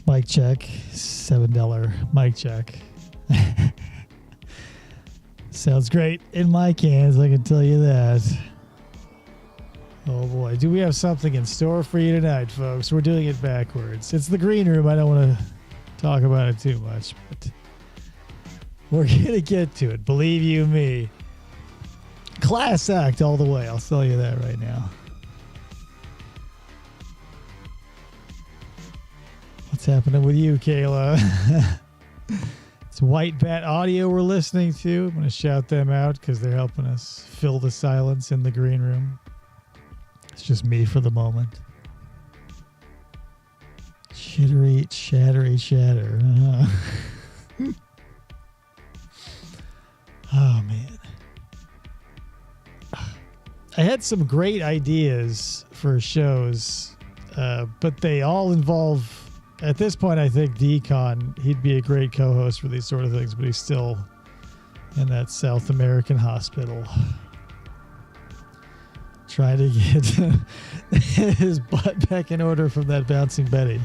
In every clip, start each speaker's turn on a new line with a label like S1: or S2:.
S1: Mic check. $7 mic check. Sounds great in my cans, I can tell you that. Oh boy, do we have something in store for you tonight, folks? We're doing it backwards. It's the green room. I don't want to talk about it too much, but we're going to get to it. Believe you me. Class act all the way. I'll tell you that right now. What's happening with you, Kayla? It's White Bat Audio we're listening to. I'm going to shout them out because they're helping us fill the silence in the green room. It's just me for the moment. Chittery, chattery, chatter. Oh, man. I had some great ideas for shows, but they all involve... At this point, I think Decon, he'd be a great co-host for these sort of things, but he's still in that South American hospital trying to get his butt back in order from that bouncing Betty.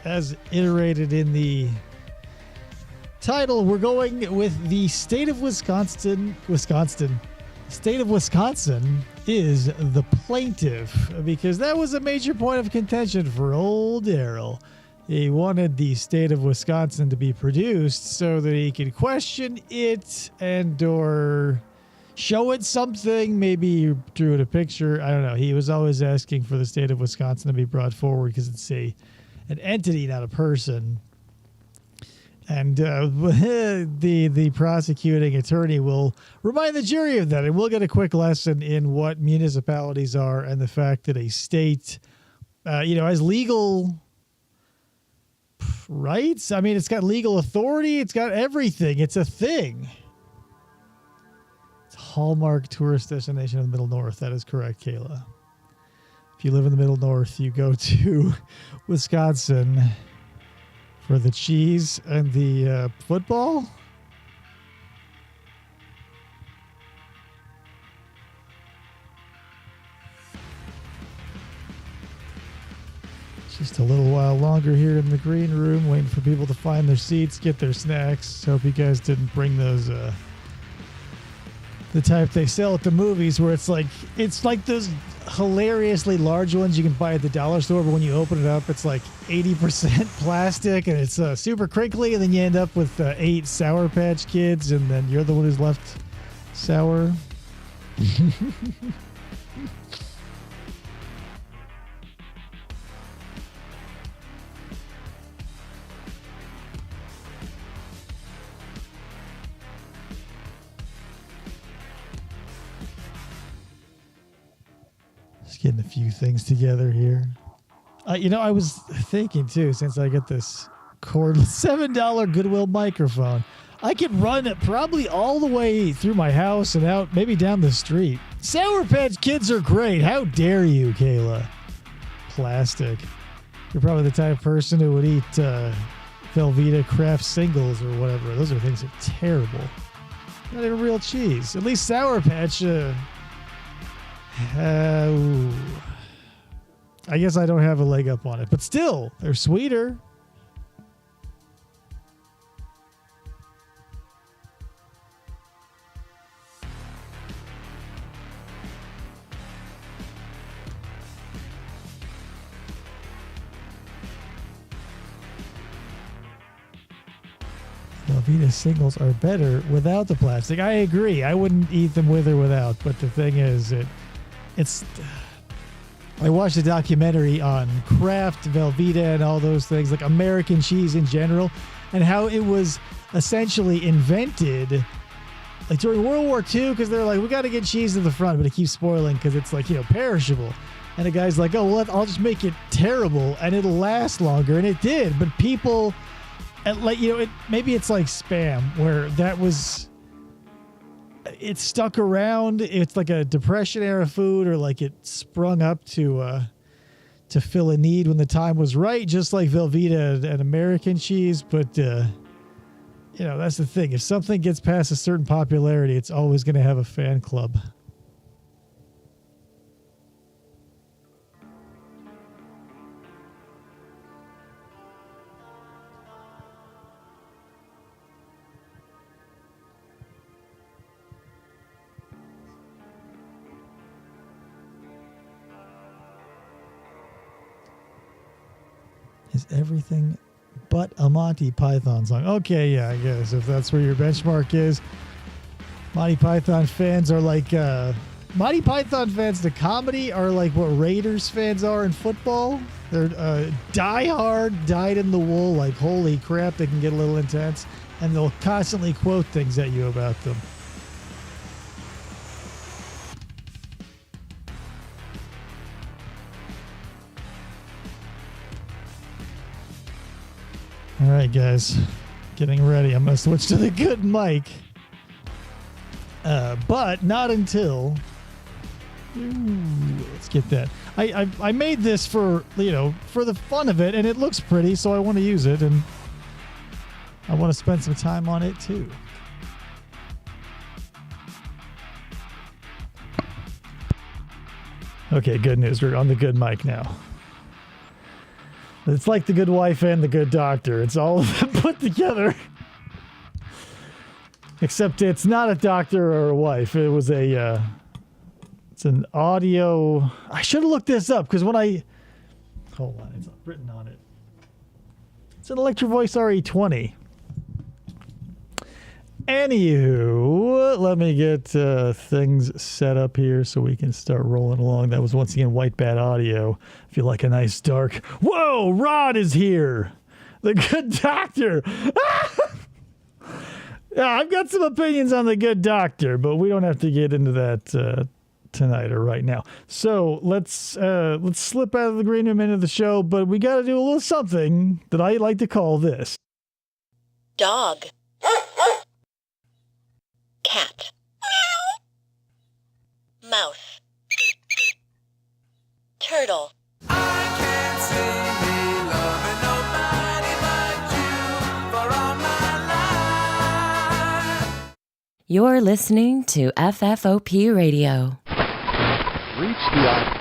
S1: As iterated in the title, we're going with the state of Wisconsin. State of Wisconsin is the plaintiff, because that was a major point of contention for old Darrell. He wanted the state of Wisconsin to be produced so that he could question it and or show it something. Maybe he drew it a picture. I don't know. He was always asking for the state of Wisconsin to be brought forward because it's an entity, not a person. And the prosecuting attorney will remind the jury of that. And we'll get a quick lesson in what municipalities are and the fact that a state, has legal rights. I mean, it's got legal authority. It's got everything. It's a thing. It's a hallmark tourist destination of the Middle North. That is correct, Kayla. If you live in the Middle North, you go to Wisconsin for the cheese and the football. Just a little while longer here in the green room, waiting for people to find their seats, get their snacks. Hope you guys didn't bring those the type they sell at the movies where it's like those hilariously large ones you can buy at the dollar store, but when you open it up, it's like 80% plastic and it's super crinkly, and then you end up with 8 Sour Patch Kids, and then you're the one who's left sour. Getting a few things together here. I was thinking too, since I get this cordless $7 Goodwill microphone, I could run it probably all the way through my house and out, maybe down the street. Sour Patch Kids are great. How dare you, Kayla? Plastic. You're probably the type of person who would eat Velveeta Kraft singles or whatever. Those are things that are terrible. Not even real cheese. At least Sour Patch... I guess I don't have a leg up on it, but still, they're sweeter. Velveeta singles are better without the plastic. I agree. I wouldn't eat them with or without, but the thing is, I watched a documentary on Kraft, Velveeta, and all those things, like American cheese in general, and how it was essentially invented like during World War II, because they're like, we got to get cheese in the front, but it keeps spoiling because it's like, perishable. And the guy's like, oh, well, I'll just make it terrible and it'll last longer. And it did, but people And like, maybe it's like Spam, where it stuck around. It's like a Depression era food, or like it sprung up to fill a need when the time was right, just like Velveeta and American cheese. But that's the thing. If something gets past a certain popularity, it's always going to have a fan club. Is everything but a Monty Python song. Okay, yeah, I guess if that's where your benchmark is. Monty Python fans are like Monty Python fans to comedy are like what Raiders fans are in football. They're die-hard, dyed-in-the-wool, like holy crap, they can get a little intense, and they'll constantly quote things at you about them. All right, guys, getting ready. I'm going to switch to the good mic, but not until... let's get that. I made this for the fun of it, and it looks pretty, so I want to use it, and I want to spend some time on it, too. Okay, good news. We're on the good mic now. It's like the good wife and the good doctor. It's all put together. Except it's not a doctor or a wife. It was it's an audio. I should have looked this up because when hold on, it's written on it. It's an Electro Voice RE20. Anywho, let me get things set up here so we can start rolling along. That was once again White Bat Audio. I feel like a nice dark. Whoa, Rod is here. The good doctor. Yeah, I've got some opinions on the good doctor, but we don't have to get into that tonight or right now. So let's slip out of the green room into the show, but we got to do a little something that I like to call this.
S2: Dog. Cat. Mouse. Turtle.
S3: I can't see me loving nobody but you for all my life.
S4: You're listening to FFOP Radio.
S5: Reach the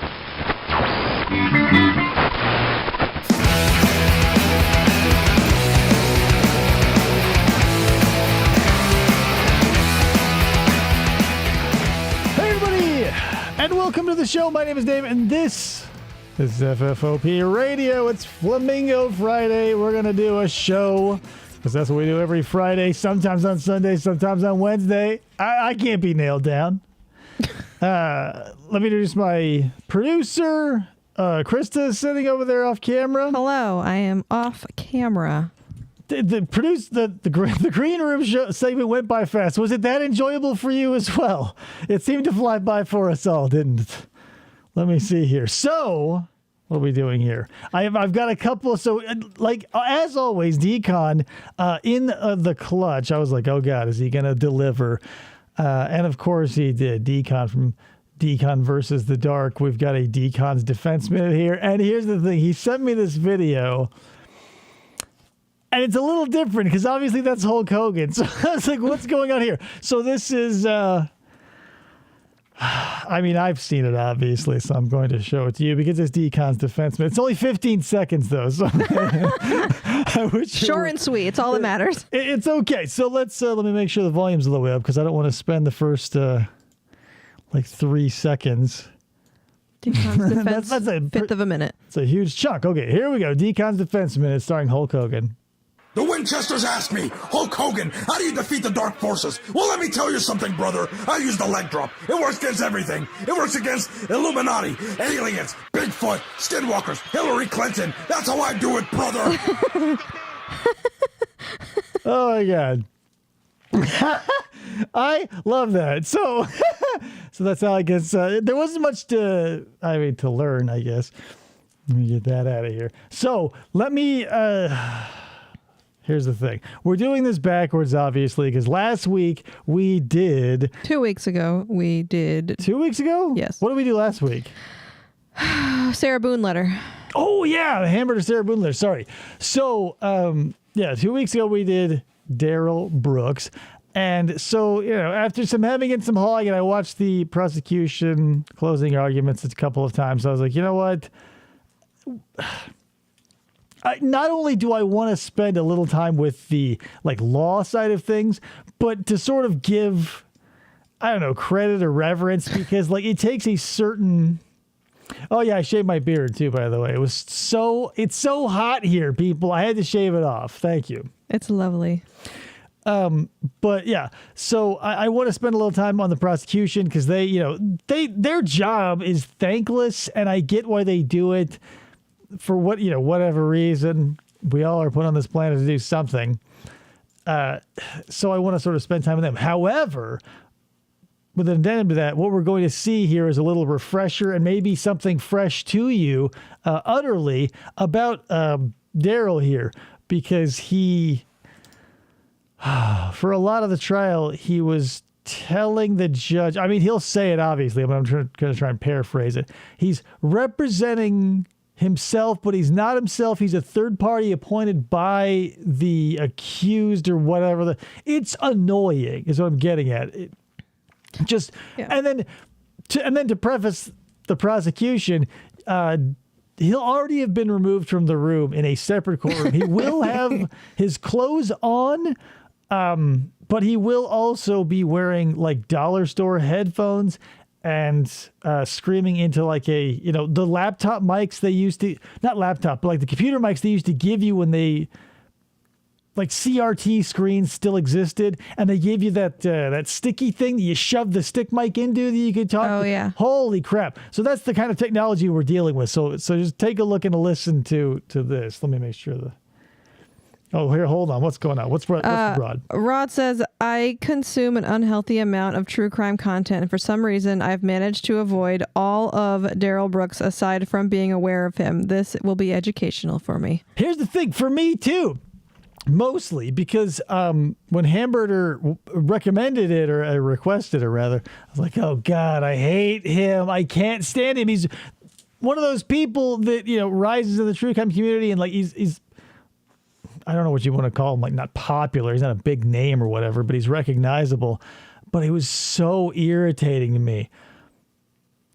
S1: and welcome to the show. My name is Dave, and this is FFOP Radio. It's Flamingo Friday. We're going to do a show, because that's what we do every Friday, sometimes on Sunday, sometimes on Wednesday. I can't be nailed down. Let me introduce my producer. Krista is sitting over there off camera.
S6: Hello, I am off camera.
S1: The green room show segment went by fast. Was it that enjoyable for you as well? It seemed to fly by for us all, didn't it? Let me see here. So, what are we doing here? I've got a couple. So, like as always, Decon in the clutch. I was like, oh God, is he gonna deliver? And of course he did. Decon from Decon versus the Dark. We've got a Decon's Defense Minute here. And here's the thing. He sent me this video. And it's a little different because obviously that's Hulk Hogan. So I was like, what's going on here? So this is, I mean, I've seen it obviously, so I'm going to show it to you because it's Decon's Defense Minute. It's only 15 seconds though. So I wish
S6: Short and sweet. It's all that matters.
S1: It's okay. So let me make sure the volume's all the way up because I don't want to spend the first 3 seconds.
S6: Decon's Defense,
S1: that's a
S6: fifth of a minute.
S1: It's a huge chunk. Okay, here we go. Decon's Defense Minute starring Hulk Hogan.
S7: The Winchesters asked me, Hulk Hogan, how do you defeat the Dark Forces? Well, let me tell you something, brother. I use the leg drop. It works against everything. It works against Illuminati, aliens, Bigfoot, skinwalkers, Hillary Clinton. That's how I do it, brother.
S1: Oh, my God. I love that. So that's how I guess there wasn't much to learn, I guess. Let me get that out of here. So let me... Here's the thing. We're doing this backwards, obviously, because last week we did...
S6: 2 weeks ago, we did...
S1: 2 weeks ago?
S6: Yes.
S1: What did we do last week?
S6: Sarah Boone letter.
S1: Oh, yeah, the Hamburger Sarah Boone letter. Sorry. So, 2 weeks ago we did Darrell Brooks. And so, after some hemming and some hawing, and I watched the prosecution closing arguments a couple of times, I was like, you know what? Not only do I want to spend a little time with the law side of things, but to sort of give, I don't know, credit or reverence, because it takes a certain... Oh yeah, I shaved my beard too, by the way. It's so hot here, people. I had to shave it off. Thank you.
S6: It's lovely.
S1: But yeah, so I want to spend a little time on the prosecution because their job is thankless, and I get why they do it for whatever reason. We all are put on this planet to do something. So I want to sort of spend time with them. However, with an addendum to that, what we're going to see here is a little refresher and maybe something fresh to you utterly about Darrell here, because he... for a lot of the trial, he was telling the judge, I mean, he'll say it obviously, but I'm going to try and paraphrase it. He's representing himself, but he's not himself. He's a third party appointed by the accused or whatever. It's annoying is what I'm getting at. And then to preface the prosecution, he'll already have been removed from the room in a separate courtroom. He will have his clothes on, but he will also be wearing dollar store headphones and screaming into the laptop mics they used to, not laptop, but the computer mics they used to give you when they, CRT screens still existed, and they gave you that sticky thing that you shove the stick mic into that you could talk.
S6: Oh, yeah.
S1: Holy crap. So that's the kind of technology we're dealing with. So just take a look and listen to this. Let me make sure Oh, here, hold on. What's going on? What's Rod?
S6: Rod says, I consume an unhealthy amount of true crime content, and for some reason, I've managed to avoid all of Darrell Brooks aside from being aware of him. This will be educational for me.
S1: Here's the thing. For me, too. Mostly because when Hamburger recommended it or requested it, rather, I was like, oh, God, I hate him. I can't stand him. He's one of those people that, rises in the true crime community and he's I don't know what you want to call him, not popular. He's not a big name or whatever, but he's recognizable. But he was so irritating to me.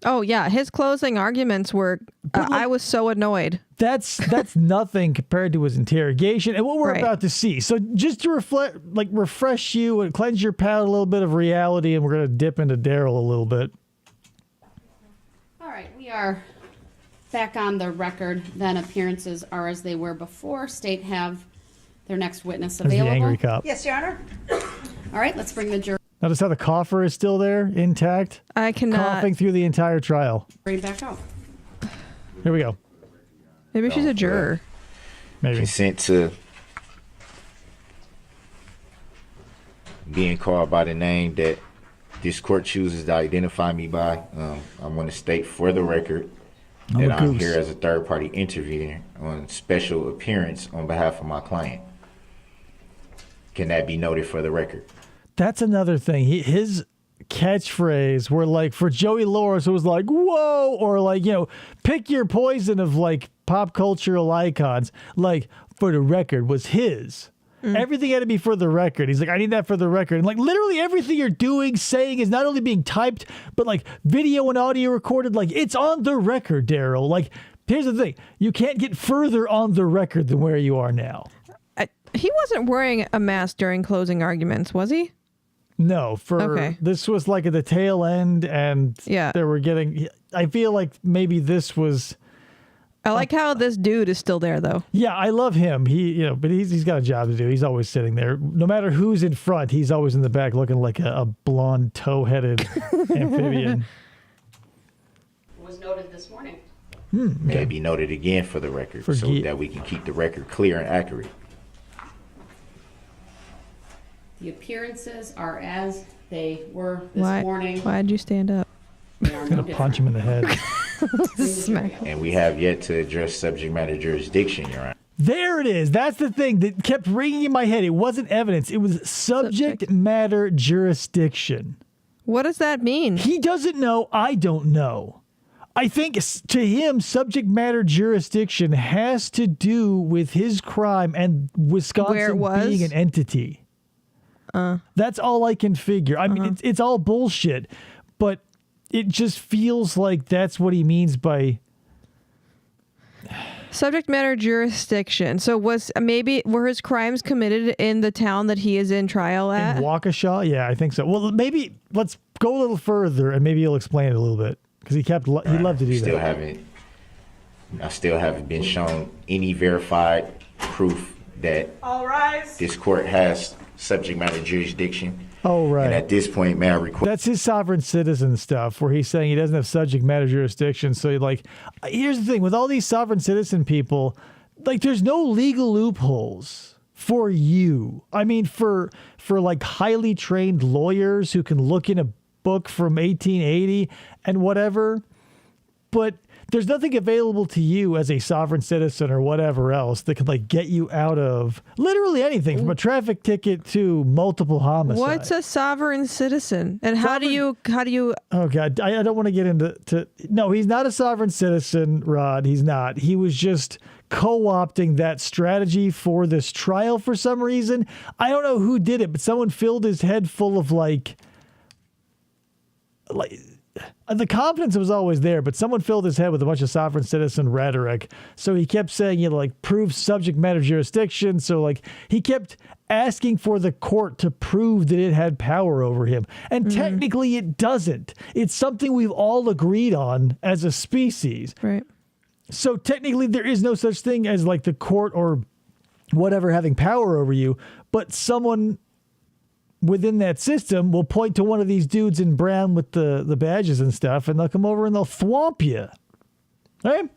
S6: Oh, yeah. His closing arguments were, I was so annoyed.
S1: That's nothing compared to his interrogation and what we're about to see. So just to refresh you and cleanse your palate a little bit of reality, and we're going to dip into Darrell a little bit.
S8: All right, we are back on the record. Then appearances are as they were before. State have their next witness available.
S1: There's the angry cop.
S9: Yes, Your Honor.
S8: All right, let's bring the jury
S1: Notice how the cougher is still there, intact?
S6: I cannot.
S1: Coughing through the entire trial.
S8: back out.
S1: Here we go.
S6: Maybe she's a juror.
S1: Maybe.
S10: Consent to being called by the name that this court chooses to identify me by. I want to state for the record that I'm here as a third-party intervener on special appearance on behalf of my client. Can that be noted for the record?
S1: That's another thing. His catchphrase were for Joey Loris, it was whoa, or pick your poison of pop cultural icons. For the record was his. Everything had to be for the record. He's I need that for the record. And literally everything you're doing, saying is not only being typed, but video and audio recorded. It's on the record, Darrell. Here's the thing. You can't get further on the record than where you are now.
S6: He wasn't wearing a mask during closing arguments, was he?
S1: No, this was at the tail end, and they were getting. I feel maybe this was.
S6: I like how this dude is still there, though.
S1: Yeah, I love him. But he's got a job to do. He's always sitting there. No matter who's in front, he's always in the back, looking like a blonde, toe-headed amphibian.
S8: Was noted this morning.
S10: May be noted again for the record, so that we can keep the record clear and accurate.
S8: The appearances are as they were this morning.
S6: Why'd you stand up?
S1: I'm going to punch him in the head.
S10: And we have yet to address subject matter jurisdiction, Your Honor.
S1: There it is. That's the thing that kept ringing in my head. It wasn't evidence. It was subject matter jurisdiction.
S6: What does that mean?
S1: He doesn't know. I don't know. I think to him, subject matter jurisdiction has to do with his crime and Wisconsin being an entity. That's all I can figure. I mean, it's all bullshit, but it just feels like that's what he means by
S6: subject matter jurisdiction. So were his crimes committed in the town that he is in trial at?
S1: In Waukesha? Yeah, I think so. Well, maybe let's go a little further and maybe you'll explain it a little bit. Because he loved to do that.
S10: I still haven't been shown any verified proof that this court has subject matter jurisdiction.
S1: Oh, right.
S10: And at this point, may I request...
S1: That's his sovereign citizen stuff where he's saying he doesn't have subject matter jurisdiction. So, like, here's the thing. With all these sovereign citizen people, like, there's no legal loopholes for you. I mean, for like, highly trained lawyers who can look in a book from 1880 and whatever, but there's nothing available to you as a sovereign citizen or whatever else that can like get you out of literally anything from a traffic ticket to multiple homicides.
S6: What's a sovereign citizen? And how do you
S1: Oh God, I don't want to get into no, he's not a sovereign citizen, Rod. He's not. He was just co-opting that strategy for this trial for some reason. I don't know who did it, but someone filled his head full of like the confidence was always there, but someone filled his head with a bunch of sovereign citizen rhetoric. So he kept saying, like, prove subject matter jurisdiction. So, like, he kept asking for the court to prove that it had power over him. And technically it doesn't. It's something we've all agreed on as a species.
S6: Right.
S1: So technically there is no such thing as, like, the court or whatever having power over you, but someone within that system will point to one of these dudes in brown with the badges and stuff, and they'll come over and they'll thwomp you. Right?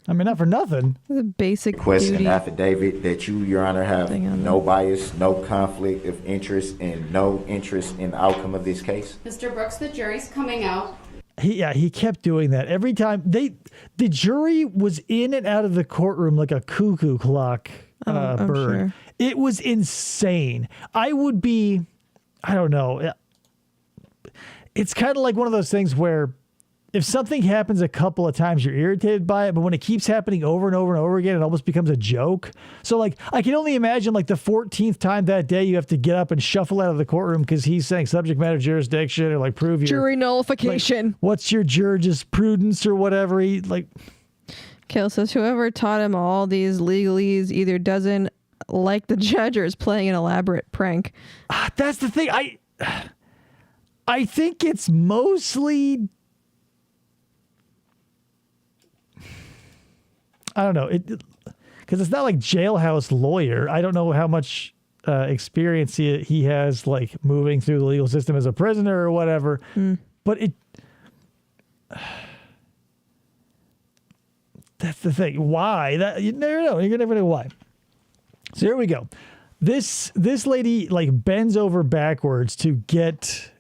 S1: I mean, not for nothing.
S6: The basic
S10: request
S6: duty.
S10: an affidavit that you, Your Honor, have no bias, no conflict of interest, and no interest in the outcome of this case.
S8: Mr. Brooks, the jury's coming out.
S1: He kept doing that every time. The jury was in and out of the courtroom like a cuckoo clock bird. Sure. It was insane. I don't know. It's kind of like one of those things where if something happens a couple of times, you're irritated by it, but when it keeps happening over and over and over again, it almost becomes a joke. So, like, I can only imagine, like, the 14th time that day you have to get up and shuffle out of the courtroom because he's saying subject matter jurisdiction or, like, prove your...
S6: Jury nullification.
S1: Like, what's your jurisprudence or whatever. He, like...
S6: Kale says, whoever taught him all these legalese either doesn't like the judge or is playing an elaborate prank.
S1: That's the thing. I think it's mostly... I don't know, because it's not like jailhouse lawyer. I don't know how much experience he has, like, moving through the legal system as a prisoner or whatever. But that's the thing. Why? You never know. You're never know why. So here we go. This lady, like, bends over backwards to get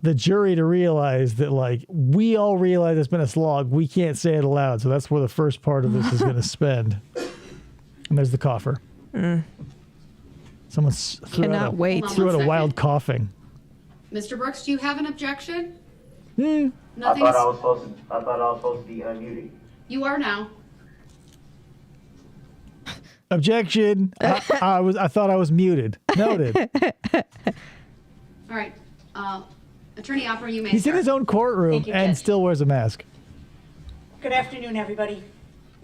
S1: the jury to realize that, like, we all realize it's been a slog. We can't say it aloud. So that's where the first part of this is going to spend. And there's the cougher. Someone threw out a wild coughing.
S8: Mr. Brooks, do you have an objection?
S9: I thought I was supposed to be unmuted.
S8: You are now.
S1: Objection. I thought I was muted. Noted.
S8: All right. Attorney Opera, you may
S1: He's
S8: start.
S1: in his own courtroom and still wears a mask.
S11: Good afternoon, everybody.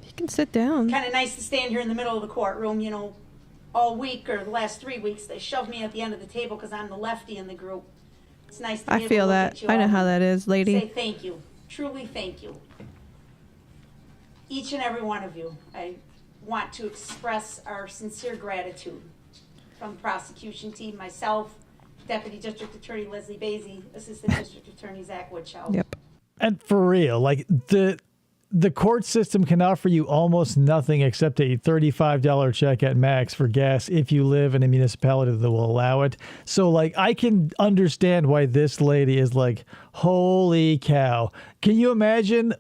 S6: You can sit down.
S11: Kind of nice to stand here in the middle of the courtroom. You know, all week or the last 3 weeks, they shoved me at the end of the table because I'm the lefty in the group. It's nice to be able to
S6: feel
S11: look
S6: that.
S11: at you
S6: I know
S11: all
S6: how that is, lady.
S11: Say thank you. Truly thank you. Each and every one of you. I want to express our sincere gratitude from the prosecution team, myself, Deputy District Attorney Leslie Basie, Assistant District Attorney Zach Woodshow.
S6: Yep.
S1: And for real, like, the court system can offer you almost nothing except a $35 check at max for gas if you live in a municipality that will allow it. So, like, I can understand why this lady is like, holy cow. Can you imagine?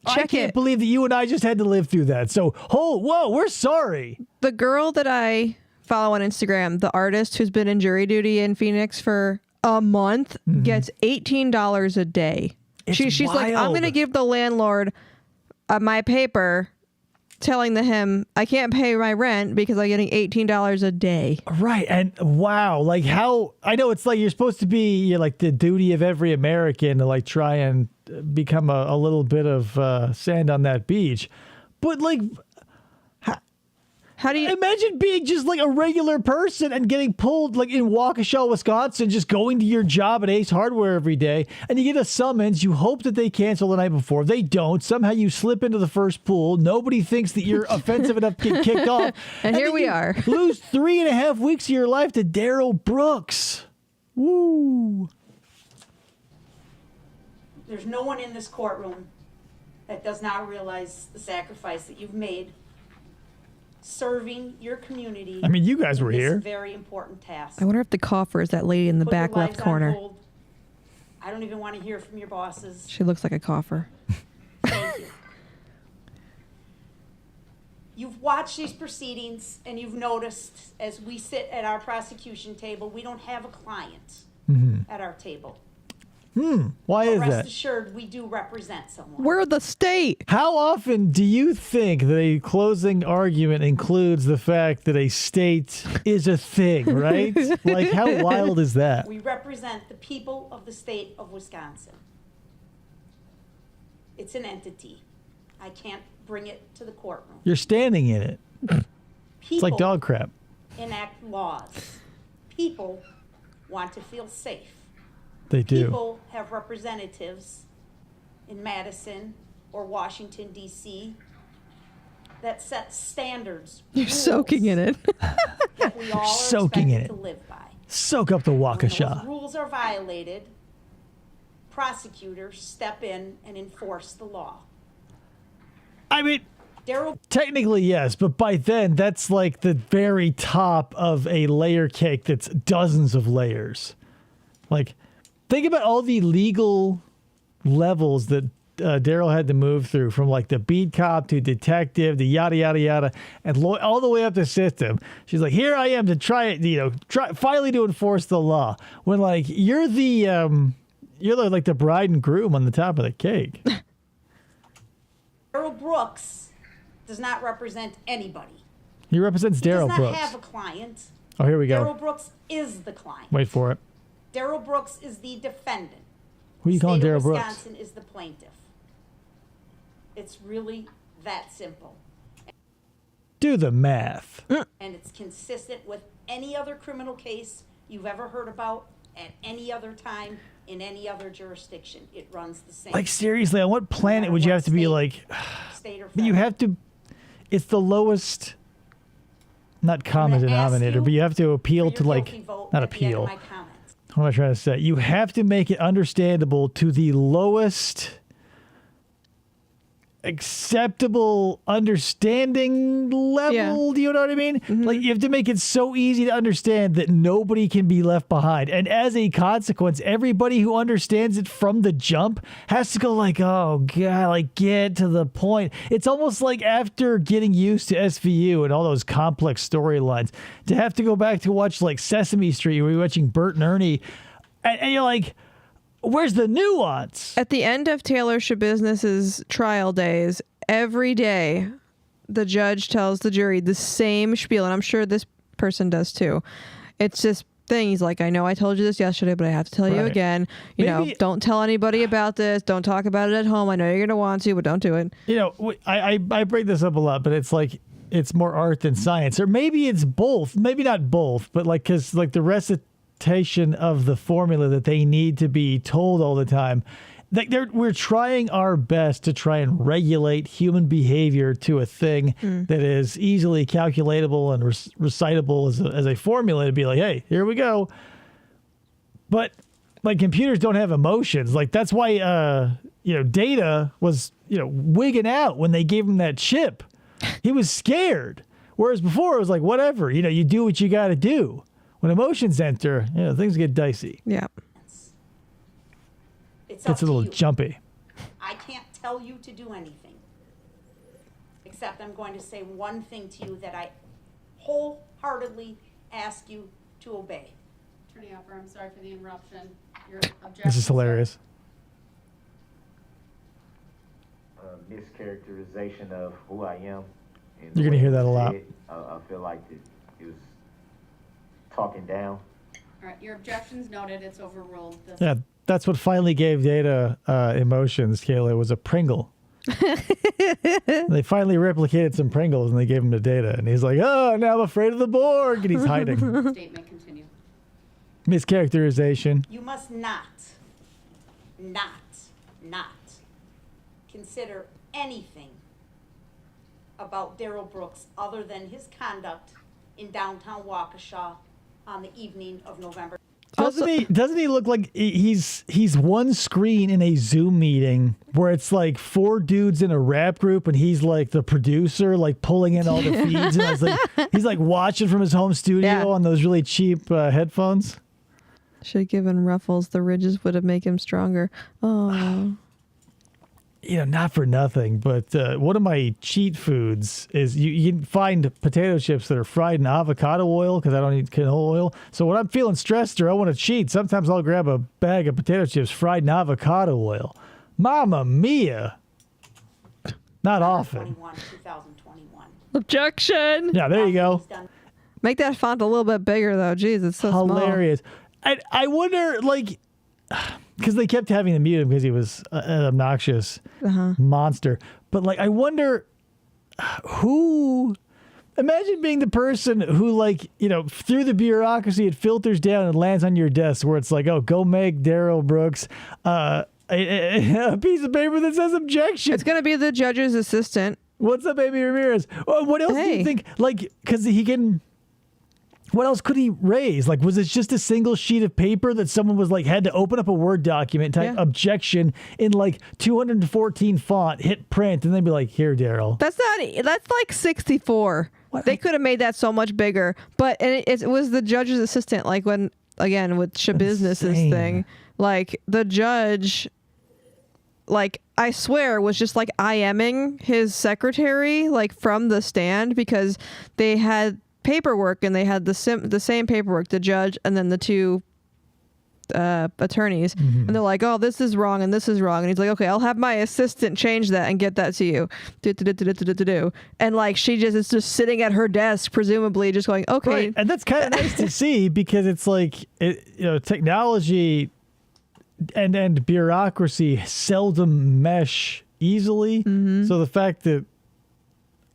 S1: I
S6: Check
S1: can't
S6: it.
S1: believe that you and I just had to live through that. So, whoa, we're sorry.
S6: The girl that I follow on Instagram, the artist who's been in jury duty in Phoenix for a month, gets $18 a day. She's like, I'm going to give the landlord my paper telling him I can't pay my rent because I'm getting $18 a day.
S1: Right. And wow, like how, I know it's like you're supposed to be like the duty of every American to like try and become a little bit of sand on that beach. But like,
S6: how do you
S1: imagine being just like a regular person and getting pulled like in Waukesha, Wisconsin, just going to your job at Ace Hardware every day, and you get a summons. You hope that they cancel the night before. They don't. Somehow you slip into the first pool. Nobody thinks that you're offensive enough to get kicked off.
S6: And here we are.
S1: Lose 3.5 weeks of your life to Darrell Brooks. Woo.
S11: There's no one in this courtroom that does not realize the sacrifice that you've made serving your community.
S1: I mean, you guys were
S11: in this
S1: here.
S11: very important task.
S6: I wonder if the cougher is that lady in the
S11: Put your
S6: back left
S11: lives on
S6: corner.
S11: hold. I don't even want to hear from your bosses.
S6: She looks like a cougher.
S11: Thank you. You've watched these proceedings and you've noticed as we sit at our prosecution table, we don't have a client at our table.
S1: Why is
S11: Rest
S1: that?
S11: assured, we do represent someone.
S6: We're the state.
S1: How often do you think that a closing argument includes the fact that a state is a thing, right? Like, how wild is that?
S11: We represent the people of the state of Wisconsin. It's an entity. I can't bring it to the courtroom.
S1: You're standing in it. It's like dog crap.
S11: Enact laws. People want to feel safe.
S1: They do.
S11: People have representatives in Madison or Washington, D.C. that set standards.
S6: You're soaking in it.
S11: That we all are
S1: Soaking in
S11: expected
S1: it.
S11: to live by.
S1: Soak up the
S11: When those
S1: Waukesha.
S11: rules are violated, prosecutors step in and enforce the law.
S1: I mean,
S11: Darrell,
S1: technically, yes, but by then, that's like the very top of a layer cake that's dozens of layers. Like, think about all the legal levels that Darrell had to move through, from like the beat cop to detective to yada yada yada, and all the way up the system. She's like, "Here I am to try finally to enforce the law." When like you're like the bride and groom on the top of the cake.
S11: Darrell Brooks does not represent anybody.
S1: He represents Darrell
S11: He does not
S1: Brooks.
S11: have a client.
S1: Oh, here we go.
S11: Darrell Brooks is the client.
S1: Wait for it.
S11: Darrell Brooks is the defendant.
S1: Who are you calling
S11: State
S1: Darrell
S11: of
S1: Brooks?
S11: Wisconsin is the plaintiff. It's really that simple.
S1: Do the math.
S11: And it's consistent with any other criminal case you've ever heard about at any other time in any other jurisdiction. It runs the same.
S1: Like, seriously, on what planet would you have to be like?
S11: State or
S1: But you have to. It's the lowest, not common denominator, but you have to appeal to like, not appeal. What am I trying to say? You have to make it understandable to the lowest acceptable understanding level.
S6: Yeah.
S1: Do you know what I mean? Like, you have to make it so easy to understand that nobody can be left behind. And as a consequence, everybody who understands it from the jump has to go like, oh God, like get to the point. It's almost like after getting used to SVU and all those complex storylines, to have to go back to watch like Sesame Street where you're watching Bert and Ernie and you're like, where's the nuance?
S6: At the end of Taylor Schabusiness's trial days, every day, the judge tells the jury the same spiel, and I'm sure this person does too. It's this thing. He's like, I know I told you this yesterday, but I have to tell you again. You know, don't tell anybody about this. Don't talk about it at home. I know you're going to want to, but don't do it. You
S1: know, I bring this up a lot, but it's like, it's more art than science. Or maybe it's both. Maybe not both, but like, because like the recitation of the formula that they need to be told all the time. Like we're trying our best to try and regulate human behavior to a thing that is easily calculatable and recitable as a formula to be like, hey, here we go. But like computers don't have emotions. Like that's why Data was wigging out when they gave him that chip. He was scared. Whereas before it was like whatever. You do what you got to do. When emotions enter, things get dicey.
S6: Yeah.
S11: It's
S1: a little jumpy.
S11: I can't tell you to do anything. Except I'm going to say one thing to you that I wholeheartedly ask you to obey.
S8: Attorney Hopper, I'm sorry for the interruption. Your objection.
S1: This is hilarious.
S10: Mischaracterization of who I am. And
S1: You're gonna hear that a lot.
S10: I feel like it was talking down.
S8: All right, your objection's noted. It's overruled.
S1: Yeah, that's what finally gave Data emotions, Kayla, was a Pringle. They finally replicated some Pringles and they gave him to Data. And he's like, oh, now I'm afraid of the Borg. And he's hiding.
S8: Statement continue.
S1: Mischaracterization.
S11: You must not consider anything about Darrell Brooks other than his conduct in downtown Waukesha on the evening of November.
S1: Doesn't he look like he's one screen in a Zoom meeting where it's like 4 dudes in a rap group and he's like the producer, like pulling in all the feeds, and I was like, he's like watching from his home studio on those really cheap headphones.
S6: Should have given Ruffles the ridges would have made him stronger. Oh.
S1: You know, not for nothing, but one of my cheat foods is you can find potato chips that are fried in avocado oil because I don't eat canola oil. So when I'm feeling stressed or I want to cheat, sometimes I'll grab a bag of potato chips fried in avocado oil. Mamma mia. Not often.
S11: 2021.
S6: Objection.
S1: Yeah, there you go.
S6: Make that font a little bit bigger, though. Jeez, it's so
S1: hilarious. I wonder, like, because they kept having to mute him because he was an obnoxious monster. But, like, I wonder who... Imagine being the person who, like, you know, through the bureaucracy, it filters down and lands on your desk where it's like, oh, go make Darrell Brooks a piece of paper that says objection.
S6: It's going to be the judge's assistant.
S1: What's up, Amy Ramirez? What else do you think? Like, because he can... What else could he raise? Like, was it just a single sheet of paper that someone was like, had to open up a Word document, type objection in like 214 font, hit print, and then be like, here, Darrell.
S6: That's like 64. What? They could have made that so much bigger. But it was the judge's assistant, like when, again, with Shabusiness's thing, like the judge, like, I swear was just like IMing his secretary, like from the stand, because they had paperwork and they had the same paperwork, the judge and then the 2 attorneys, and they're like, oh, this is wrong and this is wrong, and he's like, okay, I'll have my assistant change that and get that to you. And like she is just sitting at her desk, presumably just going, okay.
S1: Right. And that's kind of nice to see, because it's like, you know, technology and bureaucracy seldom mesh easily. So the fact that,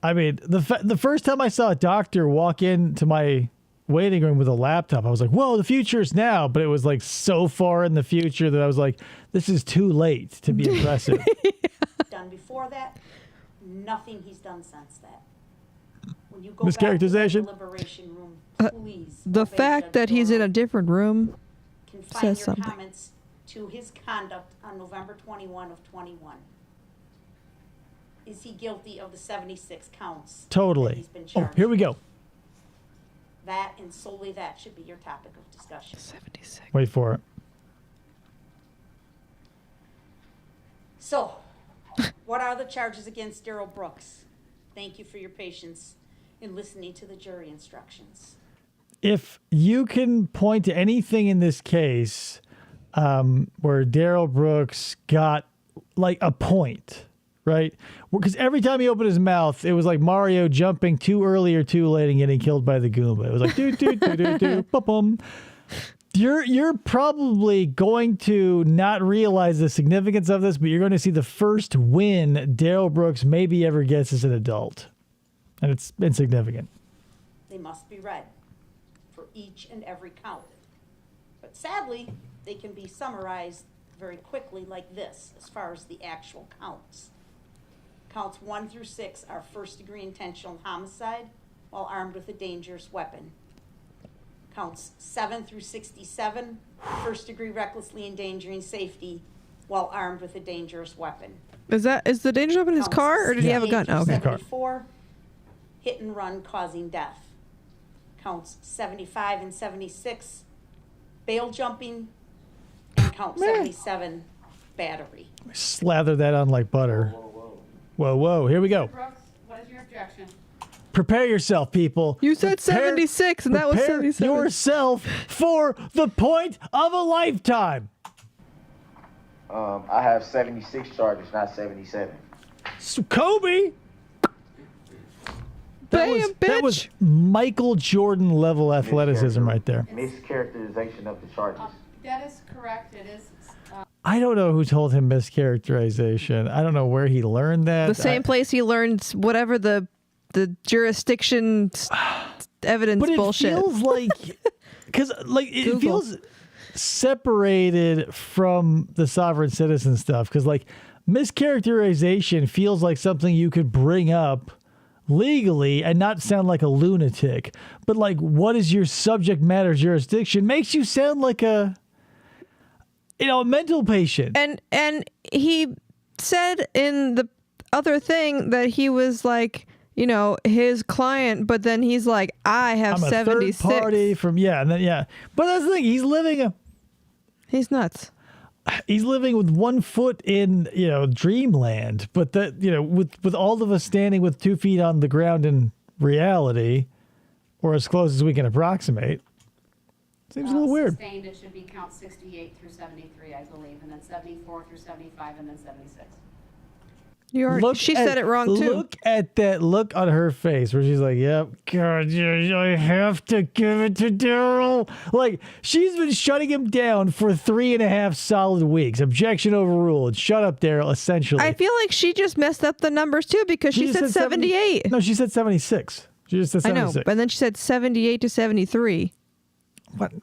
S1: I mean, the first time I saw a doctor walk into my waiting room with a laptop, I was like, whoa, the future is now. But it was like so far in the future that I was like, this is too late to be impressive.
S11: Done before that, nothing he's done since that. When you go
S1: Mischaracterization.
S11: back to the deliberation room, please.
S6: The fact that he's in a different room
S11: confine
S6: says
S11: your
S6: something.
S11: comments to his conduct on November 21 of 21. Is he guilty of the 76 counts?
S1: Totally.
S11: That he's been charged?
S1: Here we go.
S11: That and solely that should be your topic of discussion.
S6: 76.
S1: Wait for it.
S11: So, what are the charges against Darrell Brooks? Thank you for your patience in listening to the jury instructions.
S1: If you can point to anything in this case where Darrell Brooks got like a point, right? Because every time he opened his mouth, it was like Mario jumping too early or too late and getting killed by the Goomba. It was like, doo, doo, doo, doo, doo, bum. You're probably going to not realize the significance of this, but you're going to see the first win Darrell Brooks maybe ever gets as an adult. And it's insignificant.
S11: They must be read for each and every count. But sadly, they can be summarized very quickly like this as far as the actual counts. Counts 1 through 6 are first-degree intentional homicide while armed with a dangerous weapon. Counts 7 through 67, first-degree recklessly endangering safety while armed with a dangerous weapon.
S6: Is the dangerous weapon in his car, or did he have a gun? Oh, okay.
S11: 74, hit and run causing death. Counts 75 and 76, bail jumping. And count 77, battery.
S1: Slather that on like butter. Whoa. Here we go.
S8: Brooks, what is your objection?
S1: Prepare yourself, people.
S6: You said 76, and that was
S1: Prepare
S6: 77.
S1: yourself for the point of a lifetime.
S10: I have 76 charges, not 77.
S1: So Kobe.
S6: Bam,
S1: That was Michael Jordan level athleticism right there.
S10: Mischaracterization of the charges.
S8: That is correct. It is.
S1: I don't know who told him mischaracterization. I don't know where he learned that.
S6: The same place he learned whatever the jurisdiction evidence
S1: but it
S6: bullshit.
S1: feels like because like it feels separated from the sovereign citizen stuff because like mischaracterization feels like something you could bring up legally and not sound like a lunatic, but like what is your subject matter jurisdiction makes you sound like a mental patient.
S6: And he said in the other thing that he was like, his client, but then he's like, I have
S1: I'm a
S6: 76.
S1: third party from and then but that's the thing,
S6: he's nuts.
S1: He's living with 1 foot in dreamland, but that with all of us standing with 2 feet on the ground in reality, or as close as we can approximate. Seems a little weird.
S8: Sustained, it should be count 68 through 73, I believe, and then 74 through 75, and then 76.
S6: She said it wrong too.
S1: Look at that look on her face where she's like, "Yep, God, I have to give it to Darrell." Like she's been shutting him down for 3.5 solid weeks. Objection overruled. Shut up, Darrell. Essentially,
S6: I feel like she just messed up the numbers too because she said 78.
S1: No, she said 76. She just said 76.
S6: I know, but then she said 78 to 73.
S1: What?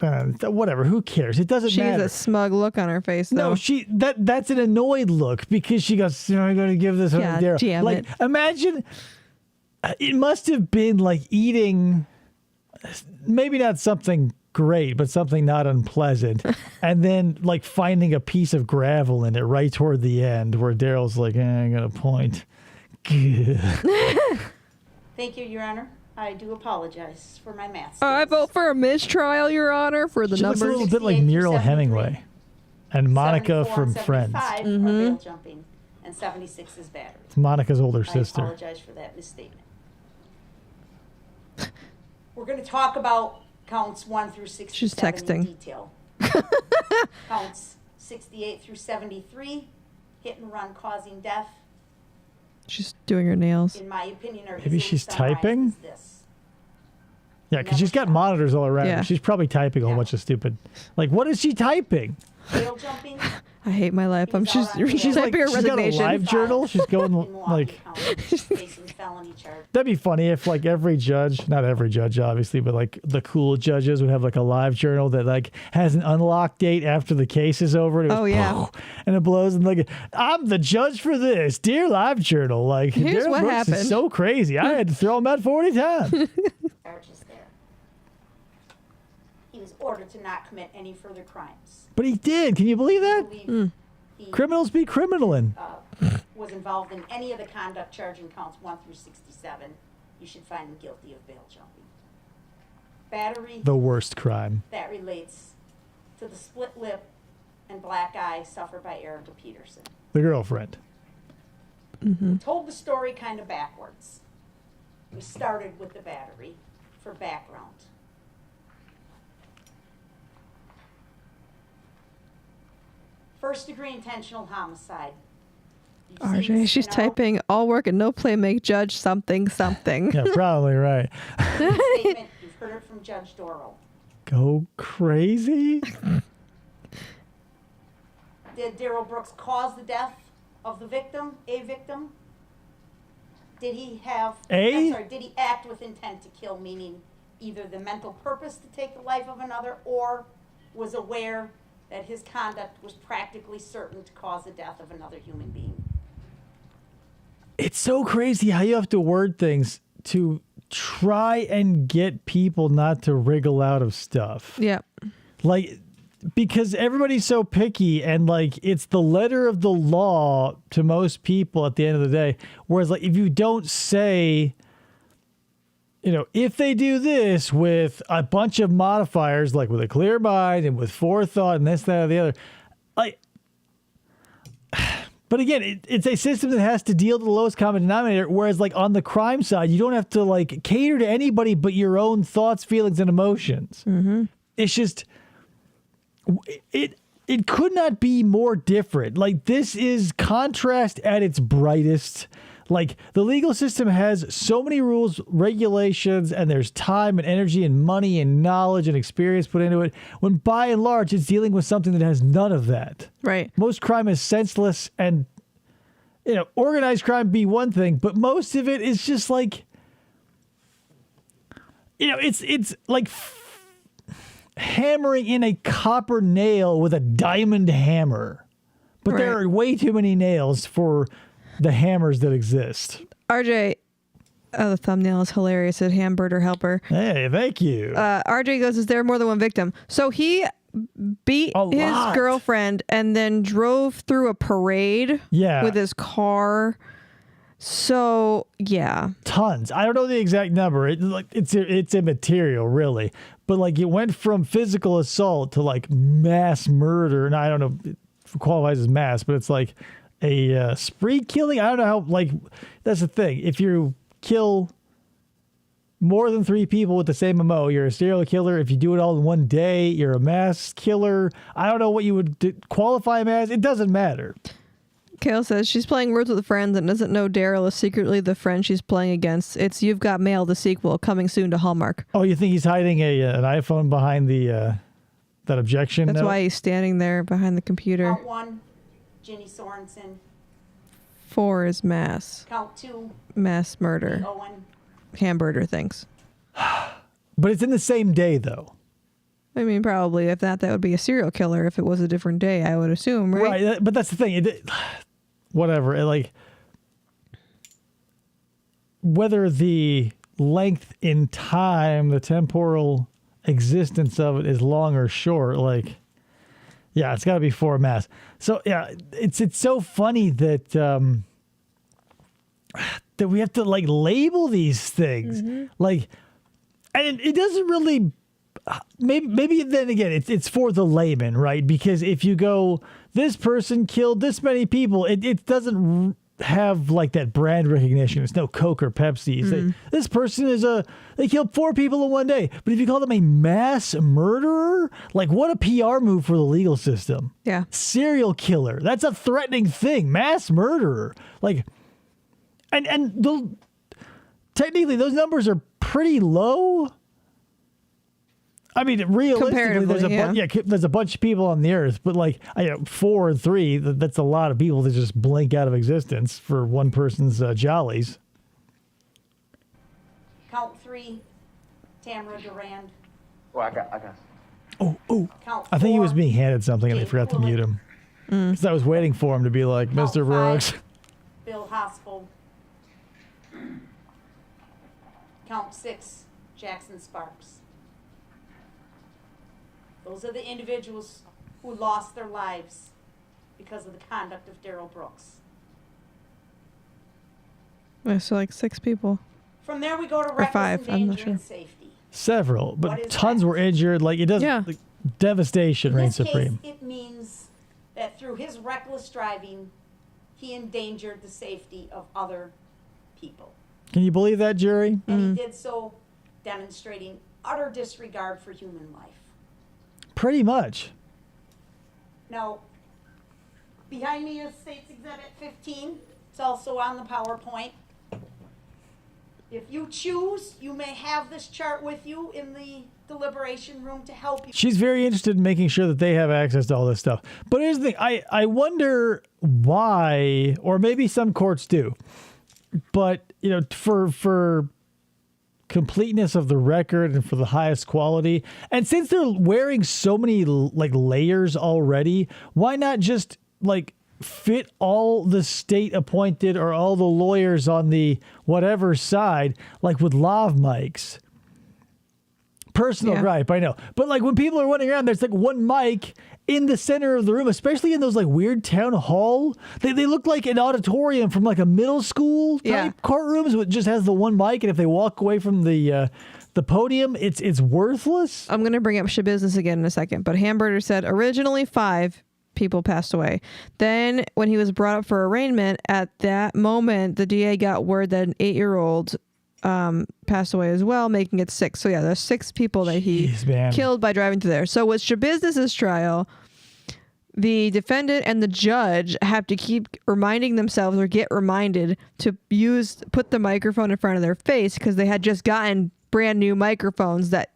S1: Whatever. Who cares? It doesn't matter.
S6: She has a smug look on her face, though.
S1: No, that's an annoyed look because she goes, I'm going to give this one to Darrell.
S6: Damn
S1: like,
S6: it.
S1: imagine it must have been like eating, maybe not something great, but something not unpleasant, and then like finding a piece of gravel in it right toward the end where Darrell's like, I'm going to point.
S11: Thank you, Your Honor. I do apologize for my math skills.
S6: I vote for a mistrial, Your Honor, for the
S1: She looks
S6: numbers.
S1: a little bit like Muriel Hemingway and Monica from Friends.
S11: 75 are bail jumping, and 76 is battery.
S1: It's Monica's older sister.
S11: I apologize for that misstatement. We're going to talk about counts 1 through 67
S6: She's texting.
S11: in detail. Counts 68 through 73, hit and run causing death.
S6: She's doing her nails.
S11: In my opinion, are
S1: Maybe
S11: easily
S1: she's
S11: summarized
S1: typing?
S11: as this.
S1: Yeah, because she's got monitors all around.
S6: Yeah.
S1: Her. She's probably typing a whole bunch of stupid. Like, what is she typing?
S11: Bail jumping.
S6: I hate my life. She's
S1: She's like,
S6: typing her
S1: she's got a
S6: resignation.
S1: live journal. She's going like.
S11: facing felony charge.
S1: That'd be funny if like every judge, not every judge obviously, but like the cool judges would have like a live journal that like has an unlock date after the case is over. And it goes, and it blows and like I'm the judge for this, dear live journal. Like
S6: Here's
S1: Darrell
S6: what
S1: Brooks
S6: happened.
S1: is so crazy. I had to throw him out 40 times.
S11: Charges there. He was ordered to not commit any further crimes.
S1: But he did. Can you believe that?
S11: He
S1: Criminals be criminaling.
S11: was involved in any of the conduct charged in counts 1 through 67. You should find him guilty of bail jumping. Battery.
S1: The worst crime.
S11: That relates to the split lip and black eye suffered by Erica Peterson.
S1: The girlfriend.
S11: We told the story kind of backwards. We started with the battery for background. First degree intentional homicide. You've seen
S6: RJ,
S11: this
S6: she's
S11: in our
S6: typing all work and no play make judge something.
S1: Yeah, probably right.
S11: statement. You've heard it from Judge Darrell.
S1: Go crazy?
S11: Did Darrell Brooks cause the death of the victim, a victim? Did he did he act with intent to kill, meaning either the mental purpose to take the life of another or was aware that his conduct was practically certain to cause the death of another human being?
S1: It's so crazy how you have to word things to try and get people not to wriggle out of stuff.
S6: Yeah.
S1: Like, because everybody's so picky and like it's the letter of the law to most people at the end of the day. Whereas like if you don't say, if they do this with a bunch of modifiers, like with a clear mind and with forethought and this, that, or the other, like But again, it's a system that has to deal to the lowest common denominator, whereas like on the crime side, you don't have to like cater to anybody but your own thoughts, feelings, and emotions. Mm-hmm. It's just, it could not be more different. Like, this is contrast at its brightest. Like, the legal system has so many rules, regulations, and there's time and energy and money and knowledge and experience put into it, when by and large, it's dealing with something that has none of that.
S6: Right.
S1: Most crime is senseless, and, organized crime be one thing, but most of it is just like, it's like hammering in a copper nail with a diamond hammer. But
S6: Right.
S1: there are way too many nails for the hammers that exist.
S6: RJ, the thumbnail is hilarious at Hamburger Helper.
S1: Hey, thank you.
S6: RJ goes, is there more than one victim? So he beat his girlfriend and then drove through a parade with his car. So, yeah.
S1: Tons. I don't know the exact number. It's immaterial, really. But like, it went from physical assault to like mass murder. And I don't know if it qualifies as mass, but it's like a spree killing. I don't know how, like, that's the thing. If you kill more than 3 people with the same MO, you're a serial killer. If you do it all in one day, you're a mass killer. I don't know what you would qualify him as. It doesn't matter.
S6: Kale says she's playing Words with Friends and doesn't know Darrell is secretly the friend she's playing against. It's You've Got Mail, the sequel, coming soon to Hallmark.
S1: Oh, you think he's hiding an iPhone behind the that objection?
S6: That's why he's standing there behind the computer.
S11: Count 1, Ginny Sorensen.
S6: 4 is mass.
S11: Count 2,
S6: Mass murder.
S11: Owen.
S6: Hamburger things.
S1: But it's in the same day, though.
S6: I mean, probably. If that would be a serial killer if it was a different day, I would assume, right?
S1: Right, but that's the thing. Whatever. Like, whether the length in time, the temporal existence of it is long or short, like, yeah, it's got to be 4 mass. So, yeah, it's so funny that that we have to, like, label these things.
S6: Mm-hmm.
S1: Like, and it doesn't really... Maybe then again, it's for the layman, right? Because if you go, this person killed this many people, it doesn't have like that brand recognition. It's no Coke or Pepsi.
S6: Mm-hmm.
S1: This person they killed 4 people in one day. But if you call them a mass murderer, like, what a PR move for the legal system.
S6: Yeah.
S1: Serial killer. That's a threatening thing. Mass murderer. Like, and technically those numbers are pretty low. I mean, realistically, there's a bunch of people on the earth, but like 4 and 3, that's a lot of people that just blink out of existence for one person's jollies.
S11: Count 3, Tamara Durand.
S9: Oh, I got.
S1: Oh.
S11: Count
S1: I think he was
S11: 4,
S1: being handed something and they
S11: Jake
S1: forgot to
S11: Bullock.
S1: mute him. Because I was waiting for him to be like,
S11: Count
S1: Mr.
S11: 5,
S1: Brooks.
S11: Bill Hospital. Count 6, Jackson Sparks. Those are the individuals who lost their lives because of the conduct of Darrell Brooks.
S6: So like 6 people.
S11: From there we go to
S6: Or
S11: reckless
S6: 5, I'm not
S11: endangering
S6: sure.
S11: safety.
S1: Several,
S11: What
S1: but
S11: is
S1: tons
S11: that?
S1: were injured. Like, it doesn't.
S6: Yeah.
S1: Like, devastation
S11: In
S1: reigns
S11: this
S1: supreme.
S11: case, it means that through his reckless driving, he endangered the safety of other people.
S1: Can you believe that, jury?
S11: And he did so demonstrating utter disregard for human life.
S1: Pretty much.
S11: Now, behind me is State's Exhibit 15. It's also on the PowerPoint. If you choose, you may have this chart with you in the deliberation room to help you.
S1: She's very interested in making sure that they have access to all this stuff. But here's the thing. I wonder why, or maybe some courts do, but, for completeness of the record and for the highest quality, and since they're wearing so many like layers already, why not just like fit all the state appointed or all the lawyers on the whatever side, like with lav mics? Personal gripe, I know. But like when people are running around, there's like one mic in the center of the room, especially in those like weird town hall. They look like an auditorium from like a middle school type courtrooms, which just has the one mic, and if they walk away from the podium, it's worthless.
S6: I'm going to bring up Shabusiness again in a second, but Hamburger said originally 5, people passed away. Then when he was brought up for arraignment, at that moment, the DA got word that an 8-year-old passed away as well, making it 6. So yeah, there's 6 people that he killed by driving through there. So with Shabusiness's trial, the defendant and the judge have to keep reminding themselves or get reminded to put the microphone in front of their face because they had just gotten brand new microphones that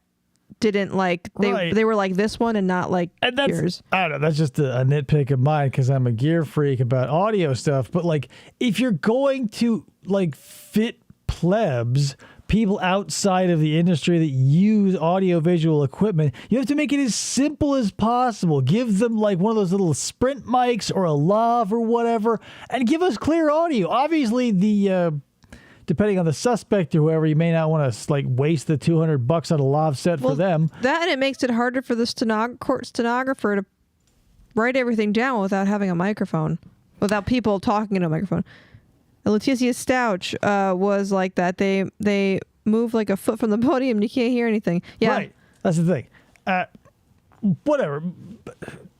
S6: didn't they were like this one and not like yours.
S1: I don't know. That's just a nitpick of mine because I'm a gear freak about audio stuff. But like, if you're going to like fit plebs, people outside of the industry that use audiovisual equipment, you have to make it as simple as possible. Give them like one of those little Sprint mics or a lav or whatever, and give us clear audio. Obviously, depending on the suspect or whoever, you may not want to like waste the $200 on a lav set for them.
S6: That, and it makes it harder for the court stenographer to write everything down without having a microphone, without people talking into a microphone. Leticia Stouch was like that. They move like a foot from the podium and you can't hear anything. Yeah.
S1: Right. That's the thing. Whatever.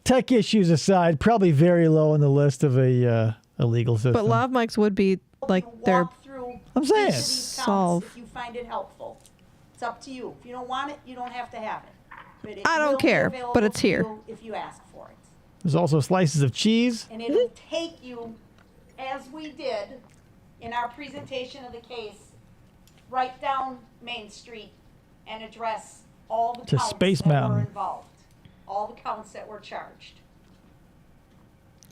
S1: Tech issues aside, probably very low on the list of a legal system.
S6: But lav mics would be like they're.
S1: I'm saying.
S6: Solve.
S11: If you find it helpful, it's up to you. If you don't want it, you don't have to have it. But it
S6: I don't
S11: will be
S6: care,
S11: available
S6: but it's
S11: to
S6: here.
S11: you if you ask for it.
S1: There's also slices of cheese.
S11: And it'll take you, as we did in our presentation of the case, right down Main Street and address all the counts
S1: Space
S11: that
S1: Mountain.
S11: were involved, all the counts that were charged.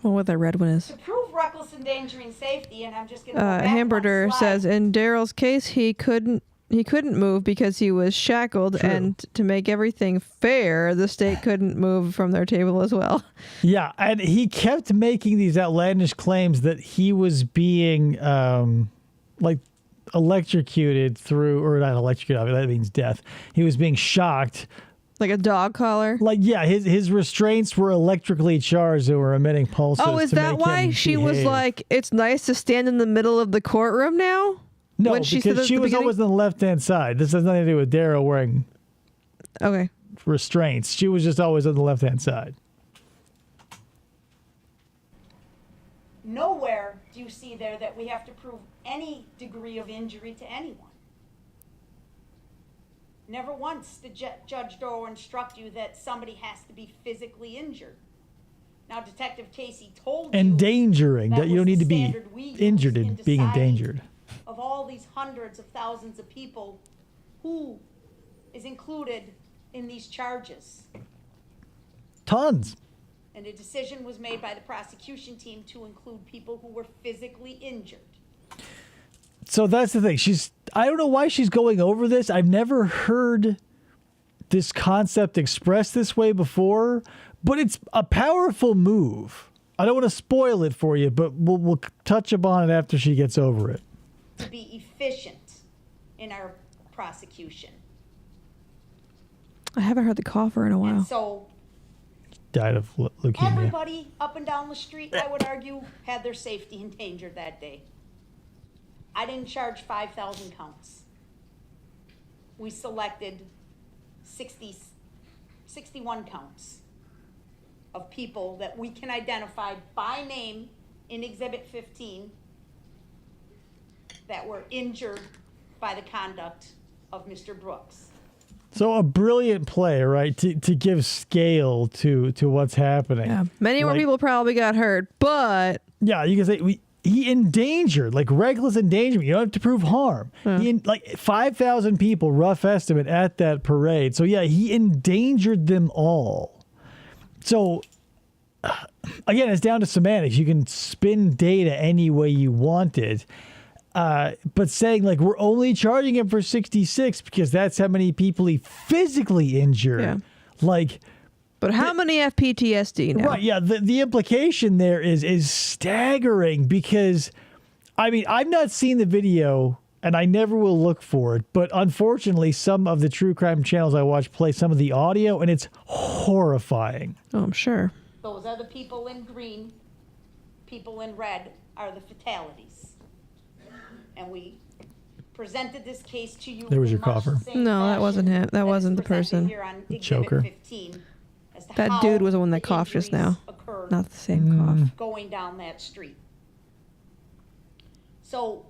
S6: Well, what that red one is.
S11: To prove reckless endangering safety, and I'm just going to go back
S6: Hamburger
S11: one slide.
S6: says in Darrell's case he couldn't move because he was shackled.
S1: True.
S6: And to make everything fair, the state couldn't move from their table as well.
S1: Yeah, and he kept making these outlandish claims that he was being like electrocuted through, or not electrocuted, that means death. He was being shocked.
S6: Like a dog collar?
S1: Like, yeah, his restraints were electrically charged and were emitting pulses.
S6: Oh, is that why she was like, it's nice to stand in the middle of the courtroom now?
S1: No,
S6: when
S1: because she was always on the left-hand side. This has nothing to do with Darrell wearing restraints. She was just always on the left-hand side.
S11: Nowhere do you see there that we have to prove any degree of injury to anyone. Never once did Judge Darrell instruct you that somebody has to be physically injured. Now, Detective Casey told you
S1: Endangering, that you don't need to be
S11: standard we use
S1: injured in being
S11: deciding
S1: endangered.
S11: Of all these hundreds of thousands of people, who is included in these charges?
S1: Tons.
S11: And a decision was made by the prosecution team to include people who were physically injured.
S1: So that's the thing. I don't know why she's going over this. I've never heard this concept expressed this way before, but it's a powerful move. I don't want to spoil it for you, but we'll touch upon it after she gets over it.
S11: To be efficient in our prosecution.
S6: I haven't heard the cougher in a while.
S11: And so
S1: Died of leukemia.
S11: everybody up and down the street, I would argue, had their safety endangered that day. I didn't charge 5,000 counts. We selected 61 counts of people that we can identify by name in Exhibit 15 that were injured by the conduct of Mr. Brooks.
S1: So a brilliant play, right? To give scale to what's happening.
S6: Yeah. Many more people probably got hurt, but
S1: yeah, you can say he endangered, like reckless endangerment. You don't have to prove harm. Like 5,000 people, rough estimate, at that parade. So yeah, he endangered them all. So again, it's down to semantics. You can spin data any way you want it. But saying like we're only charging him for 66 because that's how many people he physically injured.
S6: Yeah.
S1: Like,
S6: but how many have PTSD now?
S1: Right, yeah. The implication there is staggering because, I mean, I've not seen the video and I never will look for it. But unfortunately, some of the true crime channels I watch play some of the audio and it's horrifying.
S6: Oh, I'm sure.
S11: Those are the people in green. People in red are the fatalities. And we presented this case to you.
S1: There was your cougher.
S6: No, that wasn't him. That wasn't the person.
S1: Choker.
S6: That dude was the one that coughed just now.
S11: Occurred
S6: Not the same cough.
S11: going down that street. So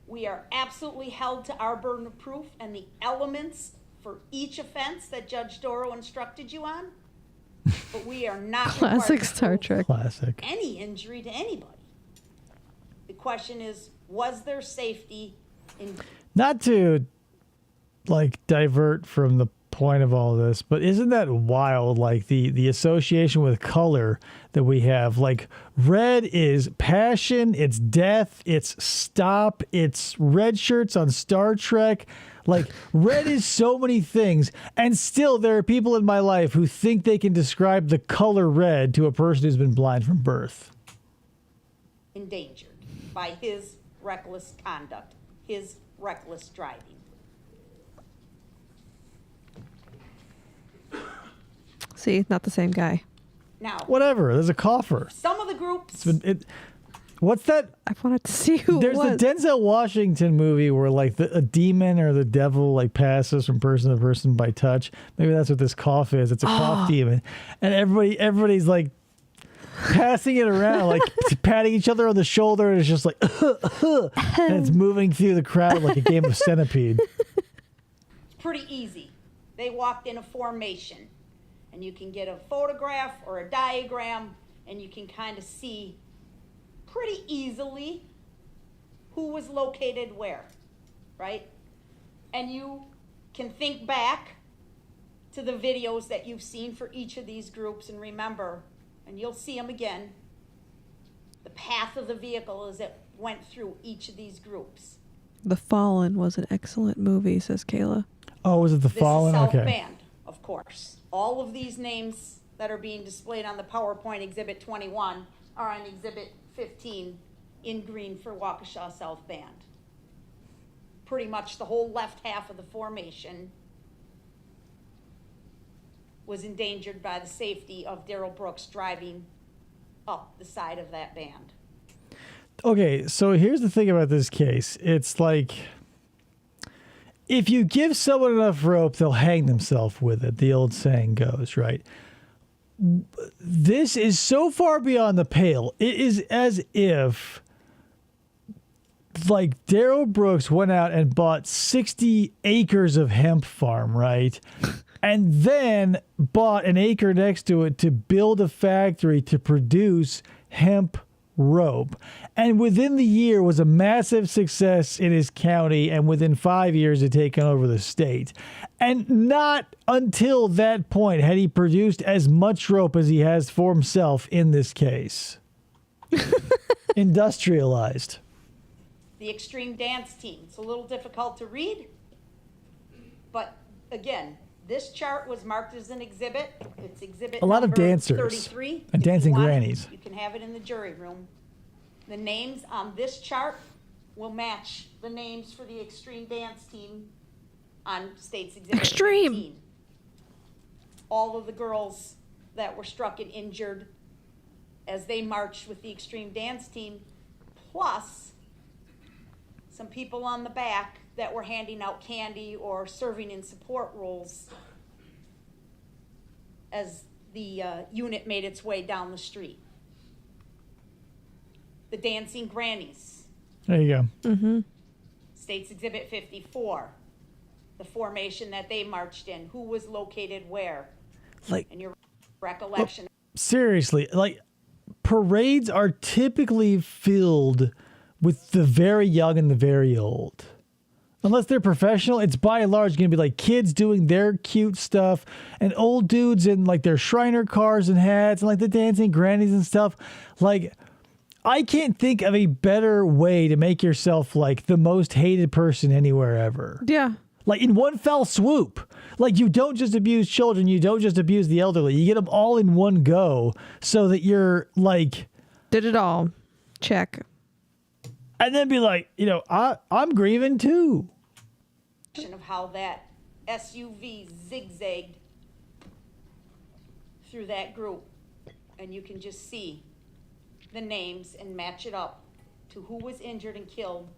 S11: we are absolutely held to our burden of proof and the elements for each offense that Judge Darrell instructed you on. But we are not
S6: Classic
S11: required to
S6: Star
S11: prove
S6: Trek.
S1: Classic.
S11: any injury to anybody. The question is, was there safety in...
S1: Not to like divert from the point of all this, but isn't that wild? Like the association with color that we have, like red is passion, it's death, it's stop, it's red shirts on Star Trek. Like red is so many things, and still there are people in my life who think they can describe the color red to a person who's been blind from birth.
S11: endangered by his reckless conduct, his reckless driving.
S6: See, not the same guy.
S11: Now,
S1: Whatever, there's a coffer.
S11: some of the groups,
S1: What's that?
S6: I wanted to see who
S1: There's
S6: it was.
S1: the Denzel Washington movie where like a demon or the devil like passes from person to person by touch. Maybe that's what this cough is. It's a cough demon, and everybody's like passing it around, like patting each other on the shoulder, and it's just like, and it's moving through the crowd like a game of Centipede.
S11: it's pretty easy. They walked in a formation, and you can get a photograph or a diagram, and you can kind of see pretty easily who was located where, right? And you can think back to the videos that you've seen for each of these groups and remember, and you'll see them again, the path of the vehicle as it went through each of these groups.
S6: The Fallen was an excellent movie, says Kayla.
S1: Oh, was it The
S11: This
S1: Fallen?
S11: is
S1: Okay.
S11: self-banned, of course. All of these names that are being displayed on the PowerPoint Exhibit 21 are on Exhibit 15 in green for Waukesha South Band. Pretty much the whole left half of the formation was endangered by the safety of Darrell Brooks driving up the side of that band.
S1: Okay, so here's the thing about this case. It's like, if you give someone enough rope, they'll hang themselves with it. The old saying goes, right? This is so far beyond the pale. It is as if, like, Darrell Brooks went out and bought 60 acres of hemp farm, right? And then bought an acre next to it to build a factory to produce hemp rope. And within the year was a massive success in his county, and within 5 years had taken over the state. And not until that point had he produced as much rope as he has for himself in this case. Industrialized.
S11: The Extreme Dance Team. It's a little difficult to read, but again, this chart was marked as an exhibit. It's exhibit
S1: A lot of
S11: number
S1: dancers
S11: 33.
S1: and
S11: If you
S1: dancing
S11: want it,
S1: grannies.
S11: You can have it in the jury room. The names on this chart will match the names for the Extreme Dance Team on State's Exhibit
S6: Extreme.
S11: 15. All of the girls that were struck and injured as they marched with the Extreme Dance Team, plus some people on the back that were handing out candy or serving in support roles as the unit made its way down the street. The Dancing Grannies.
S1: There you go.
S6: Mm-hmm.
S11: State's Exhibit 54. The formation that they marched in. Who was located where?
S1: Like,
S11: in your recollection.
S1: seriously, like, parades are typically filled with the very young and the very old. Unless they're professional, it's by and large going to be like kids doing their cute stuff and old dudes in like their Shriner cars and hats and like the dancing grannies and stuff. Like, I can't think of a better way to make yourself like the most hated person anywhere ever.
S6: Yeah.
S1: Like in one fell swoop. Like, you don't just abuse children, you don't just abuse the elderly. You get them all in one go so that you're like...
S6: Did it all. Check.
S1: And then be like, you know, I'm grieving too.
S11: Of how that SUV zigzagged through that group. And you can just see the names and match it up to who was injured and killed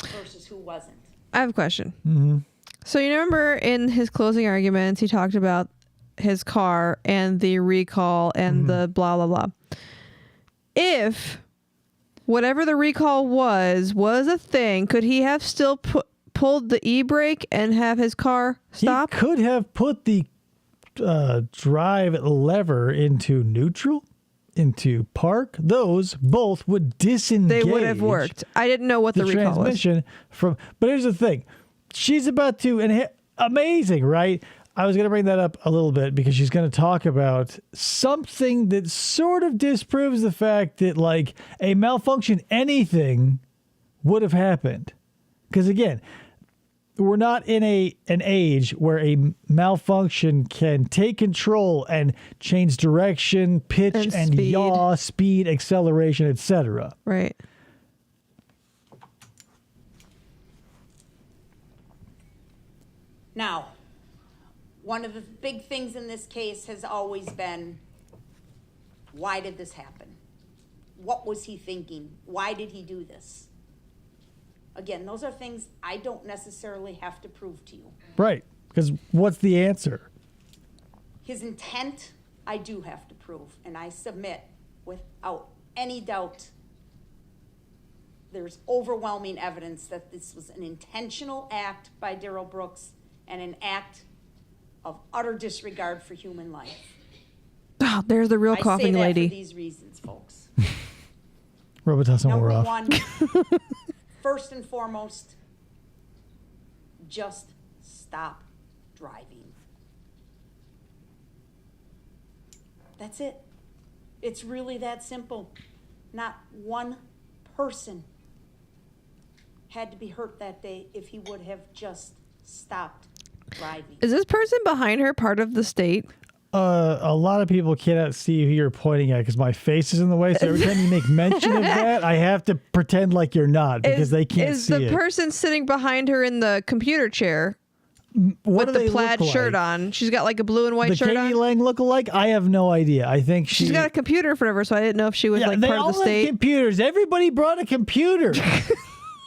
S11: versus who wasn't.
S6: I have a question.
S1: Mm-hmm.
S6: So you remember in his closing arguments, he talked about his car and the recall and the blah, blah, blah. If whatever the recall was a thing, could he have still pulled the e-brake and have his car stop?
S1: He could have put the drive lever into neutral, into park. Those both would disengage.
S6: They would have worked. I didn't know what the recall
S1: transmission was. But here's the thing. She's about to, amazing, right? I was going to bring that up a little bit because she's going to talk about something that sort of disproves the fact that, like, a malfunction, anything would have happened. Because, again, we're not in an age where a malfunction can take control and change direction, pitch and yaw, speed, acceleration, etc.
S6: Right.
S11: Now, one of the big things in this case has always been, why did this happen? What was he thinking? Why did he do this? Again, those are things I don't necessarily have to prove to you.
S1: Right, because what's the answer?
S11: His intent, I do have to prove, and I submit without any doubt there's overwhelming evidence that this was an intentional act by Darrell Brooks and an act of utter disregard for human life.
S6: Oh, there's the real coughing
S11: I say that
S6: lady.
S11: for these reasons, folks.
S1: Robitussin wore
S11: Number
S1: off.
S11: one, first and foremost, just stop driving. That's it. It's really that simple. Not one person had to be hurt that day if he would have just stopped driving.
S6: Is this person behind her part of the state?
S1: A lot of people cannot see who you're pointing at because my face is in the way. So every time you make mention of that, I have to pretend like you're not because they can't see it.
S6: Is the person sitting behind her in the computer chair
S1: what
S6: with the plaid shirt on? She's got like a blue and white shirt
S1: Katie
S6: on.
S1: Lang lookalike? I have no idea. I think
S6: She's got a computer in front of her, so I didn't know if she was like part of the
S1: have
S6: state.
S1: Computers. Everybody brought a computer.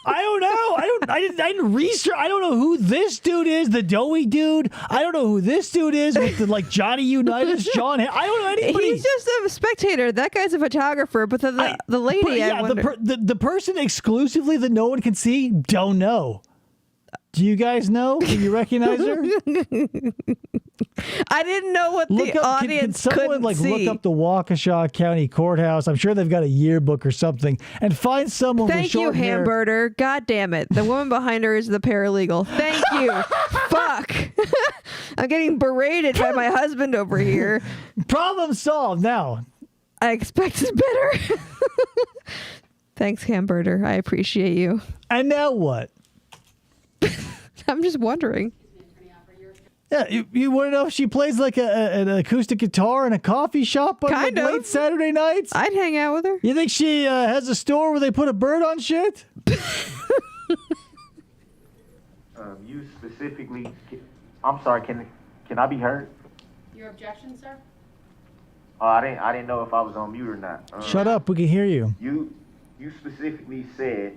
S1: I don't know. I didn't research. I don't know who this dude is, the doughy dude. I don't know who this dude is with the like Johnny Unitas, John. I don't know anybody.
S6: He's just a spectator. That guy's a photographer, but the lady, I wonder.
S1: The person exclusively that no one can see, don't know. Do you guys know? Do you recognize her?
S6: I didn't know what the audience
S1: can someone
S6: couldn't
S1: like
S6: see.
S1: look up the Waukesha County Courthouse? I'm sure they've got a yearbook or something, and find someone with
S6: Thank you,
S1: short hair.
S6: Hamburger. God damn it. The woman behind her is the paralegal. Thank you. Fuck. I'm getting berated by my husband over here.
S1: Problem solved now.
S6: I expected better. Thanks, Hamburger. I appreciate you.
S1: And now what?
S6: I'm just wondering.
S1: Yeah, you want to know if she plays like an acoustic guitar in a coffee shop on like late Saturday nights?
S6: I'd hang out with her.
S1: You think she has a store where they put a bird on shit?
S9: You specifically, I'm sorry, can I be heard?
S8: Your objection, sir?
S9: I didn't know if I was on mute or not.
S1: Shut up, we can hear you.
S9: You specifically said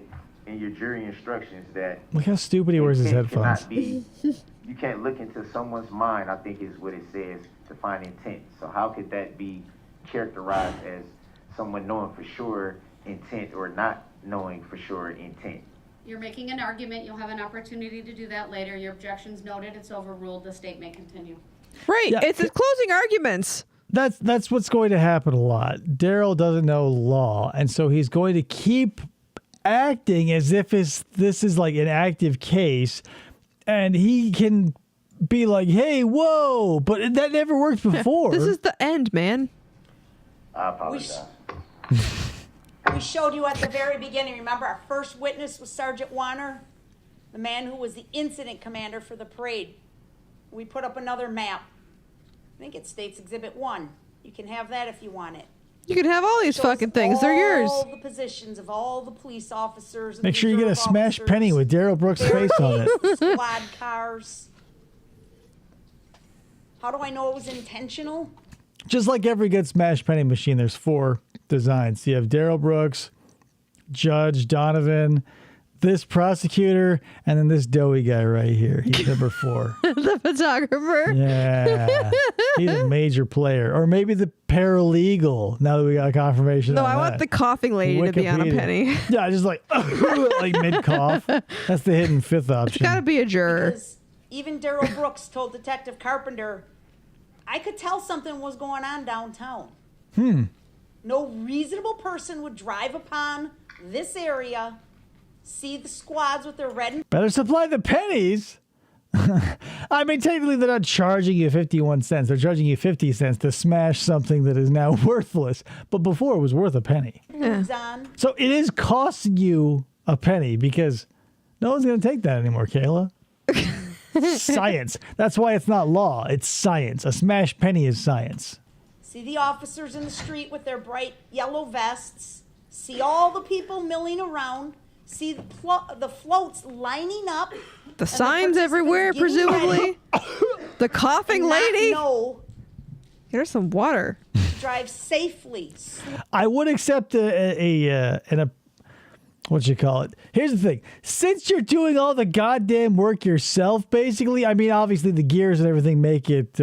S9: in your jury instructions that
S1: Look how stupid he wears his headphones.
S9: You can't look into someone's mind, I think is what it says, to find intent. So how could that be characterized as someone knowing for sure intent or not knowing for sure intent?
S8: You're making an argument. You'll have an opportunity to do that later. Your objection's noted. It's overruled. The state may continue.
S6: Right.
S1: Yeah.
S6: It's closing arguments.
S1: That's what's going to happen a lot. Darrell doesn't know law, and so he's going to keep acting as if this is like an active case, and he can be like, hey, whoa, but that never worked before.
S6: This is the end, man.
S9: I apologize.
S11: We showed you at the very beginning, remember our first witness was Sergeant Warner, the man who was the incident commander for the parade. We put up another map. I think it states Exhibit 1. You can have that if you want it.
S6: You can have all these fucking things. They're yours.
S11: All the positions of all the police officers. And
S1: Make sure you get a smash penny with Darrell Brooks' face on it.
S11: Squad cars. How do I know it was intentional?
S1: Just like every good smash penny machine, there's 4 designs. You have Darrell Brooks, Judge Donovan, this prosecutor, and then this doughy guy right here. He's number 4.
S6: The photographer.
S1: Yeah. He's a major player. Or maybe the paralegal, now that we got confirmation
S6: No,
S1: on
S6: I want the coughing lady to be on a
S1: Wikipedia.
S6: penny.
S1: Yeah, just like mid-cough. That's the hidden 5th option.
S6: It's got to be a juror.
S11: Because even Darrell Brooks told Detective Carpenter, I could tell something was going on downtown. No reasonable person would drive upon this area, see the squads with their red and
S1: Better supply the pennies. I mean, technically, they're not charging you 51 cents. They're charging you 50 cents to smash something that is now worthless. But before, it was worth a penny.
S11: blues on.
S1: So it is costing you a penny because no one's going to take that anymore, Kayla. Science. That's why it's not law. It's science. A smashed penny is science.
S11: See the officers in the street with their bright yellow vests. See all the people milling around. See the floats lining up.
S6: The signs everywhere, presumably. The coughing lady.
S11: No,
S6: Here's some water.
S11: drive safely.
S1: I would accept a what you call it. Here's the thing. Since you're doing all the goddamn work yourself, basically, I mean, obviously the gears and everything make it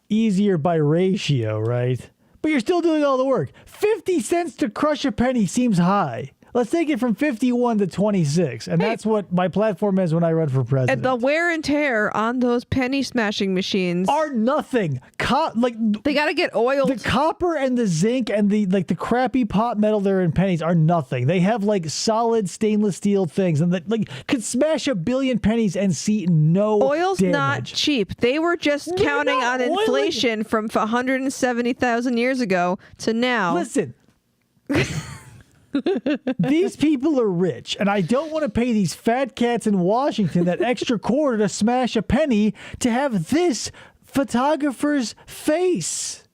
S1: easier by ratio, right? But you're still doing all the work. 50 cents to crush a penny seems high. Let's take it from 51 to 26. And that's what my platform is when I run for president.
S6: And the wear and tear on those penny smashing machines
S1: are nothing.
S6: They got to get oiled.
S1: The copper and the zinc and the crappy pot metal there in pennies are nothing. They have like solid stainless steel things and that could smash 1 billion pennies and see no
S6: Oil's
S1: damage.
S6: not cheap. They were just counting on inflation from 170,000 years ago to now.
S1: Listen. These people are rich, and I don't want to pay these fat cats in Washington that extra quarter to smash a penny to have this photographer's face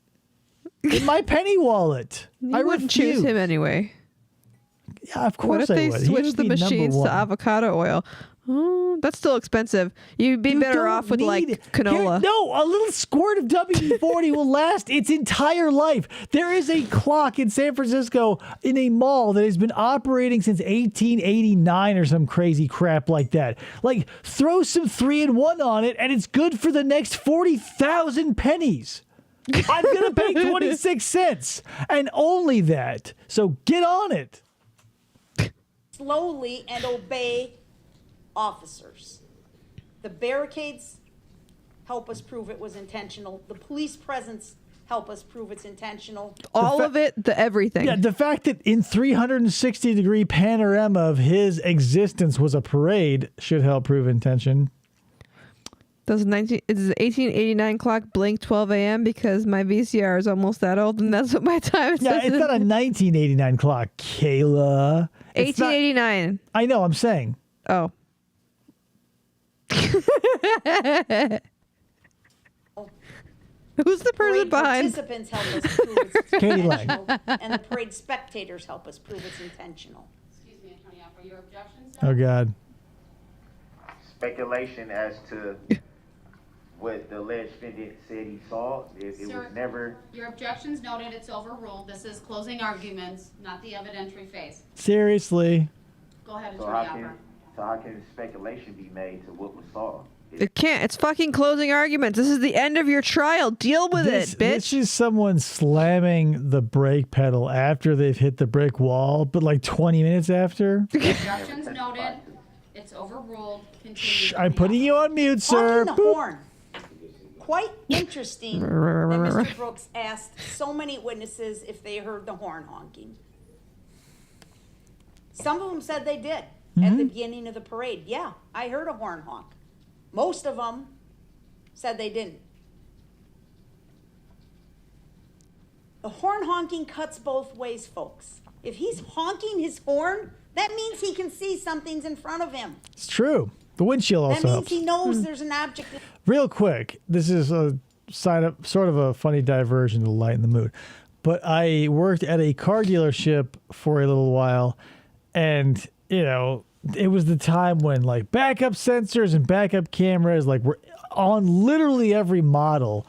S1: in my penny wallet.
S6: I wouldn't choose him anyway.
S1: Yeah, of course
S6: What if
S1: I
S6: they
S1: would. He
S6: switch
S1: would
S6: the
S1: be number
S6: machines
S1: one.
S6: to avocado oil? Oh, that's still expensive. You'd be better off with like canola.
S1: No, a little squirt of WD-40 will last its entire life. There is a clock in San Francisco in a mall that has been operating since 1889 or some crazy crap like that. Like, throw some 3-in-1 on it and it's good for the next 40,000 pennies. I'm going to pay 26 cents and only that. So get on it.
S11: Slowly and obey officers. The barricades help us prove it was intentional. The police presence help us prove it's intentional.
S6: All of it, everything.
S1: Yeah, the fact that in 360-degree panorama of his existence was a parade should help prove intention.
S6: Does the 1889 clock blink 12 a.m. because my VCR is almost that old and that's what my time says?
S1: Yeah, it's not a 1989 clock, Kayla.
S6: 1889.
S1: I know, I'm saying.
S6: Oh. Who's the person
S11: Parade
S6: behind?
S11: participants help us prove it's
S1: Katie Lang.
S11: intentional, and the parade spectators help us prove it's intentional.
S8: Excuse me, Attorney Alpha, your objections?
S1: Oh, God.
S9: Speculation as to what the alleged defendant said he saw. It
S8: Sir,
S9: was never.
S8: Your objections noted, it's overruled. This is closing arguments, not the evidentiary phase.
S1: Seriously.
S8: Go ahead,
S9: So
S8: Attorney
S9: how
S8: Alpha.
S9: can speculation be made to what was saw?
S6: It can't. It's fucking closing arguments. This is the end of your trial. Deal with it, bitch.
S1: This is someone slamming the brake pedal after they've hit the brick wall, but like 20 minutes after.
S8: Objections noted, it's overruled. Continue.
S1: Shh, I'm putting you on mute, sir.
S11: Honking the
S1: Boop.
S11: horn. Quite interesting that Mr. Brooks asked so many witnesses if they heard the horn honking. Some of them said they did at the beginning of the parade. Yeah, I heard a horn honk. Most of them said they didn't. The horn honking cuts both ways, folks. If he's honking his horn, that means he can see something's in front of him.
S1: It's true. The windshield
S11: That
S1: also
S11: means
S1: helps.
S11: he knows there's an object.
S1: Real quick, this is a sort of a funny diversion to lighten the mood. But I worked at a car dealership for a little while, and it was the time when like backup sensors and backup cameras were on literally every model,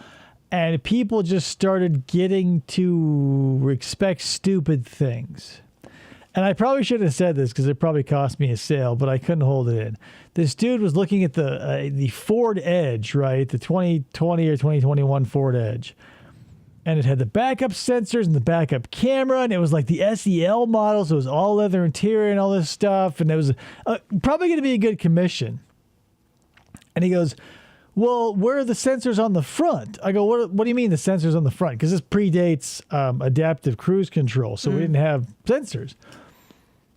S1: and people just started getting to expect stupid things. And I probably shouldn't have said this because it probably cost me a sale, but I couldn't hold it in. This dude was looking at the Ford Edge, right? The 2020 or 2021 Ford Edge. And it had the backup sensors and the backup camera, and it was like the SEL model, so it was all leather interior and all this stuff, and it was probably going to be a good commission. And he goes, well, where are the sensors on the front? I go, what do you mean the sensors on the front? Because this predates adaptive cruise control, so we didn't have sensors.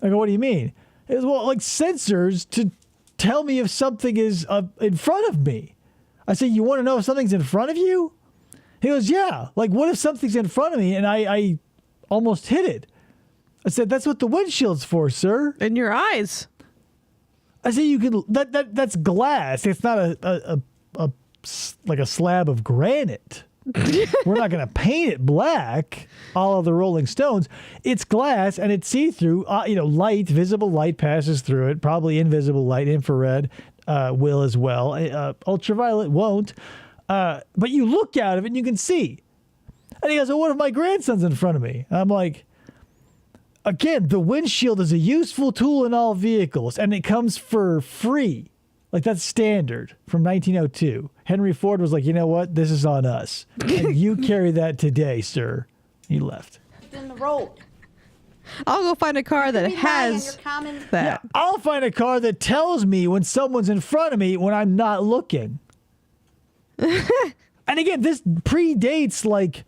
S1: I go, what do you mean? He goes, well, like sensors to tell me if something is in front of me. I said, you want to know if something's in front of you? He goes, yeah. Like, what if something's in front of me and I almost hit it? I said, that's what the windshield's for, sir.
S6: In your eyes.
S1: I said, you can. That's glass. It's not a like a slab of granite. We're not going to paint it black, all of the Rolling Stones. It's glass and it's see-through. Light, visible light passes through it. Probably invisible light, infrared will as well. Ultraviolet won't. But you look out of it and you can see. And he goes, well, what if my grandson's in front of me? I'm like, again, the windshield is a useful tool in all vehicles, and it comes for free. Like, that's standard from 1902. Henry Ford was like, you know what? This is on us. And you carry that today, sir. He left.
S11: In the road.
S6: I'll go find a car that has that.
S1: Yeah, I'll find a car that tells me when someone's in front of me when I'm not looking. And again, this predates like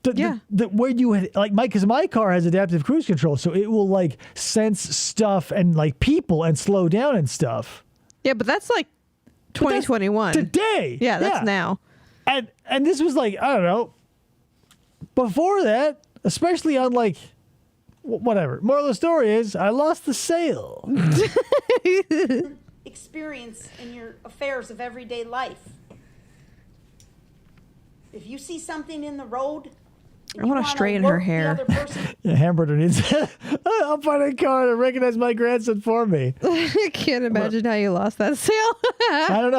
S1: the where you had like because my car has adaptive cruise control, so it will like sense stuff and like people and slow down and stuff.
S6: Yeah, but that's like 2021
S1: today.
S6: Yeah, that's now.
S1: And this was like, I don't know, before that, especially on like whatever. Moral of the story is I lost the sale.
S11: Experience in your affairs of everyday life. If you see something in the road,
S6: I want to straighten her hair.
S1: Yeah, Hamburger needs. I'll find a car to recognize my grandson for me.
S6: I can't imagine how you lost that sale.
S1: I don't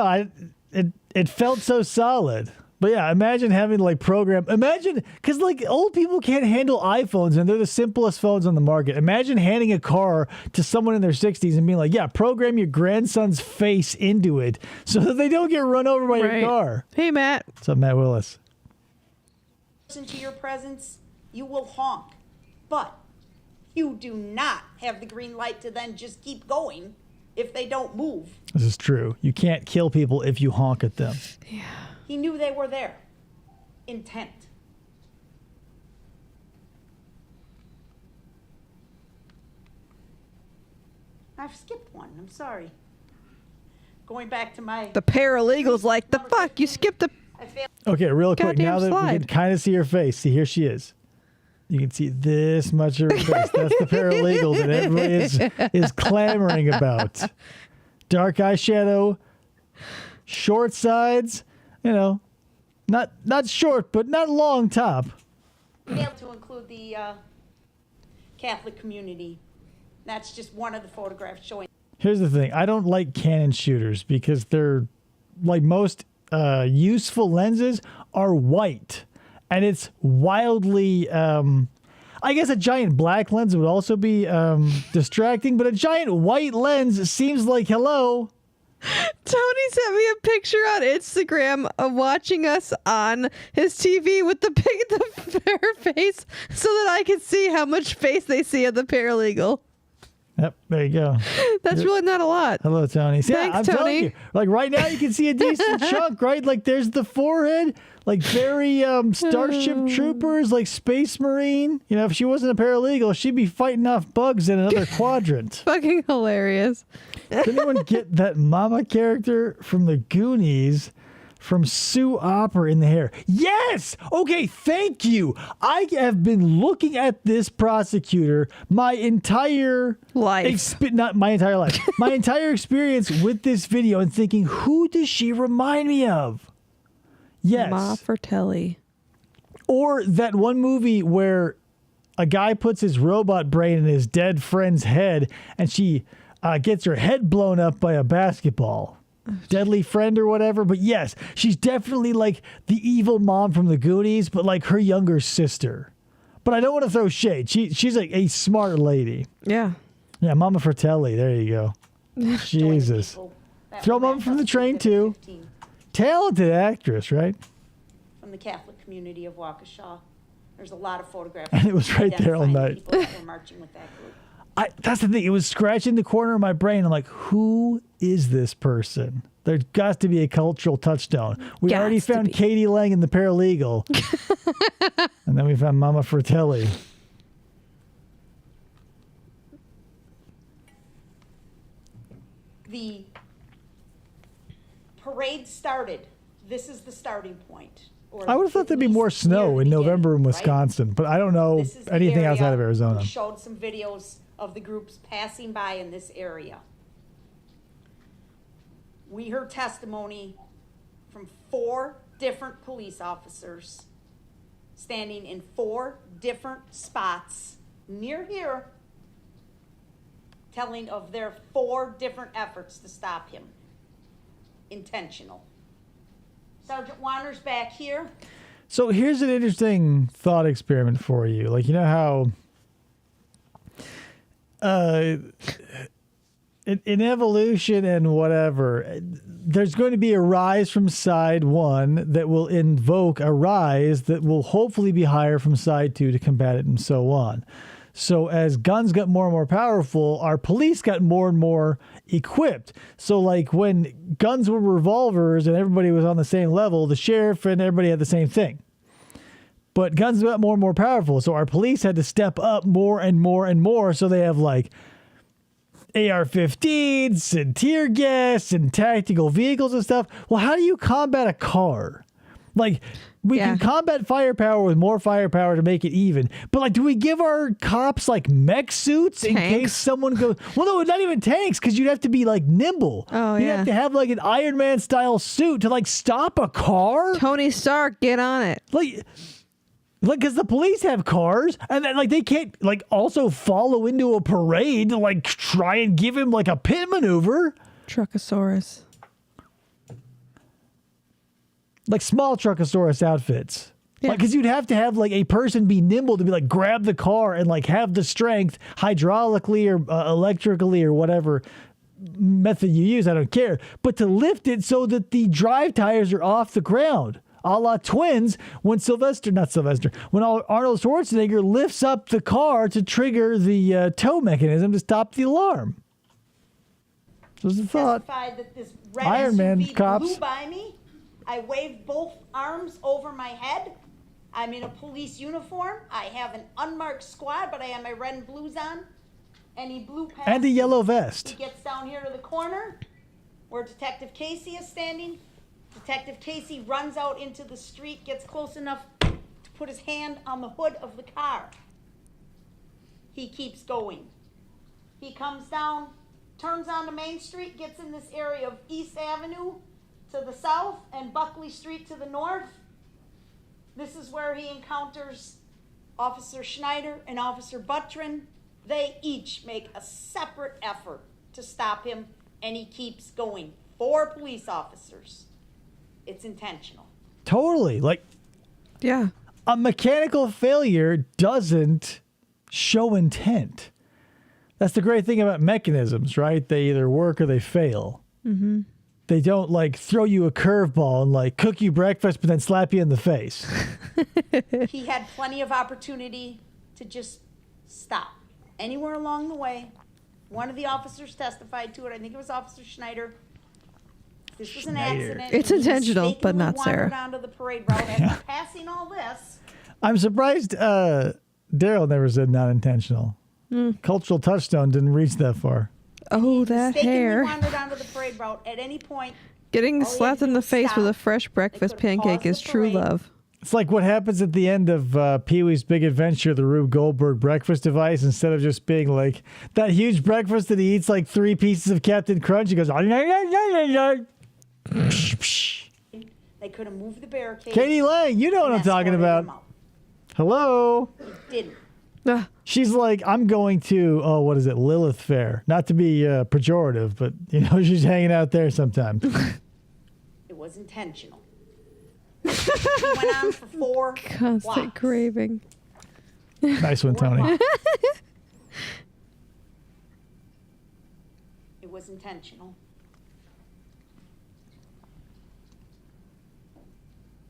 S1: know. It felt so solid. But yeah, imagine having like imagine, because like old people can't handle iPhones and they're the simplest phones on the market. Imagine handing a car to someone in their 60s and being like, yeah, program your grandson's face into it so that they don't get run over by your car.
S6: Hey, Matt.
S1: What's up, Matt Willis?
S11: Into your presence, you will honk. But you do not have the green light to then just keep going if they don't move.
S1: This is true. You can't kill people if you honk at them.
S6: Yeah.
S11: He knew they were there. Intent. I've skipped one. I'm sorry. Going back to my...
S6: The paralegal's like, the fuck? You skipped the...
S1: Okay, real quick.
S6: Goddamn
S1: Now that we can kind of see her face. See, here she is. You can see this much of her face. That's the paralegal that everybody is clamoring about. Dark eyeshadow, short sides, not short, but not long top.
S11: Failed to include the Catholic community. That's just one of the photographs showing.
S1: Here's the thing. I don't like Canon shooters because they're, like most useful lenses, are white. And it's wildly, I guess a giant black lens would also be distracting, but a giant white lens seems like, hello.
S6: Tony sent me a picture on Instagram of watching us on his TV with the bare face so that I could see how much face they see of the paralegal.
S1: Yep, there you go.
S6: That's really not a lot.
S1: Hello, Tony.
S6: Thanks,
S1: I'm
S6: Tony.
S1: telling you, like right now you can see a decent chunk, right? Like there's the forehead, like very Starship Troopers, like Space Marine. If she wasn't a paralegal, she'd be fighting off bugs in another quadrant.
S6: Fucking hilarious.
S1: Did anyone get that mama character from the Goonies from Sue Opper in the hair? Yes! Okay, thank you. I have been looking at this prosecutor my entire
S6: life.
S1: Not my entire life. My entire experience with this video and thinking, who does she remind me of? Yes.
S6: Ma Fratelli.
S1: Or that one movie where a guy puts his robot brain in his dead friend's head and she gets her head blown up by a basketball. Deadly Friend or whatever. But yes, she's definitely like the evil mom from the Goonies, but like her younger sister. But But I don't want to throw shade. She's like a smart lady.
S6: Yeah.
S1: Yeah, Mama Fratelli. There you go. Jesus. Throw Mama from the Train, too. Talented actress, right?
S11: From the Catholic community of Waukesha. There's a lot of photographs.
S1: And it was right there all night.
S11: People that were marching with that group.
S1: That's the thing. It was scratching the corner of my brain. I'm like, who is this person? There's got to be a cultural touchstone. We already found Katie Lang in the paralegal. And then we found Mama Fratelli.
S11: The parade started. This is the starting point.
S1: I would have thought there'd be more snow in November in Wisconsin, but I don't know anything outside of Arizona.
S11: We showed some videos of the groups passing by in this area. We heard testimony from 4 different police officers standing in 4 different spots near here, telling of their 4 different efforts to stop him. Intentional. Sergeant Wanner's back here.
S1: So here's an interesting thought experiment for you. Like, you know how in evolution and whatever, there's going to be a rise from side 1 that will invoke a rise that will hopefully be higher from side 2 to combat it and so on. So as guns got more and more powerful, our police got more and more equipped. So like when guns were revolvers and everybody was on the same level, the sheriff and everybody had the same thing. But guns got more and more powerful. So our police had to step up more and more and more. So they have like AR-15s and tear gas and tactical vehicles and stuff. Well, how do you combat a car? Like, we can combat firepower with more firepower to make it even. But, like, do we give our cops, like, mech suits in case someone goes... Well, no, not even tanks, because you'd have to be, like, nimble.
S6: Oh,
S1: you'd have to have, like, an Iron Man-style suit to, like, stop a car.
S6: Tony Stark, get on it.
S1: Like, because the police have cars, and then, like, they can't, like, also follow into a parade to, like, try and give him, like, a pit maneuver.
S6: Truckosaurus.
S1: Like small Truckosaurus outfits. Yeah. Like, because you'd have to have like a person be nimble to be like grab the car and like have the strength hydraulically or electrically or whatever method you use. I don't care. But to lift it so that the drive tires are off the ground. A la Twins, when Arnold Schwarzenegger lifts up the car to trigger the tow mechanism to stop the alarm. So was the thought.
S11: That this red
S1: Iron Man
S11: SUV
S1: cops.
S11: blew by me. I waved both arms over my head. I'm in a police uniform. I have an unmarked squad, but I have my red and blues on. And he blew past.
S1: And a yellow vest.
S11: He gets down here to the corner where Detective Casey is standing. Detective Casey runs out into the street, gets close enough to put his hand on the hood of the car. He keeps going. He comes down, turns onto Main Street, gets in this area of East Avenue to the south and Buckley Street to the north. This is where he encounters Officer Schneider and Officer Buttrin. They each make a separate effort to stop him, and he keeps going. 4 police officers. It's intentional.
S1: Totally. Like,
S6: yeah.
S1: A mechanical failure doesn't show intent. That's the great thing about mechanisms, right? They either work or they fail.
S6: Mm-hmm.
S1: They don't like throw you a curveball and like cook you breakfast but then slap you in the face.
S11: He had plenty of opportunity to just stop anywhere along the way. One of the officers testified to it. I think it was Officer Schneider. This was an accident.
S6: It's intentional, but not Sarah.
S11: Onto the parade route after passing all this.
S1: I'm surprised Darrell never said not intentional. Cultural touchstone didn't reach that far.
S6: Oh, that hair.
S11: Wandered onto the parade route at any point.
S6: Getting slapped in the face with a fresh breakfast pancake is true love.
S1: It's like what happens at the end of Pee-wee's Big Adventure, the Rube Goldberg breakfast device. Instead of just being like that huge breakfast that he eats like 3 pieces of Captain Crunch, he goes,
S11: They could have moved the barricade.
S1: Katie Lang, you know what I'm talking about. Hello.
S11: He didn't.
S1: She's like, I'm going to, Lilith Fair. Not to be pejorative, but, you know, she's hanging out there sometimes.
S11: It was intentional. He went on for 4
S6: Constant
S11: blocks.
S6: craving.
S1: Nice one, Tony.
S11: It was intentional.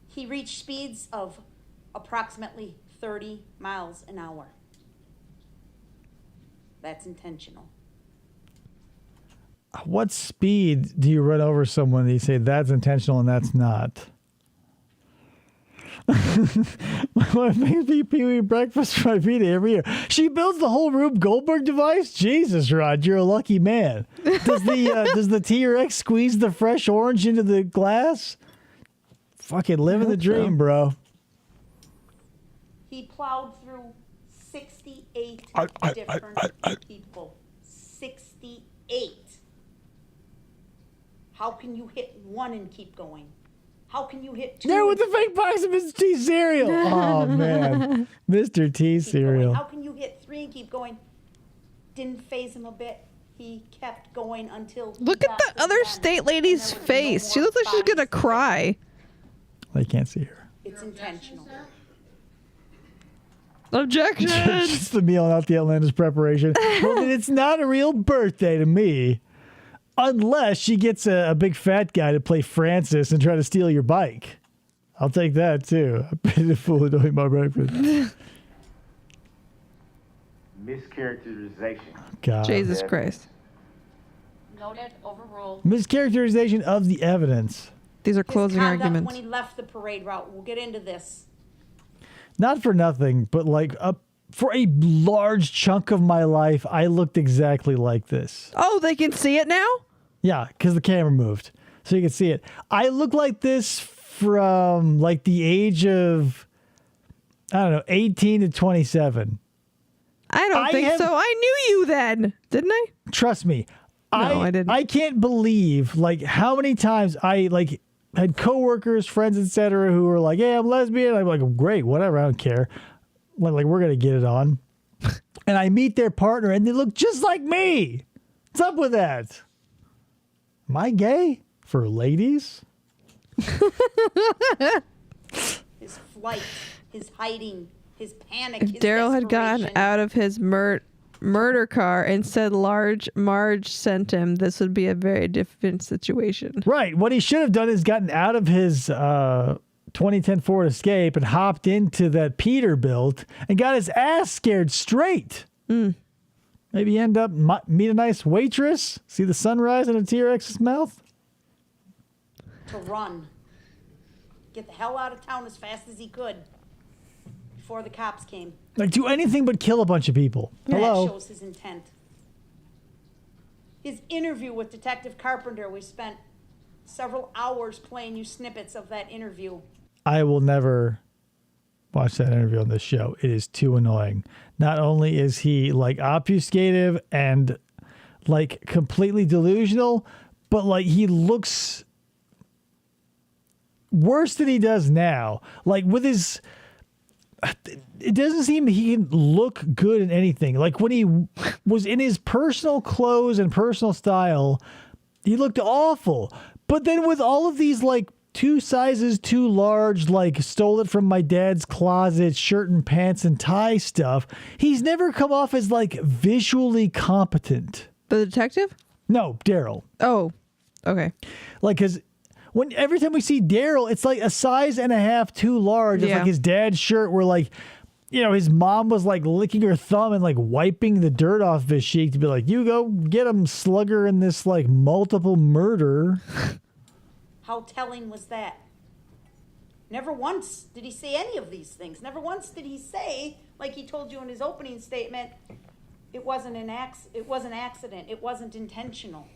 S11: He reached speeds of approximately 30 miles an hour. That's intentional.
S1: What speed do you run over someone and you say that's intentional and that's not? My wife makes me Pee-wee breakfast for my pizza every year. She builds the whole Rube Goldberg device? Jesus, Rod, you're a lucky man. Does the T-Rex squeeze the fresh orange into the glass? Fucking living the dream, bro.
S11: He plowed through 68 different people. 68. How can you hit one and keep going? How can you hit two?
S1: There with the fake box of Mr. T cereal. Oh, man. Mr. T cereal.
S11: How can you hit three and keep going? Didn't phase him a bit. He kept going until.
S6: Look at the other state lady's face. She looks like she's going to cry.
S1: I can't see her.
S11: It's intentional.
S6: Objections.
S1: Just the meal, not the outlandish preparation. Well, then it's not a real birthday to me. Unless she gets a big fat guy to play Francis and try to steal your bike. I'll take that, too. I paid the fool to eat my breakfast.
S9: Mischaracterization.
S1: God.
S6: Jesus Christ.
S8: Noted, overruled.
S1: Mischaracterization of the evidence.
S6: These are closing
S11: His conduct
S6: arguments.
S11: when he left the parade route. We'll get into this.
S1: Not for nothing, but like for a large chunk of my life, I looked exactly like this.
S6: Oh, they can see it now?
S1: Yeah, because the camera moved. So you can see it. I look like this from like the age of, I don't know, 18 to 27.
S6: I don't think so. I knew you then, didn't I?
S1: Trust me.
S6: No, I didn't.
S1: I can't believe like how many times I like had coworkers, friends, etc., who were like, "Hey, I'm lesbian." I'm like, "Great, whatever, I don't care." Like we're gonna get it on. And I meet their partner, and they look just like me. What's up with that? Am I gay for ladies?
S11: His flight, his hiding, his panic.
S6: If
S11: his
S6: Darrell had gotten
S11: desperation.
S6: out of his murder car and said Marge sent him, this would be a very different situation.
S1: Right. What he should have done is gotten out of his 2010 Ford Escape and hopped into that Peterbilt and got his ass scared straight. Maybe end up meet a nice waitress, see the sunrise in a T-Rex's mouth.
S11: To run. Get the hell out of town as fast as he could before the cops came.
S1: Like do anything but kill a bunch of people. Hello.
S11: That shows his intent. His interview with Detective Carpenter, we spent several hours playing you snippets of that interview.
S1: I will never watch that interview on this show. It is too annoying. Not only is he like obfuscative and like completely delusional, but like he looks worse than he does now. Like with his, it doesn't seem he can look good in anything. Like when he was in his personal clothes and personal style, he looked awful. But then with all of these like 2 sizes too large, like stole it from my dad's closet, shirt and pants and tie stuff, he's never come off as like visually competent.
S6: The detective?
S1: No, Darrell.
S6: Oh, okay.
S1: Like, because every time we see Darrell, it's like a size and a half too large. It's like his dad's shirt where like, you know, his mom was like licking her thumb and like wiping the dirt off his cheek to be like, you go get him, slugger, in this like multiple murder.
S11: How telling was that? Never once did he say any of these things. Never once did he say, like he told you in his opening statement, it wasn't an accident. It wasn't intentional.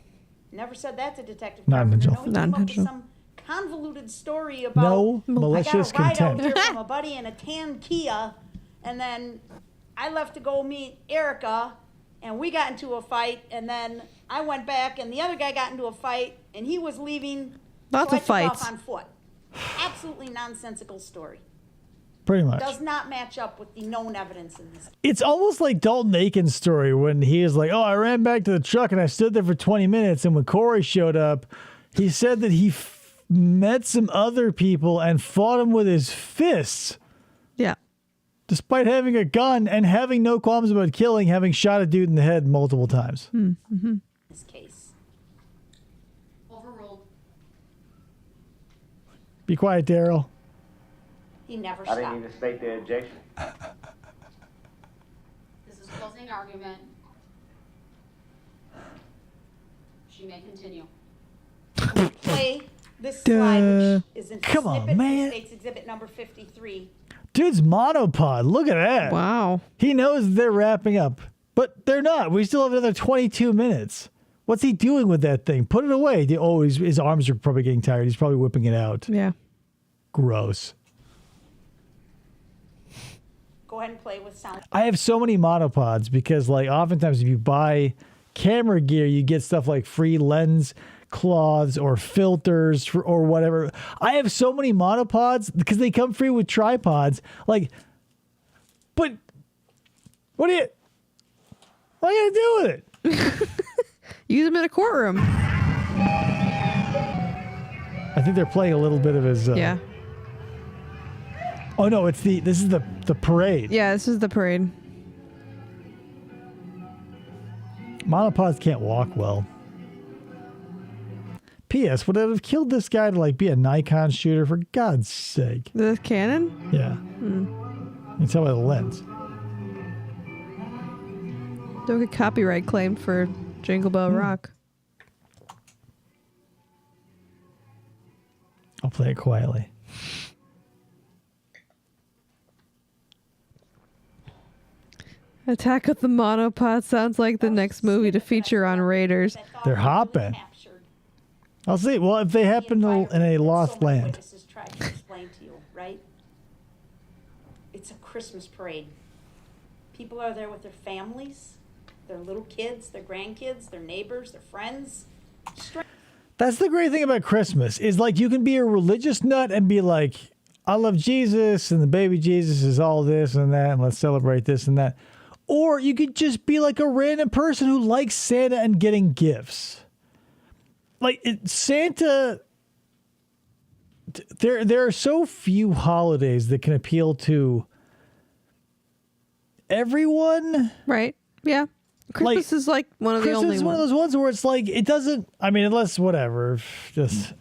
S11: Never said that to Detective Carpenter. No, he came up with some convoluted story about
S1: No malicious
S11: I got a ride
S1: contempt.
S11: out here from a buddy in a tan Kia, and then I left to go meet Erica, and we got into a fight, and then I went back, and the other guy got into a fight, and he was leaving.
S6: Lots
S11: so
S6: of
S11: I took
S6: fights.
S11: off on foot. Absolutely nonsensical story.
S1: Pretty much.
S11: Does not match up with the known evidence in this.
S1: It's almost like Dalton Aiken's story when he is like, oh, I ran back to the truck and I stood there for 20 minutes. And when Corey showed up, he said that he met some other people and fought him with his fists.
S6: Yeah.
S1: despite having a gun and having no qualms about killing, having shot a dude in the head multiple times.
S6: Mm-hmm.
S11: This case.
S8: Overruled.
S1: Be quiet, Darrell.
S11: He never
S9: I
S11: stopped.
S9: didn't even state the objection.
S8: This is closing argument. She may continue.
S11: Play this slide, which is in
S1: Come on,
S11: snippet
S1: man.
S11: States Exhibit number 53.
S1: Dude's monopod. Look at that.
S6: Wow.
S1: He knows they're wrapping up, but they're not. We still have another 22 minutes. What's he doing with that thing? Put it away. Oh, his arms are probably getting tired. He's probably whipping it out.
S6: Yeah.
S1: Gross.
S11: Go ahead and play with sound.
S1: I have so many monopods because, like, oftentimes if you buy camera gear, you get stuff like free lens cloths or filters or whatever. I have so many monopods because they come free with tripods. Like, but what are you gonna do with it?
S6: Use them in a courtroom.
S1: I think they're playing a little bit of his.
S6: Yeah.
S1: Oh no, this is the parade.
S6: Yeah, this is the parade.
S1: Monopods can't walk well. P.S. Would it have killed this guy to like be a Nikon shooter? For God's sake.
S6: The Canon?
S1: Yeah. You can tell by the lens.
S6: Don't get copyright claimed for Jingle Bell Rock.
S1: I'll play it quietly.
S6: Attack of the Monopod sounds like the next movie to feature on Raiders.
S1: They're hopping. I'll see. Well, if they happen in a lost land.
S11: Witnesses tried to explain to you, right? It's a Christmas parade. People are there with their families, their little kids, their grandkids, their neighbors, their friends.
S1: That's the great thing about Christmas is like you can be a religious nut and be like, I love Jesus and the baby Jesus is all this and that and let's celebrate this and that. Or you could just be like a random person who likes Santa and getting gifts. Like Santa, there are so few holidays that can appeal to everyone.
S6: Right. Yeah. Christmas is like one of the only ones.
S1: Christmas is one of those ones where it's like, it doesn't, I mean, unless whatever, just,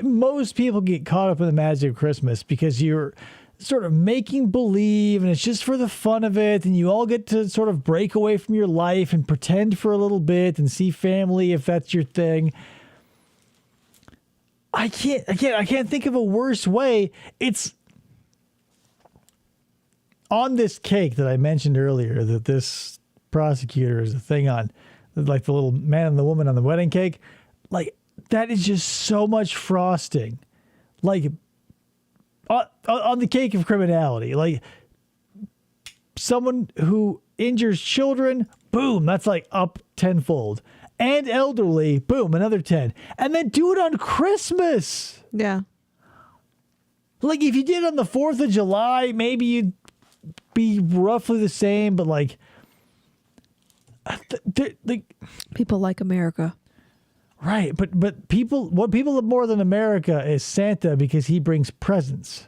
S1: most people get caught up in the magic of Christmas because you're sort of making believe and it's just for the fun of it. And you all get to sort of break away from your life and pretend for a little bit and see family if that's your thing. I can't think of a worse way. It's on this cake that I mentioned earlier that this prosecutor is a thing on, like the little man and the woman on the wedding cake. Like that is just so much frosting. Like on the cake of criminality, like someone who injures children, boom, that's like up tenfold. And elderly, boom, another 10. And then do it on Christmas.
S6: Yeah.
S1: Like if you did it on the 4th of July, maybe you'd be roughly the same, but like
S6: people like America.
S1: Right, but what people love more than America is Santa because he brings presents.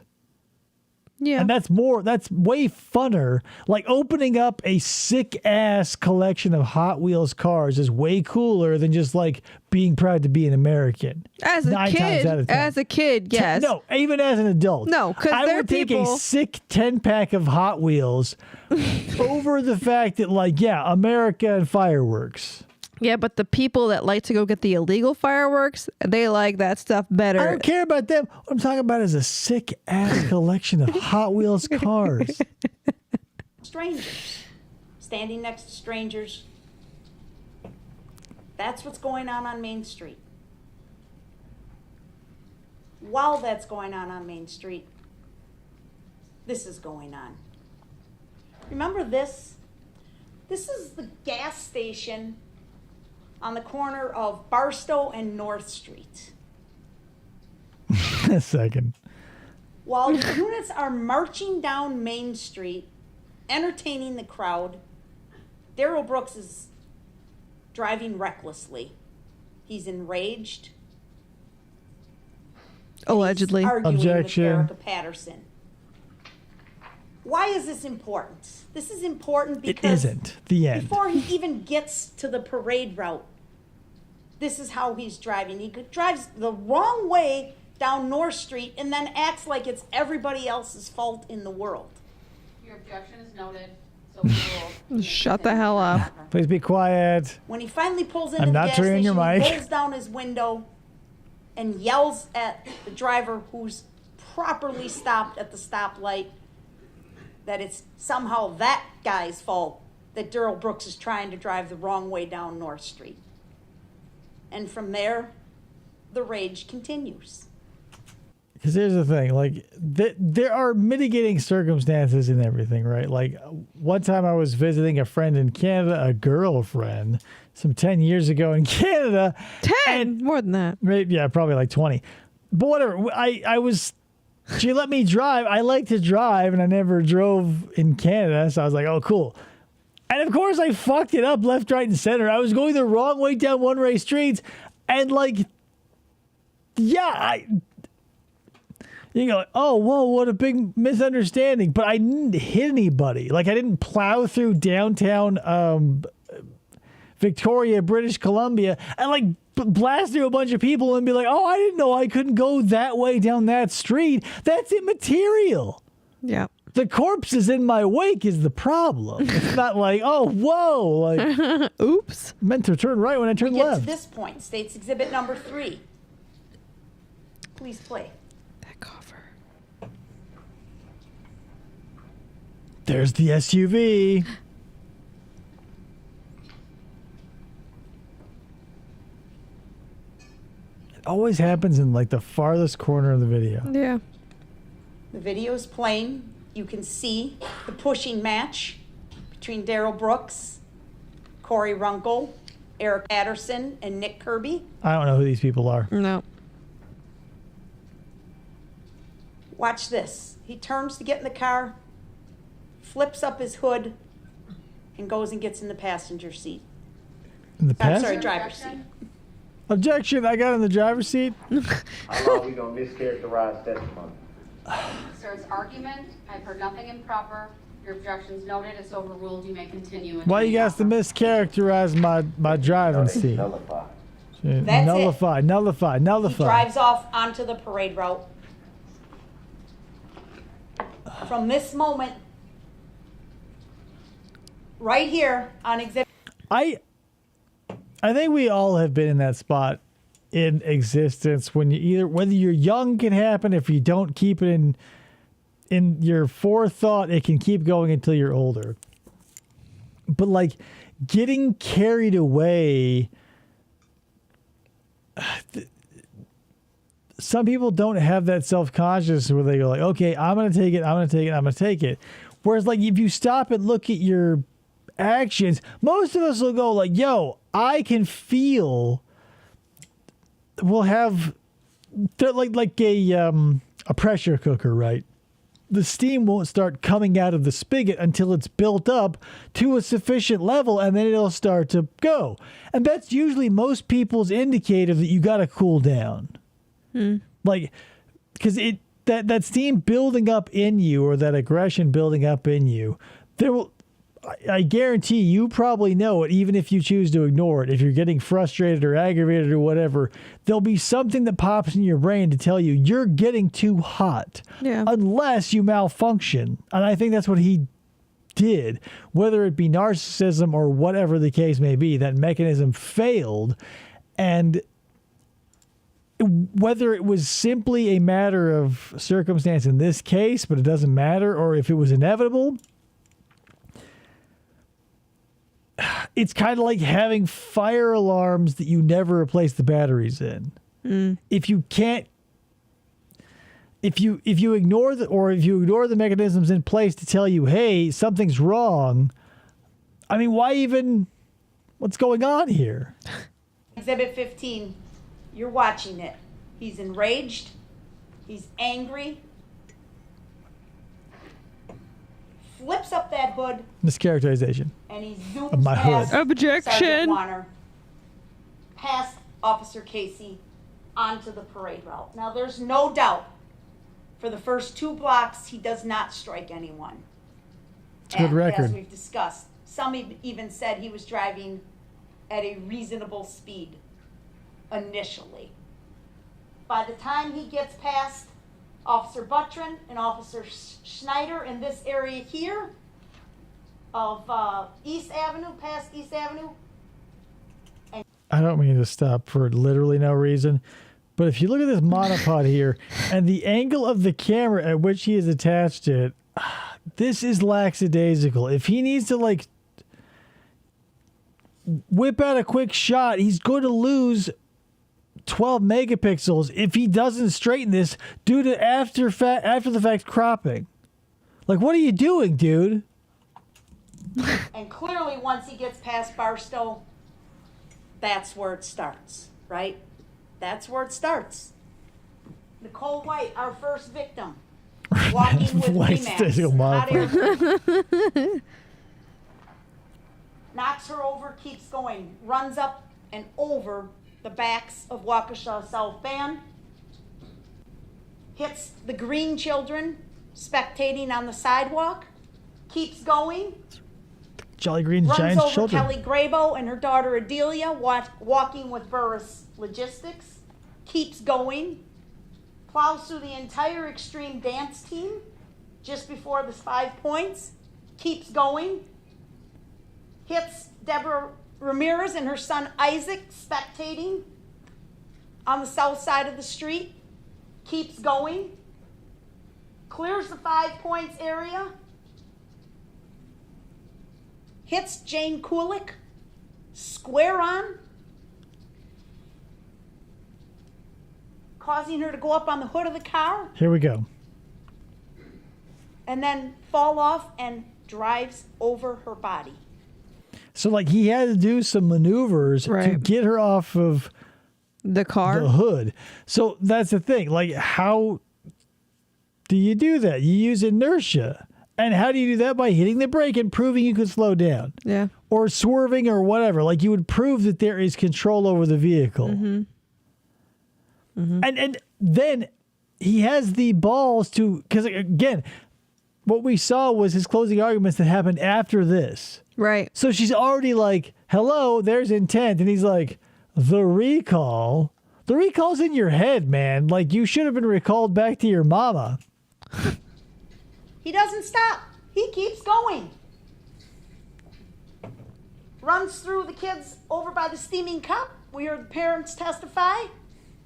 S6: Yeah.
S1: And that's way funner. Like opening up a sick ass collection of Hot Wheels cars is way cooler than just like being proud to be an American.
S6: As a kid, yes.
S1: No, even as an adult.
S6: No, because
S1: I would take a sick 10-pack of Hot Wheels over the fact that like, yeah, America and fireworks.
S6: Yeah, but the people that like to go get the illegal fireworks, they like that stuff better.
S1: I don't care about them. What I'm talking about is a sick ass collection of Hot Wheels cars.
S11: Strangers. Standing next to strangers. That's what's going on Main Street. While that's going on Main Street, this is going on. Remember this? This is the gas station on the corner of Barstow and North Street.
S1: A second.
S11: While the units are marching down Main Street, entertaining the crowd, Darrell Brooks is driving recklessly. He's enraged.
S6: Allegedly.
S11: He's arguing
S1: Objection.
S11: with Erica Patterson. Why is this important? This is important
S1: It
S11: because
S1: isn't. The end.
S11: before he even gets to the parade route, this is how he's driving. He drives the wrong way down North Street and then acts like it's everybody else's fault in the world.
S8: Your objection is noted. So we will
S6: Shut the hell up.
S1: Please be quiet.
S11: When he finally pulls into
S1: I'm
S11: the
S1: not
S11: gas
S1: turning
S11: station,
S1: your
S11: he
S1: mic.
S11: rolls down his window and yells at the driver who's properly stopped at the stoplight that it's somehow that guy's fault that Darrell Brooks is trying to drive the wrong way down North Street. And from there, the rage continues.
S1: Because here's the thing, like, there are mitigating circumstances in everything, right? Like, one time I was visiting a friend in Canada, a girlfriend, some 10 years ago in Canada.
S6: 10? More than that.
S1: Maybe, yeah, probably like 20. But whatever, she let me drive. I like to drive, and I never drove in Canada, so I was like, oh, cool. And of course, I fucked it up left, right, and center. I was going the wrong way down one-way streets, and like, yeah, you go, oh, whoa, what a big misunderstanding. But I didn't hit anybody. Like, I didn't plow through downtown Victoria, British Columbia, and like blast through a bunch of people and be like, oh, I didn't know I couldn't go that way down that street. That's immaterial.
S6: Yeah.
S1: The corpses in my wake is the problem. It's not like, oh, whoa, like,
S6: oops,
S1: meant to turn right when I turned
S11: We get
S1: left.
S11: to this point, State's Exhibit number 3. Please play.
S6: That cover.
S1: There's the SUV. It always happens in like the farthest corner of the video.
S6: Yeah.
S11: The video is playing. You can see the pushing match between Darrell Brooks, Corey Runkle, Eric Patterson, and Nick Kirby.
S1: I don't know who these people are.
S6: No.
S11: Watch this. He turns to get in the car, flips up his hood, and goes and gets in the passenger seat.
S1: In the
S11: I'm
S1: past?
S11: sorry, driver's seat.
S1: Objection, I got in the driver's seat.
S9: How long we gonna mischaracterize testimony?
S8: Sir, it's argument. I've heard nothing improper. Your objection's noted. It's overruled. You may continue.
S1: Why you guys to mischaracterize my driving seat?
S9: Nullify.
S11: That's
S1: Nullify, nullify,
S11: He
S1: nullify.
S11: drives off onto the parade route. From this moment, right here on exhibit.
S1: I think we all have been in that spot in existence when you either, whether you're young can happen, if you don't keep it in your forethought, it can keep going until you're older. But like getting carried away, some people don't have that self-conscious where they go like, okay, I'm going to take it, I'm going to take it, I'm going to take it. Whereas like if you stop and look at your actions, most of us will go like, yo, I can feel, we'll have like a pressure cooker, right? The steam won't start coming out of the spigot until it's built up to a sufficient level, and then it'll start to go. And that's usually most people's indicator that you got to cool down. Like, because that steam building up in you, or that aggression building up in you, there will, I guarantee you probably know it, even if you choose to ignore it. If you're getting frustrated or aggravated or whatever, there'll be something that pops in your brain to tell you you're getting too hot.
S6: Yeah.
S1: Unless you malfunction. And I think that's what he did. Whether it be narcissism or whatever the case may be, that mechanism failed. And whether it was simply a matter of circumstance in this case, but it doesn't matter, or if it was inevitable, it's kind of like having fire alarms that you never replace the batteries in. If you can't, if you ignore the mechanisms in place to tell you, hey, something's wrong, I mean, why even, what's going on here?
S11: Exhibit 15, you're watching it. He's enraged. He's angry. Flips up that hood.
S1: Mischaracterization.
S11: And he zooms
S1: of my
S11: past
S1: hood.
S6: Objection.
S11: Sergeant Warner, past Officer Casey, onto the parade route. Now, there's no doubt, for the first 2 blocks, he does not strike anyone.
S1: good record.
S11: As we've discussed, some even said he was driving at a reasonable speed initially. By the time he gets past Officer Buttrin and Officer Schneider in this area here of East Avenue, past East Avenue.
S1: I don't mean to stop for literally no reason, but if you look at this monopod here and the angle of the camera at which he has attached it, this is lackadaisical. If he needs to like whip out a quick shot, he's going to lose 12 megapixels if he doesn't straighten this due to after the fact cropping. Like, what are you doing, dude?
S11: And clearly once he gets past Barstow, that's where it starts, right? That's where it starts. Nicole White, our first victim, walking with Remax. Knocks her over, keeps going, runs up and over the backs of Waukesha South Band, hits the green children spectating on the sidewalk, keeps going,
S1: Jolly Green
S11: runs
S1: Giants
S11: over
S1: children.
S11: Kelly Grabo and her daughter Adelia walking with Burris Logistics, keeps going, plows through the entire Extreme Dance team just before the 5 points, keeps going, hits Deborah Ramirez and her son Isaac spectating on the south side of the street, keeps going, clears the 5 points area, hits Jane Kulik square on, causing her to go up on the hood of the car.
S1: Here we go.
S11: And then fall off and drives over her body.
S1: So, like, he had to do some maneuvers to get her off of
S6: the car,
S1: the hood. So that's the thing. Like, how do you do that? You use inertia. And how do you do that? By hitting the brake and proving you can slow down.
S6: Yeah.
S1: Or swerving or whatever. Like, you would prove that there is control over the vehicle.
S6: Mm-hmm. Mm-hmm.
S1: And then he has the balls to, because again, what we saw was his closing arguments that happened after this.
S6: Right.
S1: So she's already like, hello, there's intent. And he's like, the recall? The recall's in your head, man. Like, you should have been recalled back to your mama.
S11: He doesn't stop. He keeps going. Runs through the kids over by the steaming cup. We heard the parents testify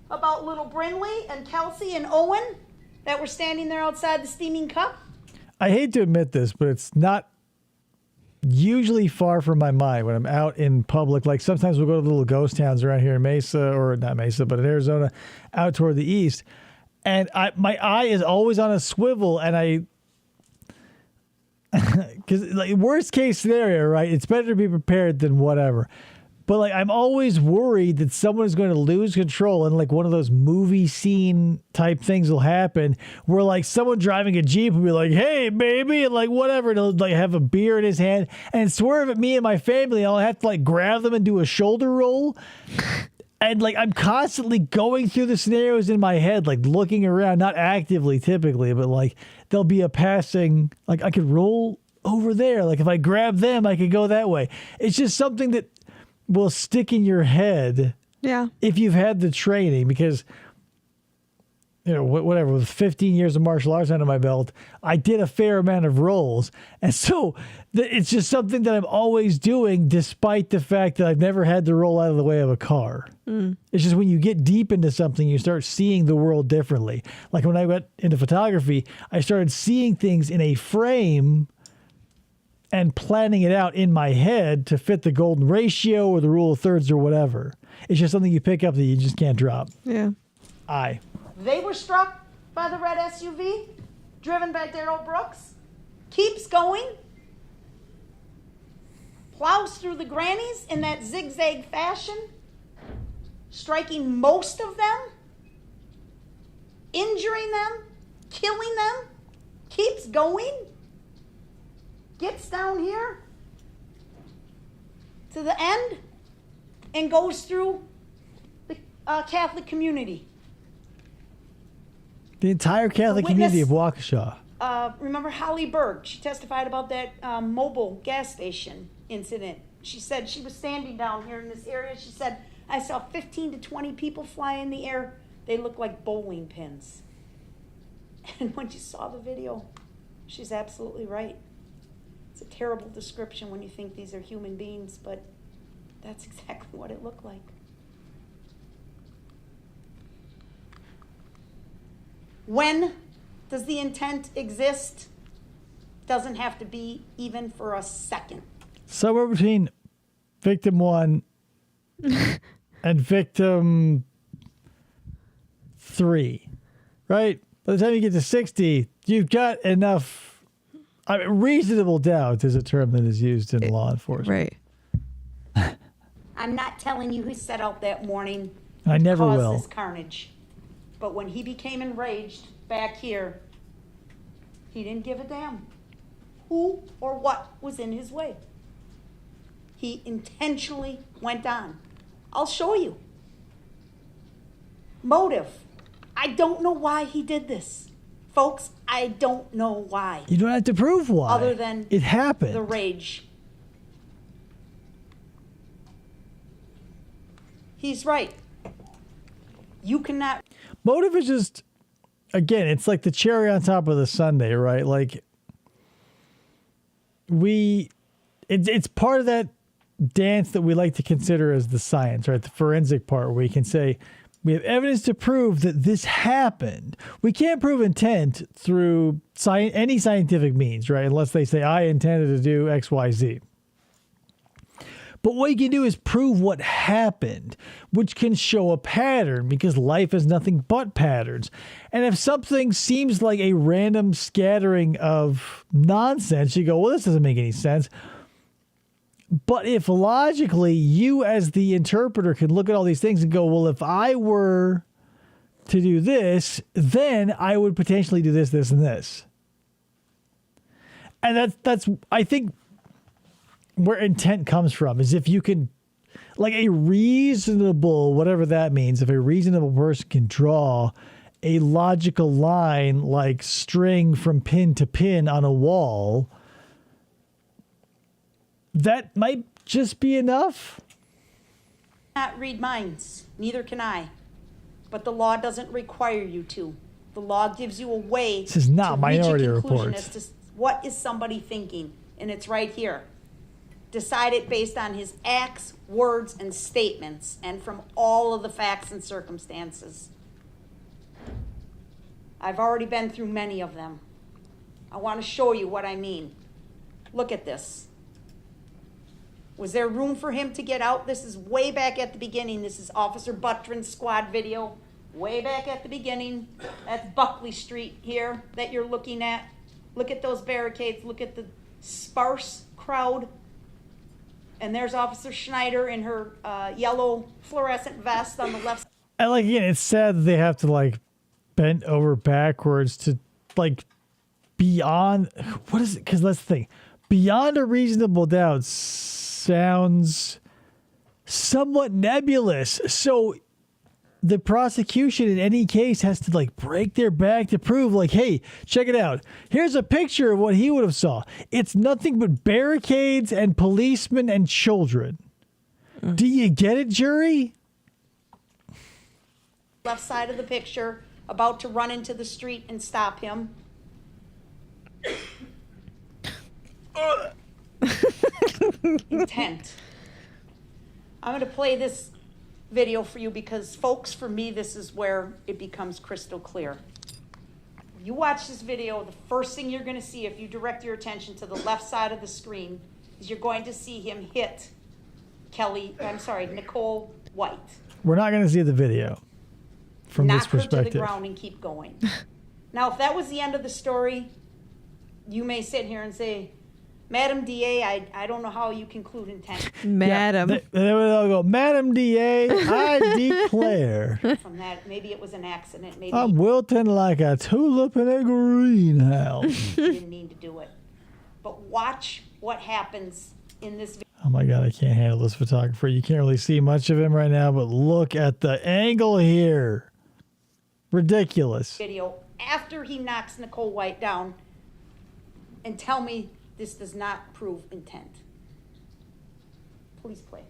S11: about little Brinley and Kelsey and Owen that were standing there outside the steaming cup.
S1: I hate to admit this, but it's not usually far from my mind when I'm out in public. Like, sometimes we'll go to little ghost towns around here in Mesa, or not Mesa, but in Arizona, out toward the east. And my eye is always on a swivel, and because, like, worst case scenario, right? It's better to be prepared than whatever. But, like, I'm always worried that someone is going to lose control, and, like, one of those movie scene type things will happen where, like, someone driving a Jeep will be like, hey, baby, and, like, whatever, and he'll, like, have a beer in his hand and swerve at me and my family. I'll have to, like, grab them and do a shoulder roll. And, like, I'm constantly going through the scenarios in my head, like, looking around, not actively typically, but, like, there'll be a passing, like, I could roll over there. Like, if I grab them, I could go that way. It's just something that will stick in your head.
S6: Yeah.
S1: If you've had the training, because, you know, whatever, with 15 years of martial arts under my belt, I did a fair amount of rolls. And so it's just something that I'm always doing, despite the fact that I've never had to roll out of the way of a car. Mm. It's just when you get deep into something, you start seeing the world differently. Like, when I went into photography, I started seeing things in a frame and planning it out in my head to fit the golden ratio or the rule of thirds or whatever. It's just something you pick up that you just can't drop.
S6: Yeah.
S11: They were struck by the red SUV, driven by Darrell Brooks, keeps going, plows through the grannies in that zigzag fashion, striking most of them, injuring them, killing them, keeps going, gets down here to the end, and goes through the Catholic community.
S1: The entire Catholic community of Waukesha.
S11: remember Holly Berg? She testified about that mobile gas station incident. She said she was standing down here in this area. She said, I saw 15 to 20 people fly in the air. They looked like bowling pins. And when she saw the video, she's absolutely right. It's a terrible description when you think these are human beings, but that's exactly what it looked like. When does the intent exist? Doesn't have to be even for a second.
S1: Somewhere between victim 1 and victim 3, right? By the time you get to 60, you've got enough. I mean, reasonable doubt is a term that is used in law enforcement.
S6: Right.
S11: I'm not telling you who set out that morning.
S1: I never
S11: caused
S1: will.
S11: This carnage. But when he became enraged back here, he didn't give a damn who or what was in his way. He intentionally went on. I'll show you. Motive. I don't know why he did this. Folks, I don't know why.
S1: You don't have to prove why.
S11: Other than
S1: it happened.
S11: The rage. He's right. You cannot.
S1: Motive is just, again, it's like the cherry on top of the sundae, right? Like, it's part of that dance that we like to consider as the science, right? The forensic part where we can say, we have evidence to prove that this happened. We can't prove intent through any scientific means, right? Unless they say, I intended to do X, Y, Z. But what you can do is prove what happened, which can show a pattern because life is nothing but patterns. And if something seems like a random scattering of nonsense, you go, well, this doesn't make any sense. But if logically you as the interpreter can look at all these things and go, well, if I were to do this, then I would potentially do this, this, and this. And that's I think, where intent comes from is if you can, like a reasonable, whatever that means, if a reasonable person can draw a logical line like string from pin to pin on a wall, that might just be enough.
S11: Not read minds. Neither can I. But the law doesn't require you to. The law gives you a way
S1: this is not
S11: to
S1: Minority
S11: reach a conclusion
S1: Report.
S11: as to what is somebody thinking, and it's right here. Decide it based on his acts, words, and statements, and from all of the facts and circumstances. I've already been through many of them. I want to show you what I mean. Look at this. Was there room for him to get out? This is way back at the beginning. This is Officer Buttrin's squad video. Way back at the beginning. That's Buckley Street here that you're looking at. Look at those barricades. Look at the sparse crowd. And there's Officer Schneider in her yellow fluorescent vest on the left.
S1: And like, again, it's sad that they have to like bend over backwards to like beyond, what is it? Because that's the thing. Beyond a reasonable doubt sounds somewhat nebulous. So the prosecution in any case has to like break their back to prove like, hey, check it out. Here's a picture of what he would have saw. It's nothing but barricades and policemen and children. Do you get it, jury?
S11: Left side of the picture, about to run into the street and stop him. Intent. I'm going to play this video for you because, folks, for me, this is where it becomes crystal clear. You watch this video, the first thing you're going to see if you direct your attention to the left side of the screen is you're going to see him hit Nicole White.
S1: We're not going to see the video from this
S11: Knock her
S1: perspective.
S11: to the ground and keep going. Now, if that was the end of the story, you may sit here and say, Madam DA, I don't know how you conclude intent.
S6: Madam.
S1: Yeah, they would all go, Madam DA, I declare.
S11: From that, maybe it was an accident. Maybe
S1: I'm wilting like a tulip in a greenhouse.
S11: he didn't mean to do it. But watch what happens in this video.
S1: Oh my God, I can't handle this photographer. You can't really see much of him right now, but look at the angle here. Ridiculous.
S11: After he knocks Nicole White down, and tell me this does not prove intent. Please play.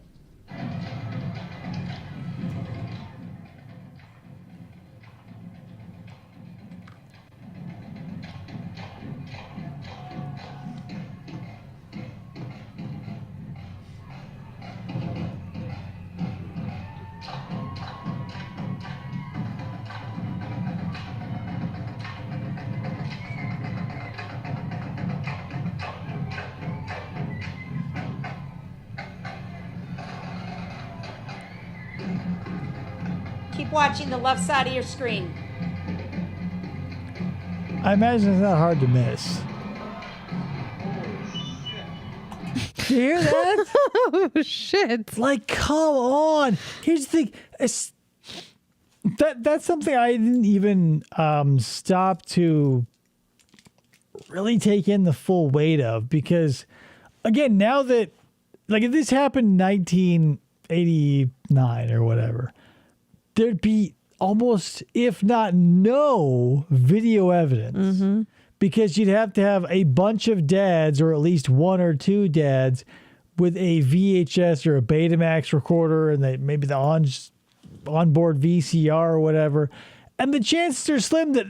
S11: Keep watching the left side of your screen.
S1: I imagine it's not hard to miss. Do you hear that?
S6: Oh, shit.
S1: Like, come on. Here's the thing. That's something I didn't even stop to really take in the full weight of, because, again, now that, like, if this happened in 1989 or whatever, there'd be almost, if not no, video evidence. Because you'd have to have a bunch of dads, or at least one or two dads, with a VHS or a Betamax recorder, and maybe the onboard VCR or whatever. And the chances are slim that,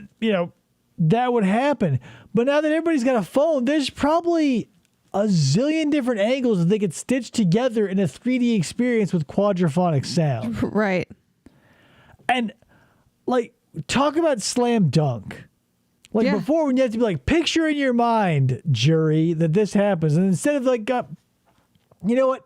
S1: that would happen. But now that everybody's got a phone, there's probably a zillion different angles that they could stitch together in a 3D experience with quadraphonic sound.
S6: Right.
S1: And, like, talk about slam dunk. Like, before, when you have to be like, picture in your mind, jury, that this happens. And instead of, like, you know what?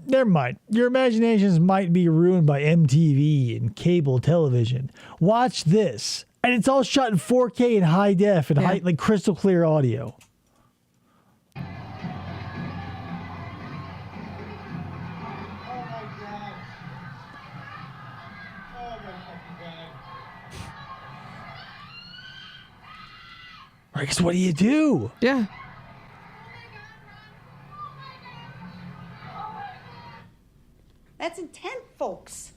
S1: Never mind. Your imaginations might be ruined by MTV and cable television. Watch this. And it's all shot in 4K and high def and like crystal clear audio. Right, because what do you do?
S6: Yeah.
S11: That's intent, folks.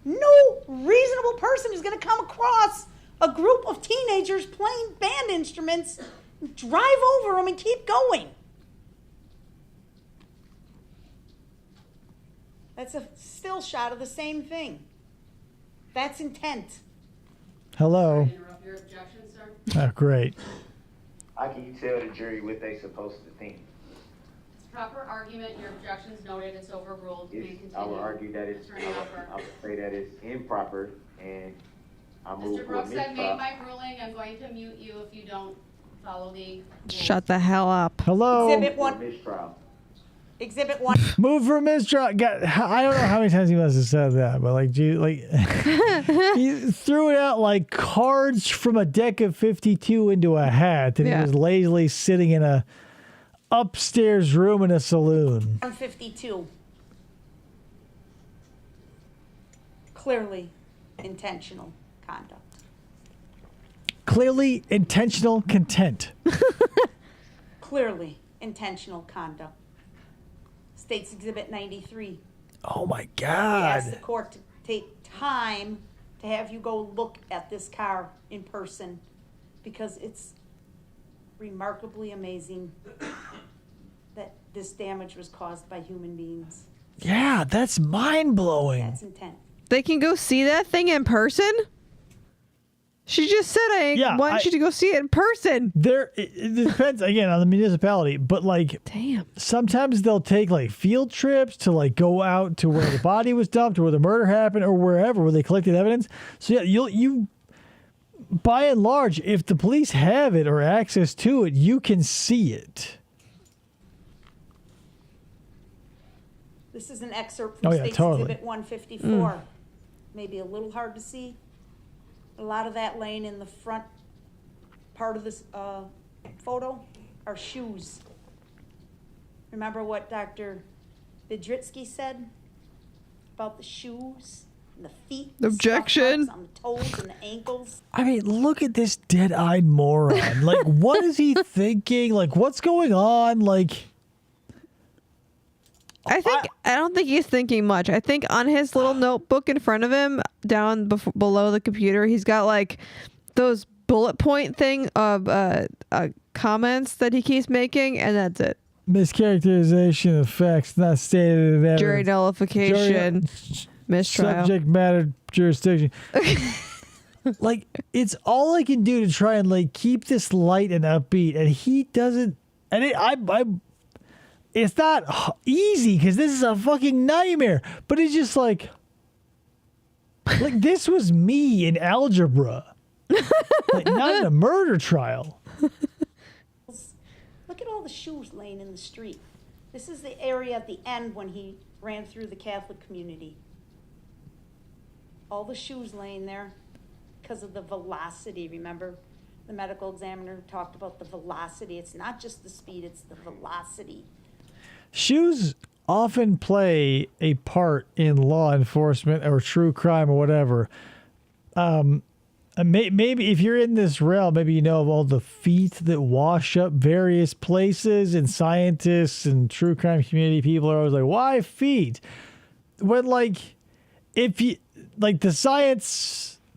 S11: No reasonable person is going to come across a group of teenagers playing band instruments, drive over them, and keep going. That's a still shot of the same thing. That's intent.
S1: Hello.
S8: Interrupt your objections, sir.
S1: Oh, great.
S9: How can you tell the jury what they supposed to think?
S8: It's proper argument. Your objections noted. It's overruled. You may continue.
S9: I will argue that it's,
S8: Attorney Hopper.
S9: I would say that it's improper, and I move
S8: Mr.
S9: for a
S8: Brooks, I've made
S9: mistrial.
S8: my ruling. I'm going to mute you if you don't follow the rules.
S6: Shut the hell up.
S1: Hello.
S11: Exhibit
S9: For a
S11: 1.
S9: mistrial.
S11: Exhibit 1.
S1: Move for mistrial. I don't know how many times he must have said that, but like he threw it out like cards from a deck of 52 into a hat, and he was lazily sitting in a upstairs room in a saloon.
S11: 152. Clearly intentional conduct.
S1: Clearly intentional content.
S11: Clearly intentional conduct. States Exhibit 93.
S1: Oh my
S11: We
S1: God.
S11: asked the court to take time to have you go look at this car in person, because it's remarkably amazing that this damage was caused by human beings.
S1: Yeah, that's mind blowing.
S11: That's intent.
S6: They can go see that thing in person? She just said I want you to go see it in person.
S1: It depends again on the municipality, but like,
S6: damn,
S1: sometimes they'll take like field trips to like go out to where the body was dumped or where the murder happened or wherever where they collected evidence. So yeah, you by and large, if the police have it or access to it, you can see it.
S11: This is an excerpt from State's Exhibit 154. Maybe a little hard to see. A lot of that laying in the front part of this photo are shoes. Remember what Dr. Vidritsky said about the shoes and the feet?
S6: Objection.
S11: On the toes and the ankles.
S1: I mean, look at this dead-eyed moron. Like, what is he thinking? Like, what's going on? Like,
S6: I don't think he's thinking much. I think on his little notebook in front of him, down below the computer, he's got like those bullet point thing of comments that he keeps making, and that's it.
S1: Mischaracterization of facts not stated in evidence.
S6: Jury nullification. Mistrial.
S1: Subject matter jurisdiction. Like, it's all I can do to try and like keep this light and upbeat, and he doesn't. And it's not easy because this is a fucking nightmare. But it's just like this was me in algebra, like not in a murder trial.
S11: Look at all the shoes laying in the street. This is the area at the end when he ran through the Catholic community. All the shoes laying there because of the velocity. Remember, the medical examiner talked about the velocity. It's not just the speed, it's the velocity.
S1: Shoes often play a part in law enforcement or true crime or whatever. Maybe if you're in this realm, maybe you know of all the feet that wash up various places, and scientists and true crime community people are always like, why feet? When if you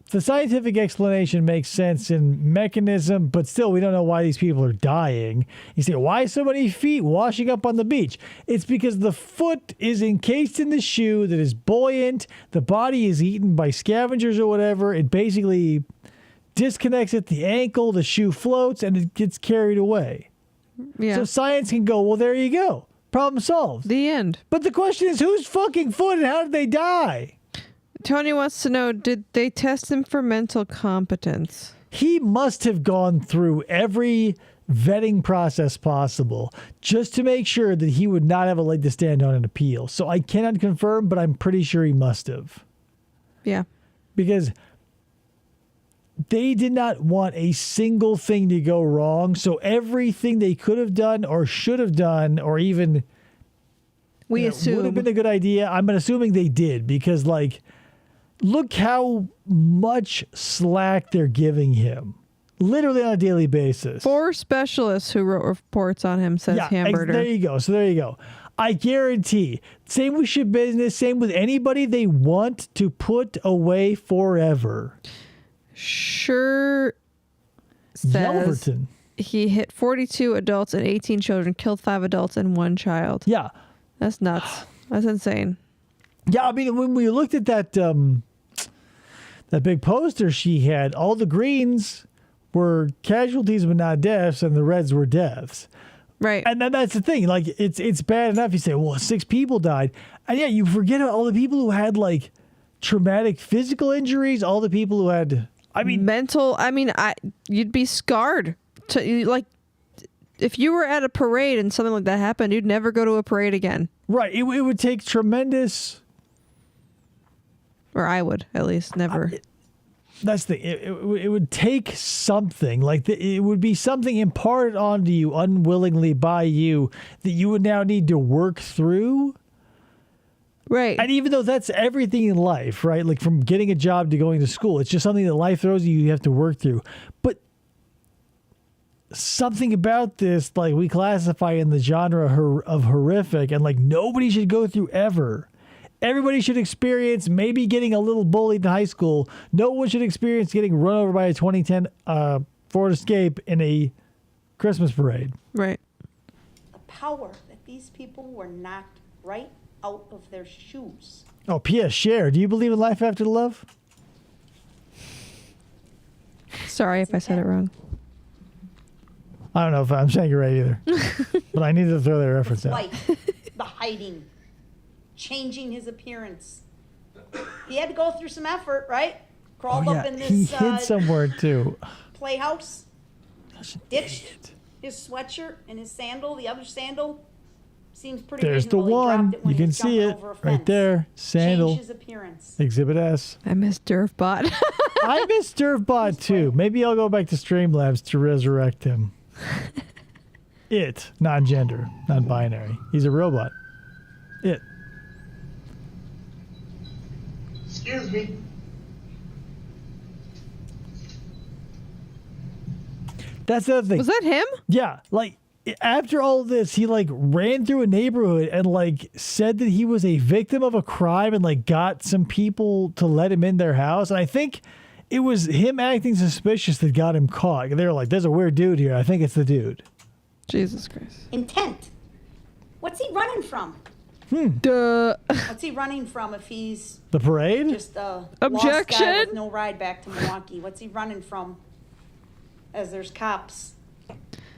S1: the scientific explanation makes sense in mechanism, but still we don't know why these people are dying. You say, why so many feet washing up on the beach? It's because the foot is encased in the shoe that is buoyant. The body is eaten by scavengers or whatever. It basically disconnects at the ankle. The shoe floats and it gets carried away.
S6: Yeah.
S1: So science can go, well, there you go. Problem solved.
S6: The end.
S1: But the question is, whose fucking foot and how did they die?
S6: Tony wants to know, did they test him for mental competence?
S1: He must have gone through every vetting process possible just to make sure that he would not have a leg to stand on an appeal. So I cannot confirm, but I'm pretty sure he must have.
S6: Yeah.
S1: Because they did not want a single thing to go wrong. So everything they could have done or should have done or even would have been a good idea. I'm assuming they did because look how much slack they're giving him. Literally on a daily basis.
S6: 4 specialists who wrote reports on him, says Hamburger.
S1: There you go. So there you go. I guarantee. Same with Ship Business. Same with anybody they want to put away forever.
S6: Sure says
S1: Yelverton.
S6: He hit 42 adults and 18 children, killed 5 adults and 1 child.
S1: Yeah.
S6: That's nuts. That's insane.
S1: Yeah, I mean, when we looked at that big poster she had, all the greens were casualties but not deaths, and the reds were deaths.
S6: Right.
S1: And then that's the thing. It's bad enough you say, well, 6 people died. And yeah, you forget all the people who had traumatic physical injuries, all the people who had,
S6: mental. You'd be scarred. If you were at a parade and something like that happened, you'd never go to a parade again.
S1: Right. It would take tremendous.
S6: Or I would, at least, never.
S1: That's the thing. It would take something. It would be something imparted onto you unwillingly by you that you would now need to work through.
S6: Right.
S1: And even though that's everything in life, right? From getting a job to going to school, it's just something that life throws you have to work through. But something about this, we classify in the genre of horrific, and nobody should go through ever. Everybody should experience maybe getting a little bullied in high school. No one should experience getting run over by a 2010 Ford Escape in a Christmas parade.
S6: Right.
S11: The power that these people were knocked right out of their shoes.
S1: Oh, P.S. Cher, do you believe in life after love?
S6: Sorry if I said it wrong.
S1: I don't know if I'm saying it right either. But I needed to throw that reference out.
S11: Life, the hiding, changing his appearance. He had to go through some effort, right? Crawled up in this
S1: he hid somewhere too.
S11: Playhouse, ditched his sweatshirt and his sandal. The other sandal seems pretty
S1: There's the
S11: reasonable. He
S1: one.
S11: dropped it when
S1: You
S11: he
S1: can
S11: was
S1: see
S11: jumping
S1: it
S11: over a
S1: right
S11: fence.
S1: there. Sandal.
S11: Changed his appearance.
S1: Exhibit S.
S6: I miss Durfbot.
S1: I miss Durfbot too. Maybe I'll go back to Streamlabs to resurrect him. It, non-gender, non-binary. He's a robot. It.
S12: Excuse me.
S1: That's the other thing.
S6: Was that him?
S1: Yeah. After all of this, he ran through a neighborhood and said that he was a victim of a crime and got some people to let him in their house. And I think It was him acting suspicious that got him caught. They were like, there's a weird dude here. I think it's the dude.
S6: Jesus Christ.
S11: Intent. What's he running from?
S6: Duh.
S11: What's he running from if he's
S1: The parade?
S11: just a
S6: Objection.
S11: lost guy with no ride back to Milwaukee? What's he running from as there's cops,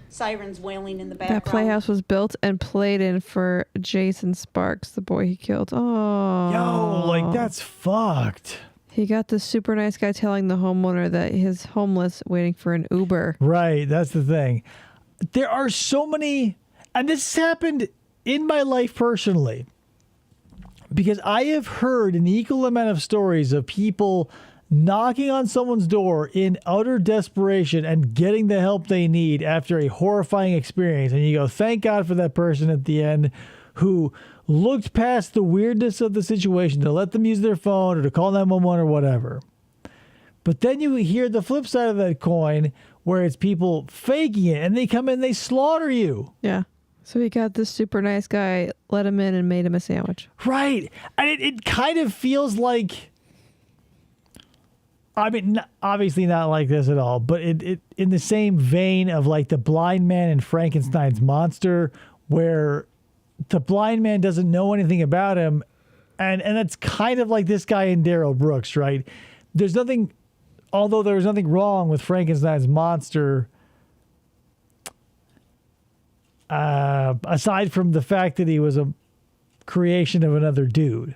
S11: sirens wailing in the background?
S6: That playhouse was built and played in for Jason Sparks, the boy he killed. Oh.
S1: Yo, like, that's fucked.
S6: He got this super nice guy telling the homeowner that he's homeless waiting for an Uber.
S1: Right, that's the thing. There are so many, and this has happened in my life personally, because I have heard an equal amount of stories of people knocking on someone's door in utter desperation and getting the help they need after a horrifying experience. And you go, thank God for that person at the end who looked past the weirdness of the situation to let them use their phone or to call 911 or whatever. But then you hear the flip side of that coin where it's people faking it and they come in, they slaughter you.
S6: Yeah. So he got this super nice guy, let him in and made him a sandwich.
S1: Right. And it kind of feels like, I mean, obviously not like this at all, but it in the same vein of like the blind man in Frankenstein's monster, where the blind man doesn't know anything about him. And that's kind of like this guy in Darrell Brooks, right? There's nothing, although there's nothing wrong with Frankenstein's monster, aside from the fact that he was a creation of another dude.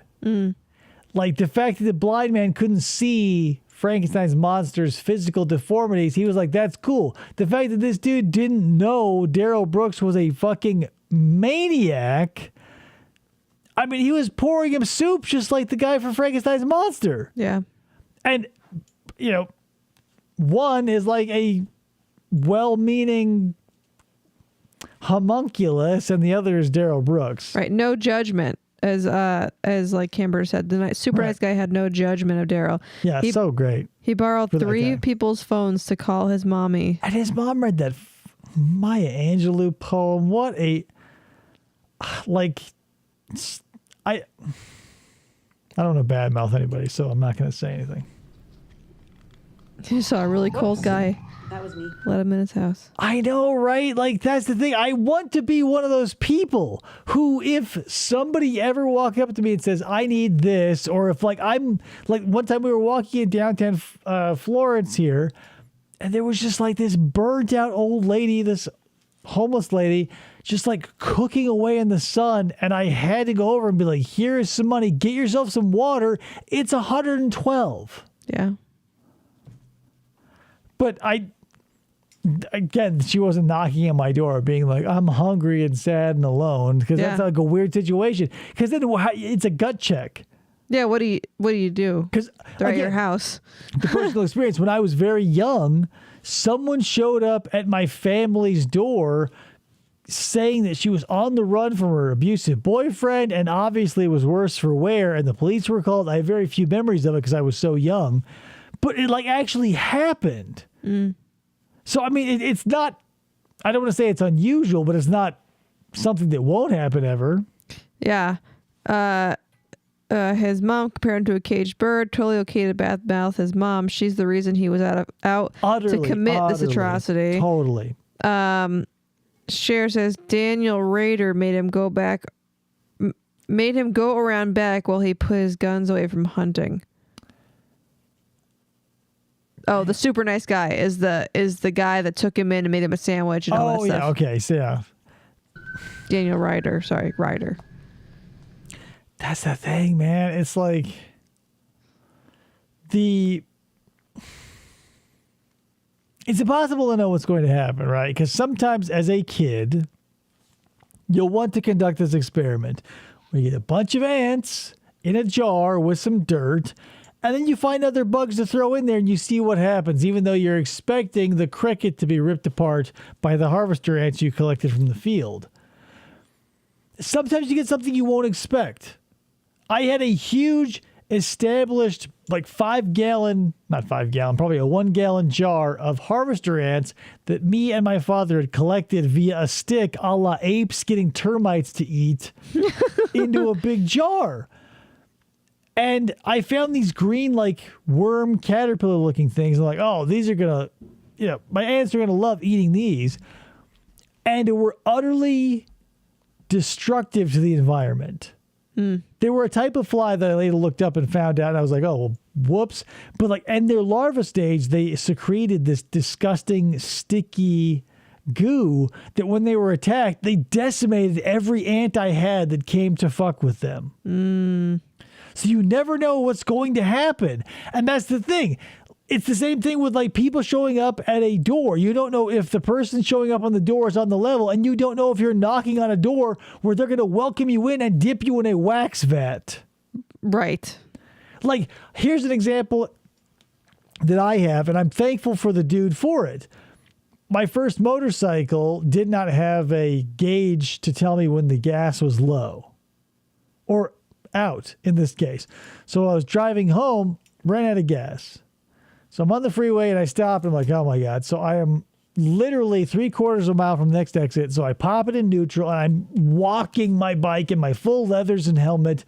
S1: Like the fact that the blind man couldn't see Frankenstein's monster's physical deformities, he was like, that's cool. The fact that this dude didn't know Darrell Brooks was a fucking maniac. I mean, he was pouring him soup just like the guy from Frankenstein's monster.
S6: Yeah.
S1: And, you know, one is like a well-meaning homunculus and the other is Darrell Brooks.
S6: Right. No judgment. As like Kimber said, the super nice guy had no judgment of Darrell.
S1: Yeah, so great.
S6: He borrowed 3 people's phones to call his mommy.
S1: And his mom read that Maya Angelou poem. What a, like, I don't want to badmouth anybody, so I'm not going to say anything.
S6: He saw a really cold guy.
S11: That was me.
S6: Let him in his house.
S1: I know, right? Like, that's the thing. I want to be one of those people who, if somebody ever walk up to me and says, I need this, or if, like, I'm, like, one time we were walking in downtown Florence here, and there was just, like, this burnt-out old lady, this homeless lady, just, like, cooking away in the sun, and I had to go over and be like, here is some money. Get yourself some water. It's 112.
S6: Yeah.
S1: But again, she wasn't knocking at my door being like, I'm hungry and sad and alone, because that's like a weird situation. Because then it's a gut check.
S6: Yeah, what do you do?
S1: Because
S6: they're at your house.
S1: The personal experience, when I was very young, someone showed up at my family's door saying that she was on the run from her abusive boyfriend, and obviously it was worse for wear, and the police were called. I have very few memories of it because I was so young. But it like actually happened. So, I mean, it's not, I don't want to say it's unusual, but it's not something that won't happen ever.
S6: Yeah. His mom compared him to a caged bird, totally okay to badmouth his mom. She's the reason he was out to commit this atrocity.
S1: Totally.
S6: Cher says Daniel Rader made him go around back while he put his guns away from hunting. Oh, the super nice guy is the guy that took him in and made him a sandwich and all that stuff.
S1: Oh, yeah, okay, so yeah.
S6: Daniel Ryder.
S1: That's the thing, man. It's like it's impossible to know what's going to happen, right? Because sometimes as a kid, you'll want to conduct this experiment where you get a bunch of ants in a jar with some dirt, and then you find other bugs to throw in there and you see what happens, even though you're expecting the cricket to be ripped apart by the harvester ants you collected from the field. Sometimes you get something you won't expect. I had a huge established, like probably a 1-gallon jar of harvester ants that me and my father had collected via a stick, a la apes getting termites to eat, into a big jar. And I found these green, like, worm caterpillar looking things. I'm like, oh, these are going to, my ants are going to love eating these. And they were utterly destructive to the environment. They were a type of fly that I later looked up and found out. And I was like, oh, well, whoops. But like, in their larva stage, they secreted this disgusting, sticky goo that when they were attacked, they decimated every ant I had that came to fuck with them. So you never know what's going to happen. And that's the thing. It's the same thing with like people showing up at a door. You don't know if the person showing up on the door is on the level, and you don't know if you're knocking on a door where they're going to welcome you in and dip you in a wax vat.
S6: Right.
S1: Like, here's an example that I have, and I'm thankful for the dude for it. My first motorcycle did not have a gauge to tell me when the gas was low or out in this case. So I was driving home, ran out of gas. So I'm on the freeway and I stopped. I'm like, oh my God. So I am literally 3/4 of a mile from the next exit. So I pop it in neutral and I'm walking my bike in my full leathers and helmet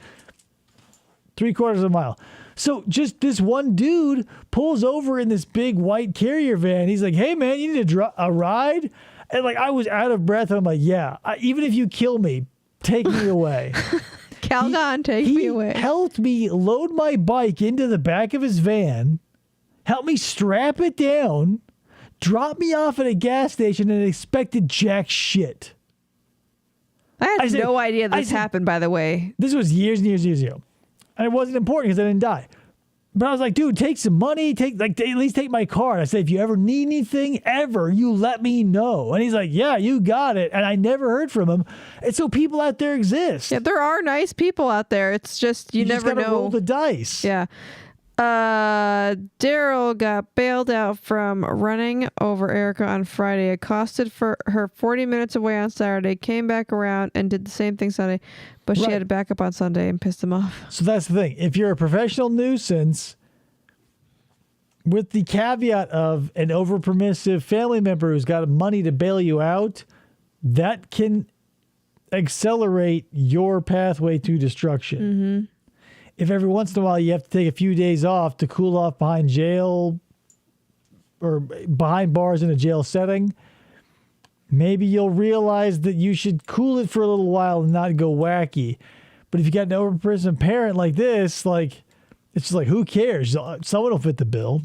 S1: 3/4 of a mile. So just this one dude pulls over in this big white carrier van. He's like, hey man, you need a ride? And like, I was out of breath. And I'm like, yeah, even if you kill me, take me away.
S6: Calgon, take me away.
S1: He helped me load my bike into the back of his van, helped me strap it down, dropped me off at a gas station, and expected jack shit.
S6: I had no idea this happened, by the way.
S1: This was years and years and years ago. And it wasn't important because I didn't die. But I was like, dude, take some money. At least take my car. I said, if you ever need anything, ever, you let me know. And he's like, yeah, you got it. And I never heard from him. And so people out there exist.
S6: Yeah, there are nice people out there. It's just you never
S1: just gotta
S6: know.
S1: Roll the dice.
S6: Yeah. Darrell got bailed out from running over Erica on Friday, accosted for her 40 minutes away on Saturday, came back around and did the same thing Sunday, but she had to back up on Sunday and pissed him off.
S1: So that's the thing. If you're a professional nuisance, with the caveat of an over-permissive family member who's got money to bail you out, that can accelerate your pathway to destruction. If every once in a while you have to take a few days off to cool off behind jail or behind bars in a jail setting, maybe you'll realize that you should cool it for a little while and not go wacky. But if you got an over-prison parent like this, like, it's just like, who cares? Someone will fit the bill.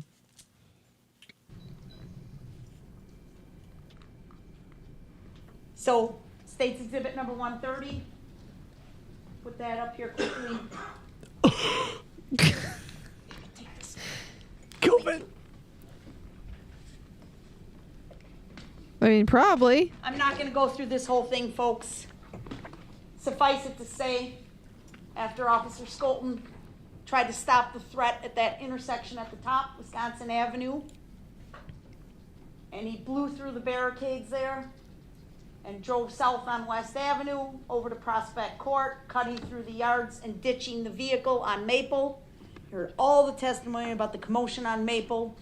S11: So, State's Exhibit number 130. Put that up here quickly.
S1: COVID.
S6: I mean, probably.
S11: I'm not going to go through this whole thing, folks. Suffice it to say, after Officer Skolton tried to stop the threat at that intersection at the top, Wisconsin Avenue, and he blew through the barricades there and drove south on West Avenue over to Prospect Court, cutting through the yards and ditching the vehicle on Maple. You heard all the testimony about the commotion on Maple.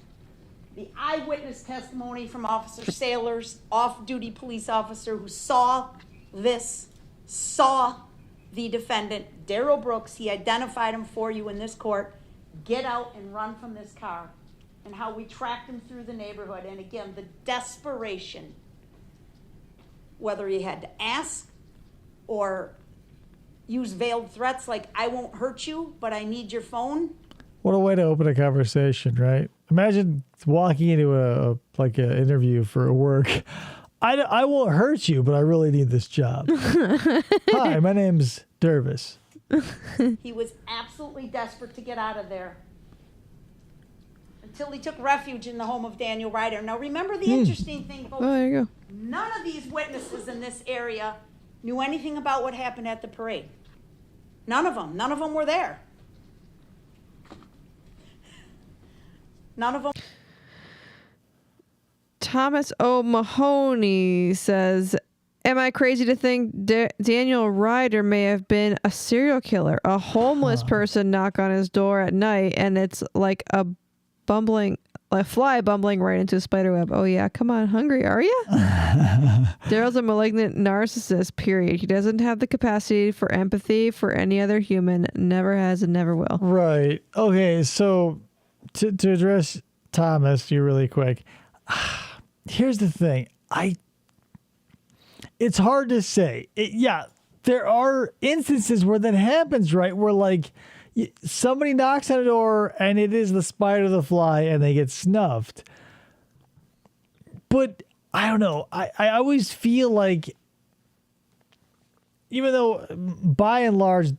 S11: The eyewitness testimony from Officer Sailors, off-duty police officer who saw this, saw the defendant, Darrell Brooks. He identified him for you in this court. Get out and run from this car. And how we tracked him through the neighborhood. And again, the desperation, whether he had to ask or use veiled threats like, I won't hurt you, but I need your phone.
S1: What a way to open a conversation, right? Imagine walking into an interview for work. I won't hurt you, but I really need this job. Hi, my name's Dervis.
S11: He was absolutely desperate to get out of there until he took refuge in the home of Daniel Ryder. Now, remember the interesting thing, folks.
S6: Oh, there you go.
S11: None of these witnesses in this area knew anything about what happened at the parade. None of them. None of them were there. None of them.
S6: Thomas O. Mahoney says, am I crazy to think Daniel Ryder may have been a serial killer? A homeless person knock on his door at night and it's like a bumbling a fly bumbling right into a spider web. Oh yeah, come on, hungry, are you? Darrell's a malignant narcissist, period. He doesn't have the capacity for empathy for any other human, never has and never will.
S1: Right. Okay, so to address Thomas, you really quick. Here's the thing. It's hard to say. There are instances where that happens, right? Where like somebody knocks on a door and it is the spider or the fly and they get snuffed. But I don't know. I always feel like, even though by and large,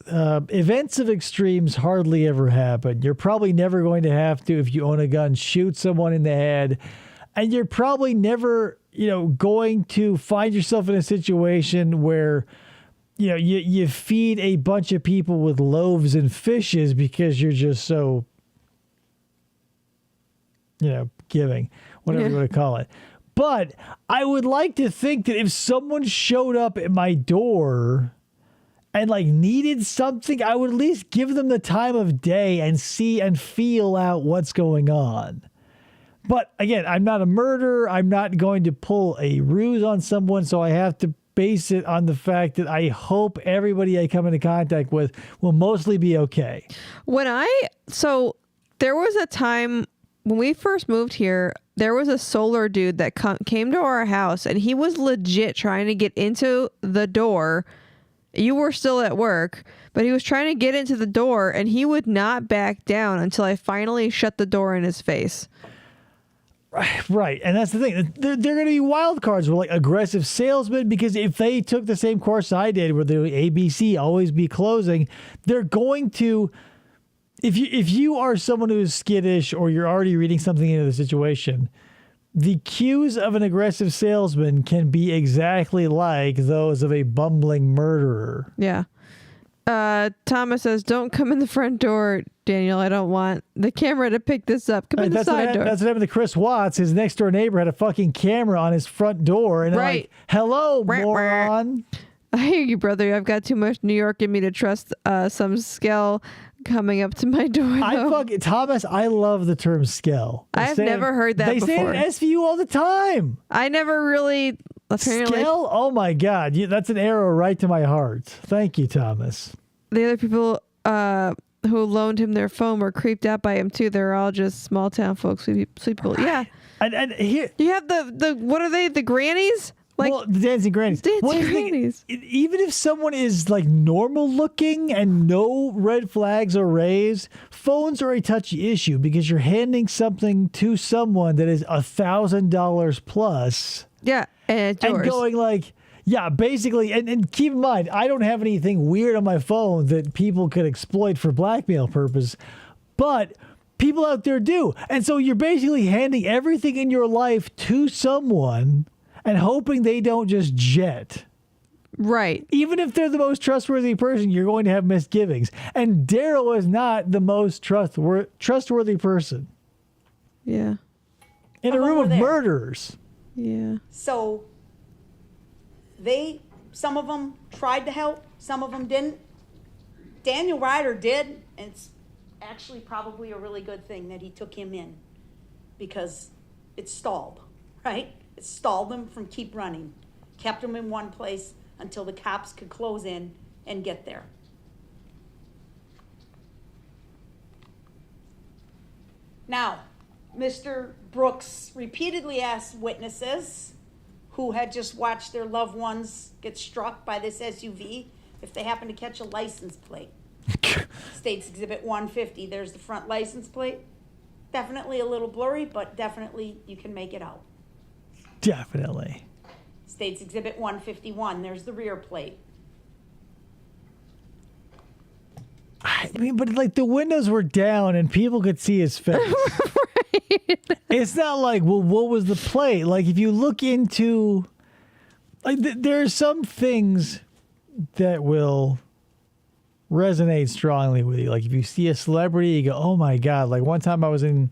S1: events of extremes hardly ever happen. You're probably never going to have to, if you own a gun, shoot someone in the head. And you're probably never, going to find yourself in a situation where, you feed a bunch of people with loaves and fishes because you're just so, giving, whatever you want to call it. But I would like to think that if someone showed up at my door and like needed something, I would at least give them the time of day and see and feel out what's going on. But again, I'm not a murderer. I'm not going to pull a ruse on someone, so I have to base it on the fact that I hope everybody I come into contact with will mostly be okay.
S6: So there was a time when we first moved here, there was a solar dude that came to our house, and he was legit trying to get into the door. You were still at work, but he was trying to get into the door, and he would not back down until I finally shut the door in his face.
S1: Right. And that's the thing. They're going to be wild cards with like aggressive salesmen, because if they took the same course I did where the ABC always be closing, they're going to, if you are someone who's skittish or you're already reading something into the situation, the cues of an aggressive salesman can be exactly like those of a bumbling murderer.
S6: Yeah. Thomas says, don't come in the front door, Daniel. I don't want the camera to pick this up. Come in the side door.
S1: That's what happened to Chris Watts. His next door neighbor had a fucking camera on his front door. And
S6: right.
S1: Like, hello, moron.
S6: I hear you, brother. I've got too much New York in me to trust some skell coming up to my door.
S1: Thomas, I love the term skell.
S6: I've never heard that before.
S1: They say it in SVU all the time.
S6: I never really... Apparently,
S1: skell? Oh my God. That's an arrow right to my heart. Thank you, Thomas.
S6: The other people who loaned him their phone were creeped out by him too. They're all just small town folks, sweet people. Yeah.
S1: And here
S6: you have the what are they? The grannies?
S1: The dancing grannies.
S6: Grannies.
S1: Even if someone is like normal looking and no red flags are raised, phones are a touchy issue because you're handing something to someone that is $1,000 plus.
S6: Yeah, and it's yours.
S1: And going like, yeah, basically, and keep in mind, I don't have anything weird on my phone that people could exploit for blackmail purpose, but people out there do. And so you're basically handing everything in your life to someone and hoping they don't just jet.
S6: Right.
S1: Even if they're the most trustworthy person, you're going to have misgivings. And Darrell is not the most trustworthy person.
S6: Yeah.
S1: In a room of murderers.
S6: Yeah.
S11: So some of them tried to help, some of them didn't. Daniel Ryder did, and it's actually probably a really good thing that he took him in, because it stalled, right? It stalled them from keep running, kept them in one place until the cops could close in and get there. Now, Mr. Brooks repeatedly asked witnesses who had just watched their loved ones get struck by this SUV if they happen to catch a license plate. State's Exhibit 150, there's the front license plate. Definitely a little blurry, but definitely you can make it out.
S1: Definitely.
S11: State's Exhibit 151, there's the rear plate.
S1: I mean, but like the windows were down and people could see his face. Right. It's not like, well, what was the plate? Like if you look into, like there are some things that will resonate strongly with you. Like if you see a celebrity, you go, oh my God. Like one time I was in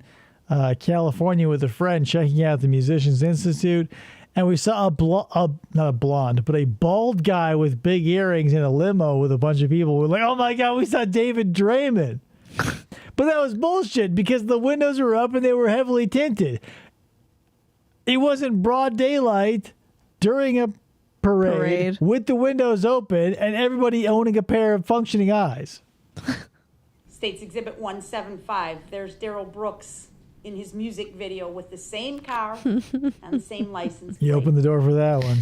S1: California with a friend checking out the Musicians Institute, and we saw not a blonde, but a bald guy with big earrings in a limo with a bunch of people. We're like, oh my God, we saw David Draymond. But that was bullshit because the windows were up and they were heavily tinted. It wasn't broad daylight during a parade with the windows open and everybody owning a pair of functioning eyes.
S11: State's Exhibit 175. There's Darrell Brooks in his music video with the same car and the same license plate.
S1: You opened the door for that one.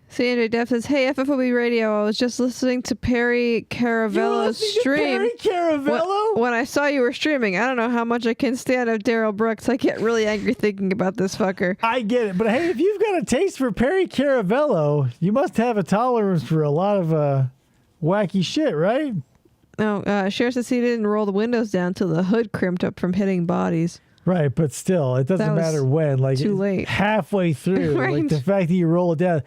S6: CJ Def says, "Hey, FFOP Radio, I was just listening to Perry Caravello's stream.
S1: Perry Caravello?
S6: When I saw you were streaming, I don't know how much I can stand of Darrell Brooks. I get really angry thinking about this fucker."
S1: I get it, but hey, if you've got a taste for Perry Caravello, you must have a tolerance for a lot of wacky shit, right?
S6: No, Cher says he didn't roll the windows down till the hood crimped up from hitting bodies.
S1: Right, but still, it doesn't matter when. Like
S6: too late.
S1: Halfway through,
S6: Right.
S1: like the fact that you roll it down.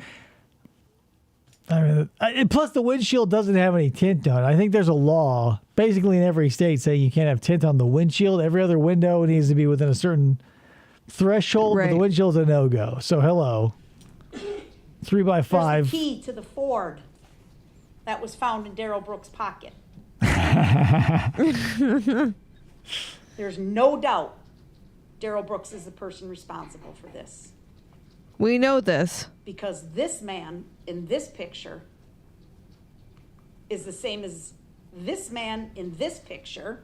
S1: I mean, and plus the windshield doesn't have any tint on it. I think there's a law, basically in every state, saying you can't have tint on the windshield. Every other window needs to be within a certain threshold, but the windshield's a no-go. So hello, 3x5.
S11: There's the key to the Ford that was found in Darrell Brooks' pocket. There's no doubt Darrell Brooks is the person responsible for this.
S6: We know this.
S11: Because this man in this picture is the same as this man in this picture.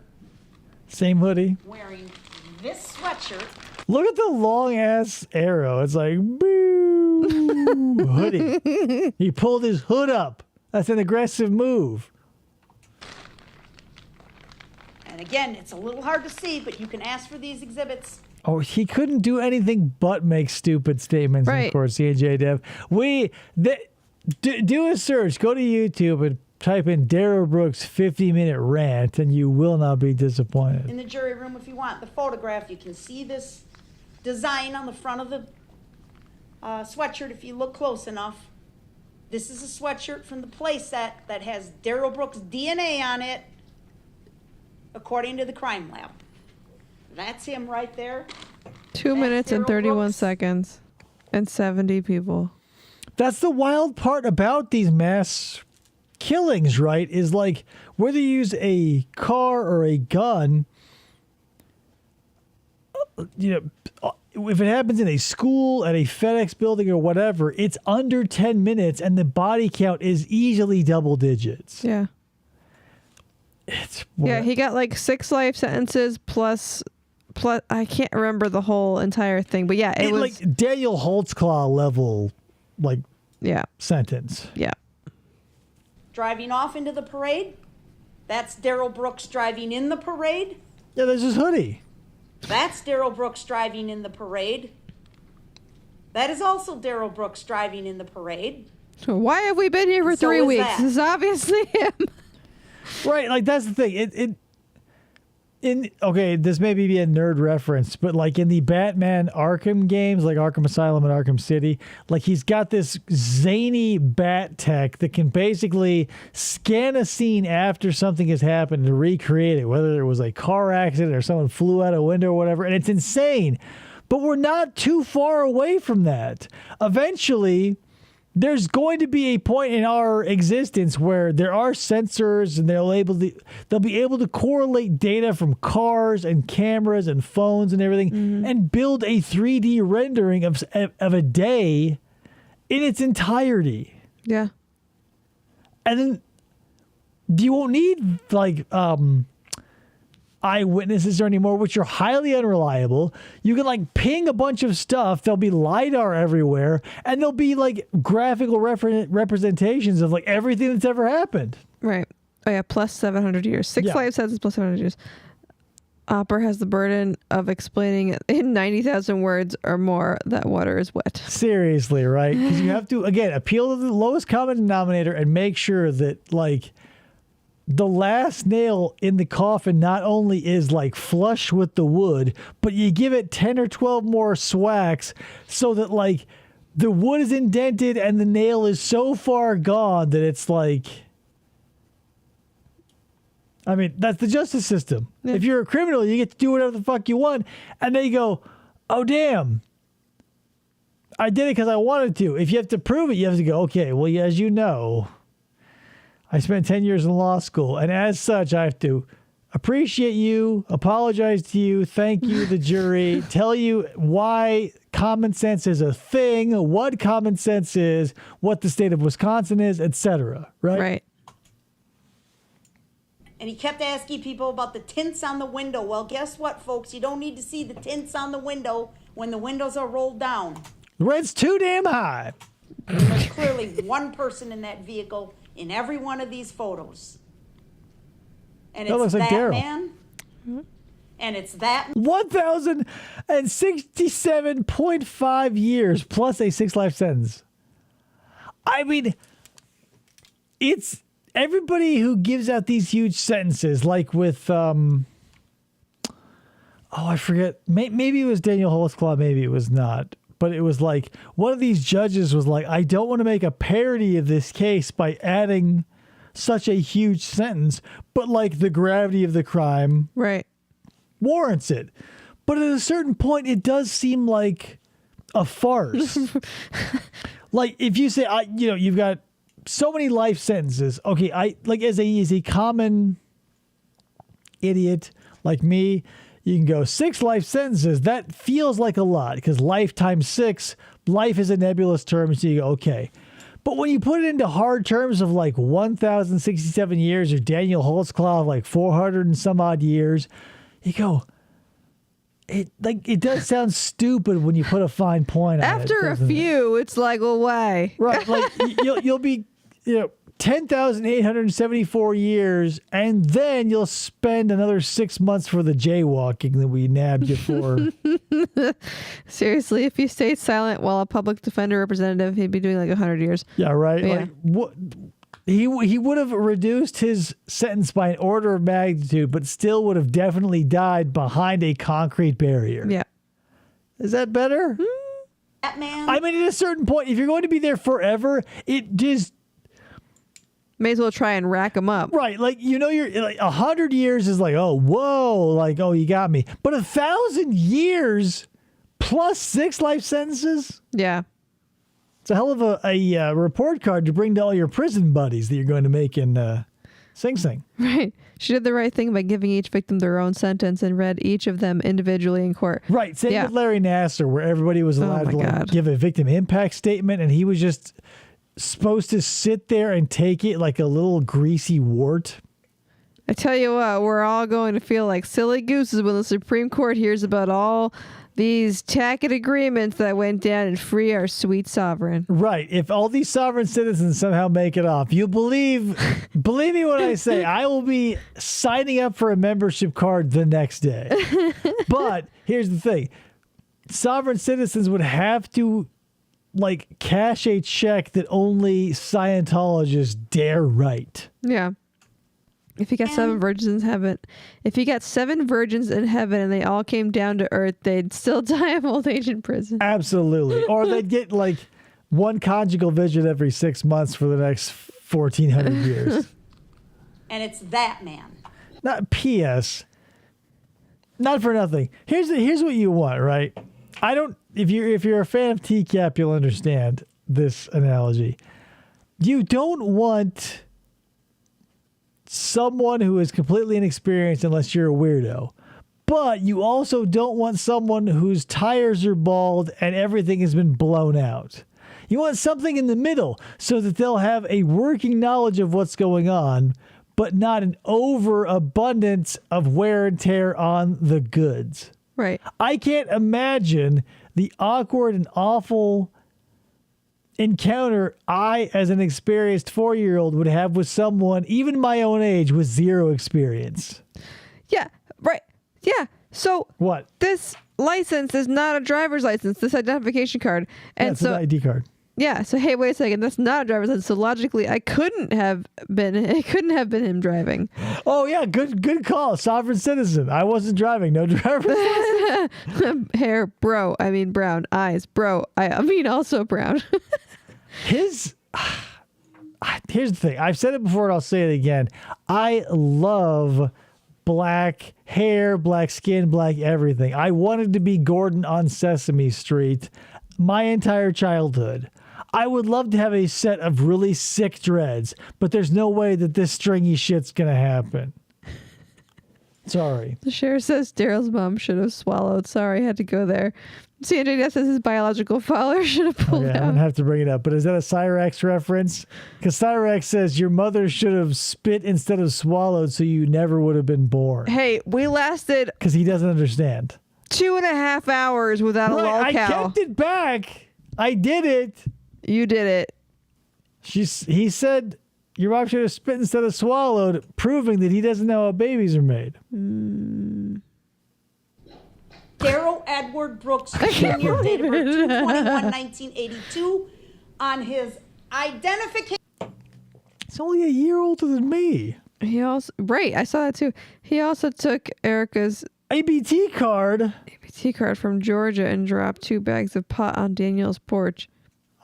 S1: Same hoodie.
S11: Wearing this sweatshirt.
S1: Look at the long ass arrow. It's like boo hoodie. He pulled his hood up. That's an aggressive move.
S11: And again, it's a little hard to see, but you can ask for these exhibits.
S1: Oh, he couldn't do anything but make stupid statements in court, CJ Dev. Do a search. Go to YouTube and type in Darrell Brooks 50-minute rant, and you will not be disappointed.
S11: In the jury room, if you want the photograph, you can see this design on the front of the sweatshirt if you look close enough. This is a sweatshirt from the playset that has Darrell Brooks' DNA on it, according to the crime lab. That's him right there.
S6: 2 minutes and 31 seconds and 70 people.
S1: That's the wild part about these mass killings, right? Is like whether you use a car or a gun, you know, if it happens in a school, at a FedEx building or whatever, it's under 10 minutes and the body count is easily double digits.
S6: Yeah. Yeah, he got like 6 life sentences plus I can't remember the whole entire thing, but yeah, it was
S1: like Daniel Holtzclaw level, like sentence.
S6: Yeah.
S11: Driving off into the parade. That's Darrell Brooks driving in the parade.
S1: Yeah, there's his hoodie.
S11: That's Darrell Brooks driving in the parade. That is also Darrell Brooks driving in the parade.
S6: Why have we been here for 3 weeks?
S11: that.
S6: This is obviously him.
S1: Right, like that's the thing. Okay, this may be a nerd reference, but like in the Batman Arkham games, like Arkham Asylum and Arkham City, like he's got this zany bat tech that can basically scan a scene after something has happened to recreate it, whether it was a car accident or someone flew out a window or whatever, and it's insane. But we're not too far away from that. Eventually, there's going to be a point in our existence where there are sensors and they'll be able to correlate data from cars and cameras and phones and everything and build a 3D rendering of a day in its entirety.
S6: Yeah.
S1: And then you won't need like eyewitnesses anymore, which are highly unreliable. You can like ping a bunch of stuff. There'll be LiDAR everywhere, and there'll be like graphical representations of like everything that's ever happened.
S6: Right. Oh yeah, plus 700 years. 6 life sentences plus 700 years. Opper has the burden of explaining in 90,000 words or more that water is wet.
S1: Seriously, right? Because you have to, again, appeal to the lowest common denominator and make sure that like the last nail in the coffin not only is like flush with the wood, but you give it 10 or 12 more swacks so that like the wood is indented and the nail is so far gone that it's like, I mean, that's the justice system. Yeah. If you're a criminal, you get to do whatever the fuck you want. And then you go, oh, damn, I did it because I wanted to. If you have to prove it, you have to go, okay, well, as you know, I spent 10 years in law school, and as such, I have to appreciate you, apologize to you, thank you, the jury, tell you why common sense is a thing, what common sense is, what the state of Wisconsin is, etc. Right?
S6: Right.
S11: And he kept asking people about the tints on the window. Well, guess what, folks? You don't need to see the tints on the window when the windows are rolled down.
S1: The rent's too damn high.
S11: There's clearly one person in that vehicle in every one of these photos. And
S1: That
S11: it's
S1: looks like
S11: that
S1: Darrell.
S11: man. And it's that
S1: 1,067.5 years plus a 6 life sentence. I mean, it's everybody who gives out these huge sentences, like with, I forget. Maybe it was Daniel Holtzclaw, maybe it was not. But it was like, one of these judges was like, I don't want to make a parody of this case by adding such a huge sentence, but like the gravity of the crime warrants it. But at a certain point, it does seem like a farce. Like if you say, you've got so many life sentences. Okay, I like as a common idiot like me, you can go 6 life sentences. That feels like a lot because life times 6, life is a nebulous term. So you go, okay. But when you put it into hard terms of like 1,067 years or Daniel Holtzclaw of like 400 and some odd years, you go, it does sound stupid when you put a fine point on it.
S6: After a few, it's like, well, why?
S1: Right. Like you'll be, 10,874 years, and then you'll spend another 6 months for the jaywalking that we nabbed you for.
S6: Seriously, if he stayed silent while a public defender representative, he'd be doing like 100 years.
S1: Yeah, right.
S6: Yeah.
S1: Like what? He would have reduced his sentence by an order of magnitude, but still would have definitely died behind a concrete barrier.
S6: Yeah.
S1: Is that better?
S11: That man.
S1: I mean, at a certain point, if you're going to be there forever, it just
S6: may as well try and rack them up.
S1: Right. Like, you're like 100 years is like, oh, whoa, like, oh, you got me. But 1,000 years plus 6 life sentences.
S6: Yeah.
S1: It's a hell of a report card to bring to all your prison buddies that you're going to make in Sing Sing.
S6: Right. She did the right thing by giving each victim their own sentence and read each of them individually in court.
S1: Right. Same with Larry Nassar, where everybody was allowed to give a victim impact statement, and he was just supposed to sit there and take it like a little greasy wart.
S6: I tell you what, we're all going to feel like silly gooses when the Supreme Court hears about all these tacit agreements that went down and free our sweet sovereign.
S1: Right. If all these sovereign citizens somehow make it off, you'll believe me when I say I will be signing up for a membership card the next day. But here's the thing. Sovereign citizens would have to cash a check that only Scientologists dare write.
S6: Yeah. If you got 7 virgins in heaven, and they all came down to earth, they'd still die of old age in prison.
S1: Absolutely. Or they'd get one conjugal visit every 6 months for the next 1,400 years.
S11: And it's that man.
S1: Not P.S. Not for nothing. Here's what you want, right? If you're a fan of TCAP, you'll understand this analogy. You don't want someone who is completely inexperienced unless you're a weirdo. But you also don't want someone whose tires are bald and everything has been blown out. You want something in the middle so that they'll have a working knowledge of what's going on, but not an overabundance of wear and tear on the goods.
S6: Right.
S1: I can't imagine the awkward and awful encounter I, as an experienced 4-year-old, would have with someone, even my own age, with zero experience.
S6: Yeah, right. Yeah. So
S1: what?
S6: This license is not a driver's license, this identification card. And
S1: it's an ID card.
S6: Yeah. So, hey, wait a second. That's not a driver's license. So logically, it couldn't have been him driving.
S1: Oh, yeah. Good call. Sovereign citizen. I wasn't driving. No driver's license.
S6: Hair, bro. I mean, brown. Eyes, bro. I mean, also brown.
S1: Here's the thing. I've said it before and I'll say it again. I love black hair, black skin, black everything. I wanted to be Gordon on Sesame Street my entire childhood. I would love to have a set of really sick dreads, but there's no way that this stringy shit's going to happen. Sorry.
S6: The sheriff says Darrell's mom should have swallowed. Sorry, had to go there. CNJ says his biological father should have pulled
S1: Okay,
S6: out.
S1: I'm going to have to bring it up. But is that a Cyrax reference? Because Cyrax says your mother should have spit instead of swallowed so you never would have been born.
S6: Hey, we lasted...
S1: Because he doesn't understand.
S6: 2.5 hours without a lol
S1: I
S6: cow.
S1: kept it back. I did it.
S6: You did it.
S1: He said your mom should have spit instead of swallowed, proving that he doesn't know how babies are made.
S11: Darrell Edward Brooks Jr. date of birth 2/21/1982 on his identification.
S1: It's only a year older than me.
S6: He also... Right, I saw that too. He also took Erica's...
S1: ABT card
S6: from Georgia and dropped 2 bags of pot on Daniel's porch.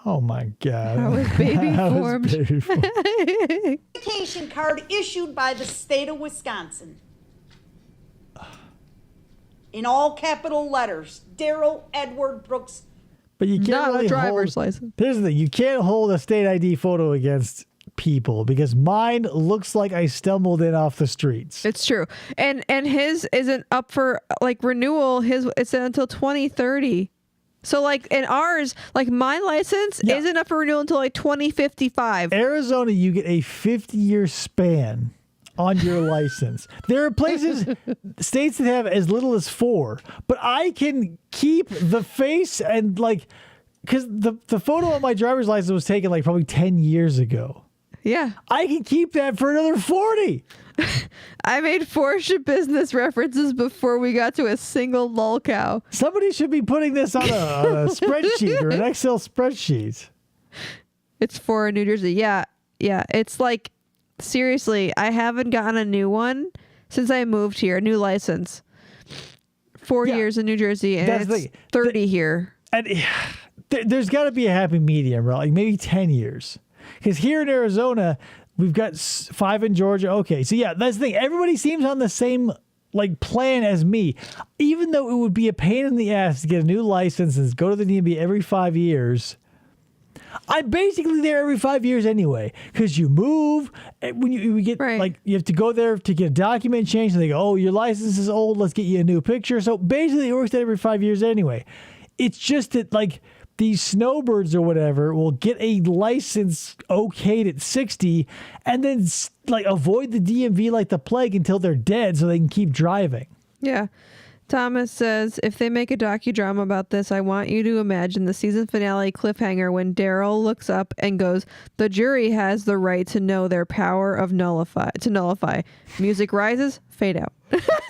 S1: Oh my God.
S6: How was baby
S1: How was
S6: formed?
S1: baby formed?
S11: Identification card issued by the state of Wisconsin. In all capital letters, Darrell Edward Brooks.
S1: But you can't
S6: Not
S1: really
S6: a driver's
S1: hold,
S6: license.
S1: Here's the thing. You can't hold a state ID photo against people because mine looks like I stumbled in off the streets.
S6: It's true. And his isn't up for like renewal. It's until 2030. So like in ours, like my license isn't up for renewal until like 2055.
S1: Arizona, you get a 50-year span on your license. There are places, states that have as little as 4, but I can keep the face and like, because the photo on my driver's license was taken like probably 10 years ago.
S6: Yeah.
S1: I can keep that for another 40.
S6: I made 4 ship business references before we got to a single lol cow.
S1: Somebody should be putting this on a spreadsheet or an Excel spreadsheet.
S6: It's for New Jersey. Yeah. It's like, seriously, I haven't gotten a new one since I moved here, a new license. 4 years in New Jersey, and it's 30 here.
S1: And there's got to be a happy medium, right? Like maybe 10 years. Because here in Arizona, we've got 5 in Georgia. Okay, so yeah, that's the thing. Everybody seems on the same like plan as me. Even though it would be a pain in the ass to get a new license and go to the DMV every 5 years, I'm basically there every 5 years anyway. Because you move, when you get like you have to go there to get a document changed, and they go, "Oh, your license is old. Let's get you a new picture." So basically, it works out every 5 years anyway. It's just that like these snowbirds or whatever will get a license okayed at 60 and then like avoid the DMV like the plague until they're dead so they can keep driving.
S6: Yeah. Thomas says, if they make a docudrama about this, I want you to imagine the season finale cliffhanger when Darrell looks up and goes, "The jury has the right to know their power of nullify. Music rises, fade out."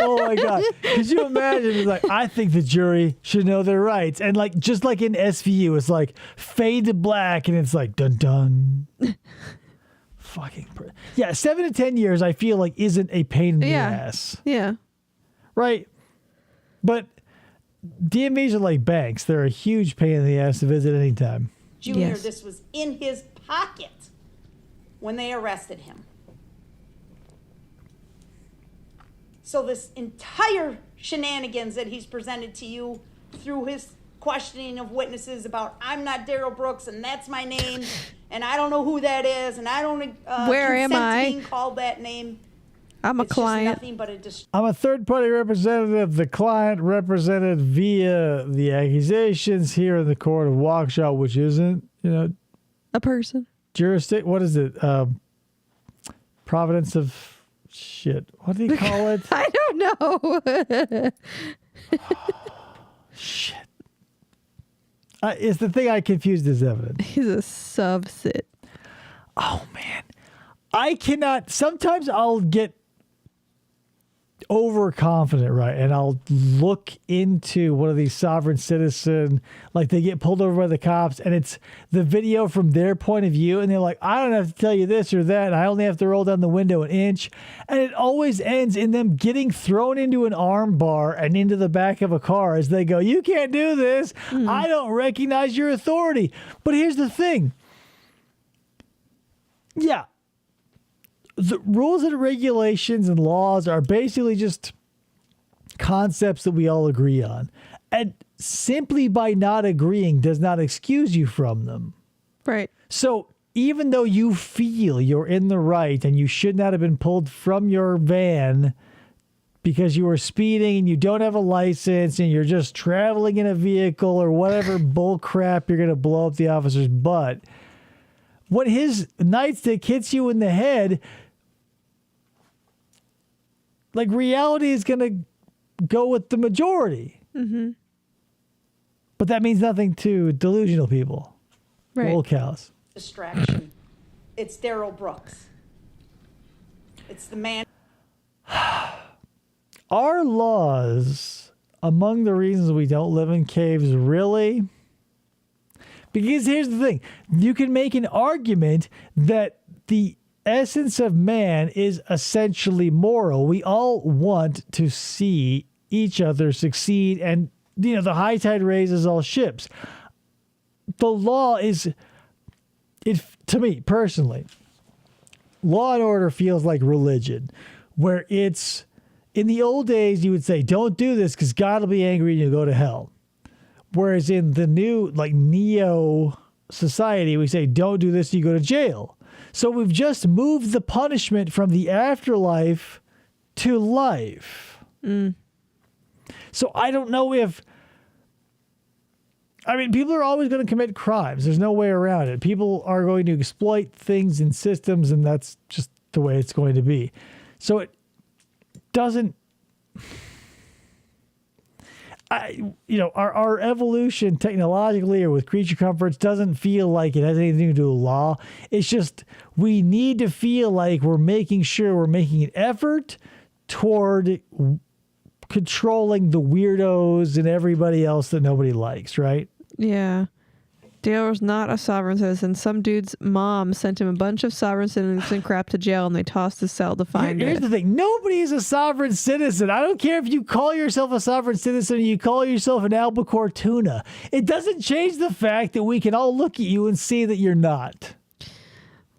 S1: Oh my God. Could you imagine? It's like, I think the jury should know their rights. And like, just like in SVU, it's like fade to black and it's like dun dun. Fucking. Yeah. 7 to 10 years, I feel like isn't a pain in the ass.
S6: Yeah.
S1: Right. But DMVs are like banks. They're a huge pain in the ass to visit anytime.
S11: Junior, this was in his pocket when they arrested him. So this entire shenanigans that he's presented to you through his questioning of witnesses about I'm not Darrell Brooks and that's my name and I don't know who that is and I don't
S6: where am I
S11: being called that name.
S6: I'm a
S11: It's
S6: client.
S11: just nothing but a
S1: I'm a third-party representative. The client represented via the accusations here in the court of Waukesha, which isn't,
S6: a person.
S1: Jurisdiction. What is it? Providence of shit. What do they call it?
S6: I don't know.
S1: Shit. It's the thing I confused as evidence.
S6: He's a subset.
S1: Oh, man. I cannot. Sometimes I'll get overconfident, right? And I'll look into one of these sovereign citizen, like they get pulled over by the cops and it's the video from their point of view. And they're like, I don't have to tell you this or that. And I only have to roll down the window an inch. And it always ends in them getting thrown into an arm bar and into the back of a car as they go, you can't do this. I don't recognize your authority. But here's the thing. Yeah. The rules and regulations and laws are basically just concepts that we all agree on. And simply by not agreeing does not excuse you from them.
S6: Right.
S1: So even though you feel you're in the right and you should not have been pulled from your van because you were speeding and you don't have a license and you're just traveling in a vehicle or whatever bull crap, you're going to blow up the officer's butt. When his nightstick hits you in the head, like reality is going to go with the majority.
S6: Mm-hmm.
S1: But that means nothing to delusional people.
S6: Right.
S1: Little cows.
S11: Distraction. It's Darrell Brooks. It's the man.
S1: Are laws among the reasons we don't live in caves, really? Because here's the thing. You can make an argument that the essence of man is essentially moral. We all want to see each other succeed, and the high tide raises all ships. The law is, to me personally, law and order feels like religion, where it's, in the old days, you would say, don't do this because God will be angry and you'll go to hell. Whereas in the new, like, neo society, we say, don't do this, you go to jail. So we've just moved the punishment from the afterlife to life. So I don't know if... I mean, people are always going to commit crimes. There's no way around it. People are going to exploit things and systems, and that's just the way it's going to be. So it doesn't... our evolution technologically or with creature comforts doesn't feel like it has anything to do with law. It's just we need to feel like we're making sure we're making an effort toward controlling the weirdos and everybody else that nobody likes, right?
S6: Yeah. Darrell was not a sovereign citizen. Some dude's mom sent him a bunch of sovereign citizens and crap to jail, and they tossed his cell to find
S1: Here's
S6: it.
S1: the thing. Nobody is a sovereign citizen. I don't care if you call yourself a sovereign citizen or you call yourself an albacore tuna. It doesn't change the fact that we can all look at you and see that you're not.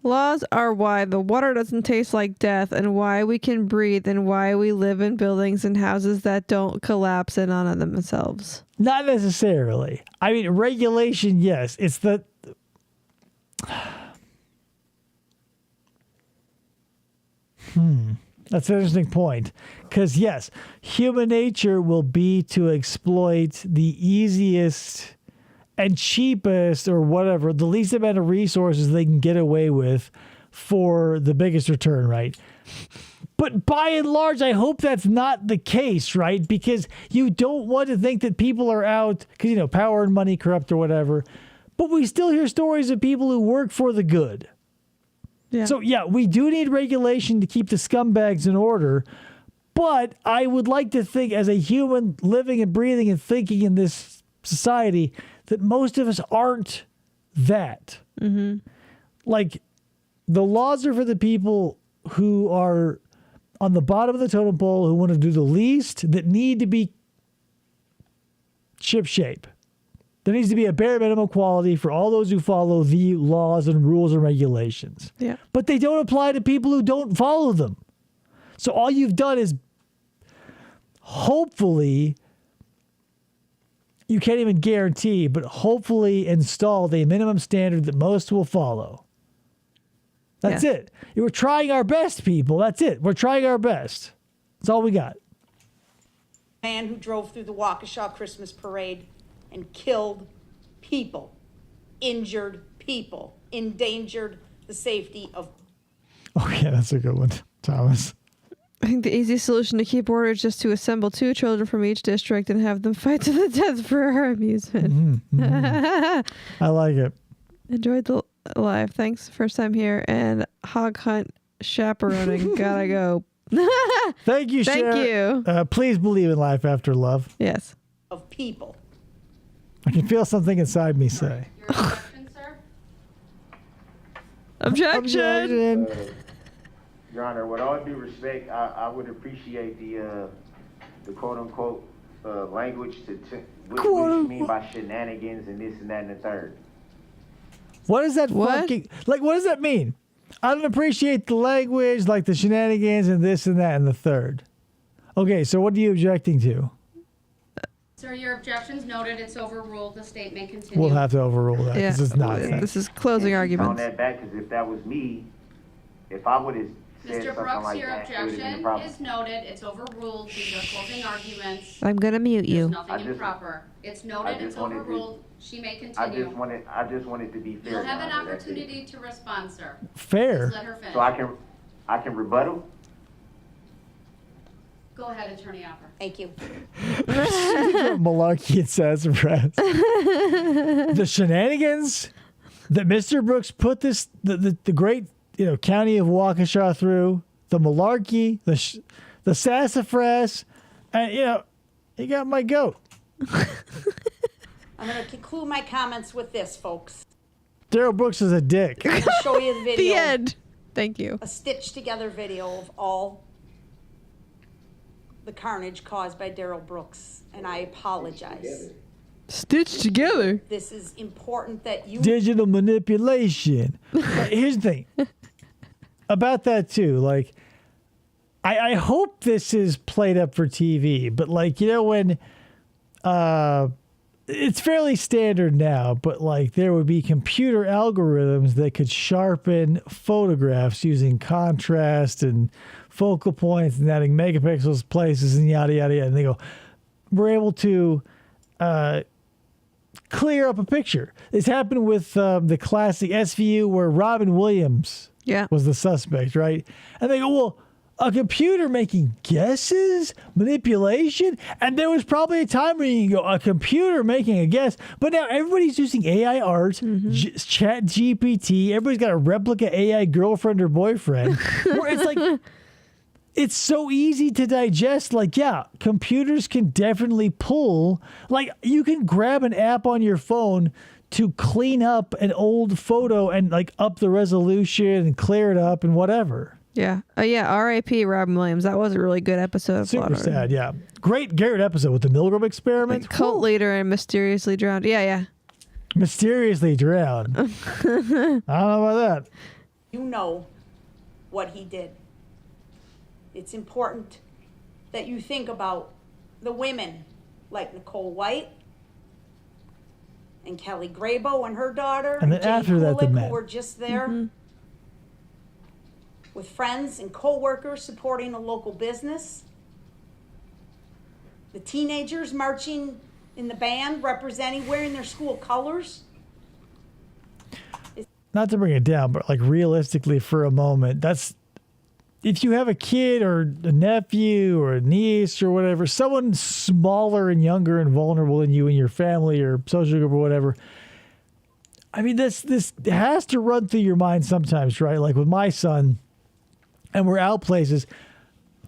S6: Laws are why the water doesn't taste like death, and why we can breathe, and why we live in buildings and houses that don't collapse in on themselves.
S1: Not necessarily. I mean, regulation, yes. It's the... That's an interesting point. Because, yes, human nature will be to exploit the easiest and cheapest or whatever, the least amount of resources they can get away with for the biggest return, right? But by and large, I hope that's not the case, right? Because you don't want to think that people are out because, power and money corrupt or whatever. But we still hear stories of people who work for the good.
S6: Yeah.
S1: So, yeah, we do need regulation to keep the scumbags in order. But I would like to think, as a human living and breathing and thinking in this society, that most of us aren't that.
S6: Mm-hmm.
S1: Like, the laws are for the people who are on the bottom of the totem pole, who want to do the least, that need to be shipshape. There needs to be a bare minimum quality for all those who follow the laws and rules and regulations.
S6: Yeah.
S1: But they don't apply to people who don't follow them. So all you've done is hopefully, you can't even guarantee, but hopefully installed a minimum standard that most will follow. That's it. We're trying our best, people. That's it. We're trying our best. That's all we got.
S11: Man who drove through the Waukesha Christmas parade and killed people, injured people, endangered the safety of...
S1: Oh, yeah, that's a good one, Thomas.
S6: I think the easiest solution to keep order is just to assemble 2 children from each district and have them fight to the death for our amusement.
S1: I like it.
S6: Enjoyed the live. Thanks. First time here. And hog hunt chaperoning. Gotta go.
S1: Thank you,
S6: Thank
S1: Sharon.
S6: you.
S1: Please believe in life after love.
S6: Yes.
S11: Of people.
S1: I can feel something inside me say.
S8: Your objection, sir?
S6: Objection.
S9: Your Honor, with all due respect, I would appreciate the quote-unquote language what you mean by shenanigans and this and that and the third.
S1: What is that fucking... Like, what does that mean? I don't appreciate the language, like the shenanigans and this and that and the third. Okay, so what are you objecting to?
S8: Sir, your objection's noted. It's overruled. The state may continue.
S1: We'll have to overrule that.
S6: Yeah.
S1: This is nonsense.
S6: This is closing
S9: On
S6: arguments.
S9: that back, because if that was me, if I would have said
S8: Mr.
S9: something
S8: Brooks,
S9: like
S8: your
S9: that, it would've been a
S8: objection
S9: problem.
S8: is noted. It's overruled. These are closing arguments.
S6: I'm going to mute
S8: There's
S6: you.
S8: nothing improper. It's noted, it's overruled. She may continue.
S9: I just wanted to be fair.
S8: You'll have an
S9: Your Honor, that's it.
S8: opportunity to respond, sir.
S1: Fair.
S8: Just let her finish.
S9: So I can rebuttal?
S8: Go ahead, Attorney Opper.
S11: Thank you.
S1: Malarkey and sassafras. The shenanigans that Mr. Brooks put the great county of Waukesha through, the malarkey, the sassafras, and you got my goat.
S11: I'm going to conclude my comments with this, folks.
S1: Darrell Brooks is a dick.
S11: I'll show you the video.
S6: The end. Thank you.
S11: A stitched together video of all the carnage caused by Darrell Brooks, and I apologize.
S6: Stitched together.
S11: This is important that you...
S1: Digital manipulation. Here's the thing about that too. Like, I hope this is played up for TV, but when it's fairly standard now, but there would be computer algorithms that could sharpen photographs using contrast and focal points and adding megapixels, places, and yada yada yada. And they go, we're able to clear up a picture. This happened with the classic SVU where Robin Williams was the suspect, right? And they go, well, a computer making guesses, manipulation, and there was probably a time where you can go, a computer making a guess, but now everybody's using AI art, Chat GPT, everybody's got a replica AI girlfriend or boyfriend, where it's it's so easy to digest. Computers can definitely pull, you can grab an app on your phone to clean up an old photo and up the resolution and clear it up and whatever.
S6: Yeah. R.I.P. Robin Williams. That was a really good episode of
S1: Super sad, yeah. Great Garrett episode with the Milgram experiment.
S6: Cult leader and mysteriously drowned. Yeah.
S1: Mysteriously drowned. I don't know about that.
S11: You know what he did. It's important that you think about the women like Nicole White and Kelly Grabo and her daughter,
S1: And then
S11: Jane
S1: after that, the
S11: Kulik,
S1: men.
S11: who were just there with friends and co-workers supporting a local business. The teenagers marching in the band, wearing their school colors.
S1: Not to bring it down, but realistically for a moment, that's if you have a kid or a nephew or a niece or whatever, someone smaller and younger and vulnerable than you and your family or social group or whatever. I mean, this has to run through your mind sometimes, right? Like with my son, and we're out places,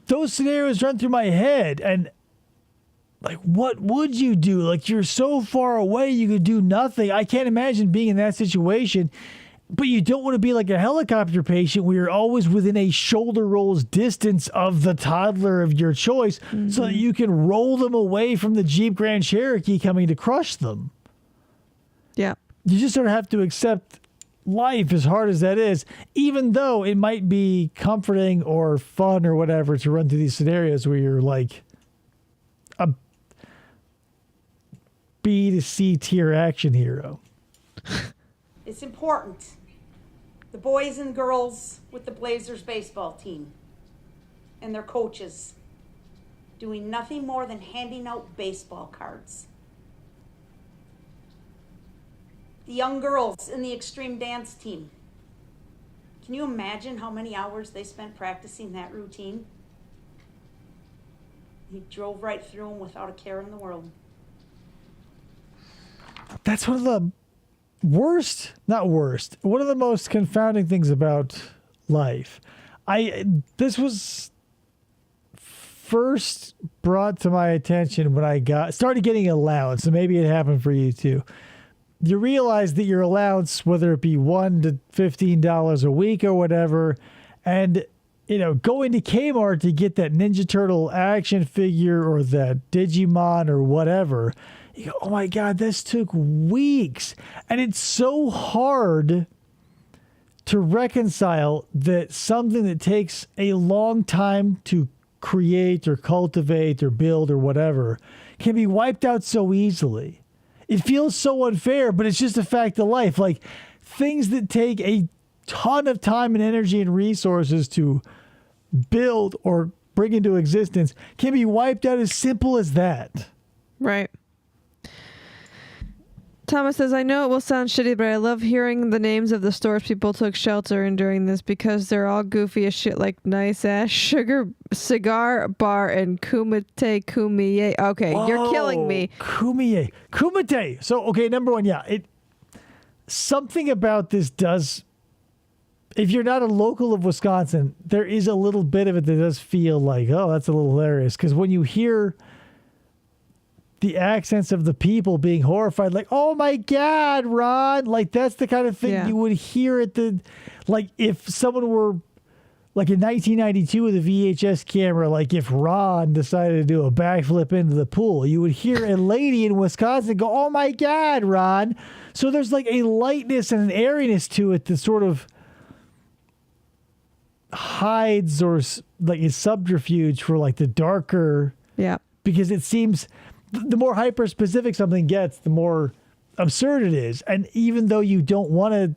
S1: those scenarios run through my head. And what would you do? You're so far away, you could do nothing. I can't imagine being in that situation. But you don't want to be like a helicopter patient where you're always within a shoulder roll's distance of the toddler of your choice so that you can roll them away from the Jeep Grand Cherokee coming to crush them.
S6: Yeah.
S1: You just sort of have to accept life, as hard as that is, even though it might be comforting or fun or whatever to run through these scenarios where you're like a B to C tier action hero.
S11: It's important. The boys and girls with the Blazers baseball team and their coaches doing nothing more than handing out baseball cards. The young girls in the extreme dance team. Can you imagine how many hours they spent practicing that routine? He drove right through them without a care in the world.
S1: That's one of the one of the most confounding things about life. This was first brought to my attention when I started getting allowance, and maybe it happened for you too. You realize that your allowance, whether it be $1 to $15 a week or whatever, and going to Kmart to get that Ninja Turtle action figure or that Digimon or whatever, you go, oh my God, this took weeks. And it's so hard to reconcile that something that takes a long time to create or cultivate or build or whatever can be wiped out so easily. It feels so unfair, but it's just a fact of life. Things that take a ton of time and energy and resources to build or bring into existence can be wiped out as simple as that.
S6: Right. Thomas says, I know it will sound shitty, but I love hearing the names of the stores people took shelter in during this because they're all goofy as shit, like Nice Ass, Sugar Cigar Bar, and Kumite Kumiye. Okay, you're killing me.
S1: Kumiye. Kumite. So, okay, number one, yeah. Something about this does, if you're not a local of Wisconsin, there is a little bit of it that does feel like, oh, that's a little hilarious. Because when you hear the accents of the people being horrified, like, oh my God, Ron, like that's the kind of thing you would hear at the, like if someone were like in 1992 with a VHS camera, like if Ron decided to do a backflip into the pool, you would hear a lady in Wisconsin go, oh my God, Ron. So there's like a lightness and an airiness to it that sort of hides or like is subterfuge for like the darker.
S6: Yeah.
S1: Because it seems the more hyper specific something gets, the more absurd it is. And even though you don't want to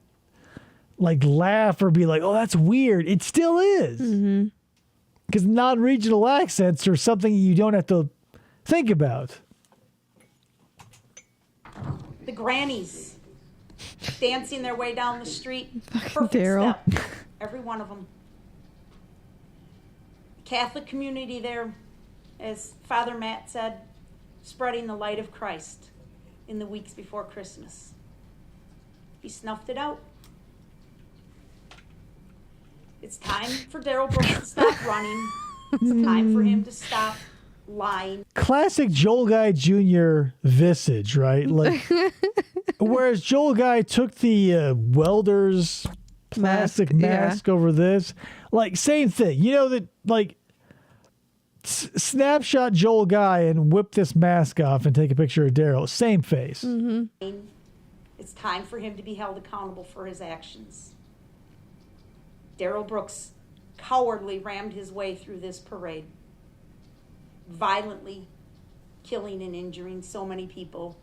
S1: like laugh or be like, oh, that's weird, it still is. Because non-regional accents are something you don't have to think about.
S11: The grannies dancing their way down the street. Perfect
S6: Darrell.
S11: step. Every one of them. Catholic community there, as Father Matt said, spreading the light of Christ in the weeks before Christmas. He snuffed it out. It's time for Darrell Brooks to stop running. It's time for him to stop lying.
S1: Classic Joel Guy Jr. visage, right? Like, whereas Joel Guy took the welder's plastic mask over this, like same thing. You know that like snapshot Joel Guy and whip this mask off and take a picture of Darrell. Same face.
S11: It's time for him to be held accountable for his actions. Darrell Brooks cowardly rammed his way through this parade, violently killing and injuring so many people.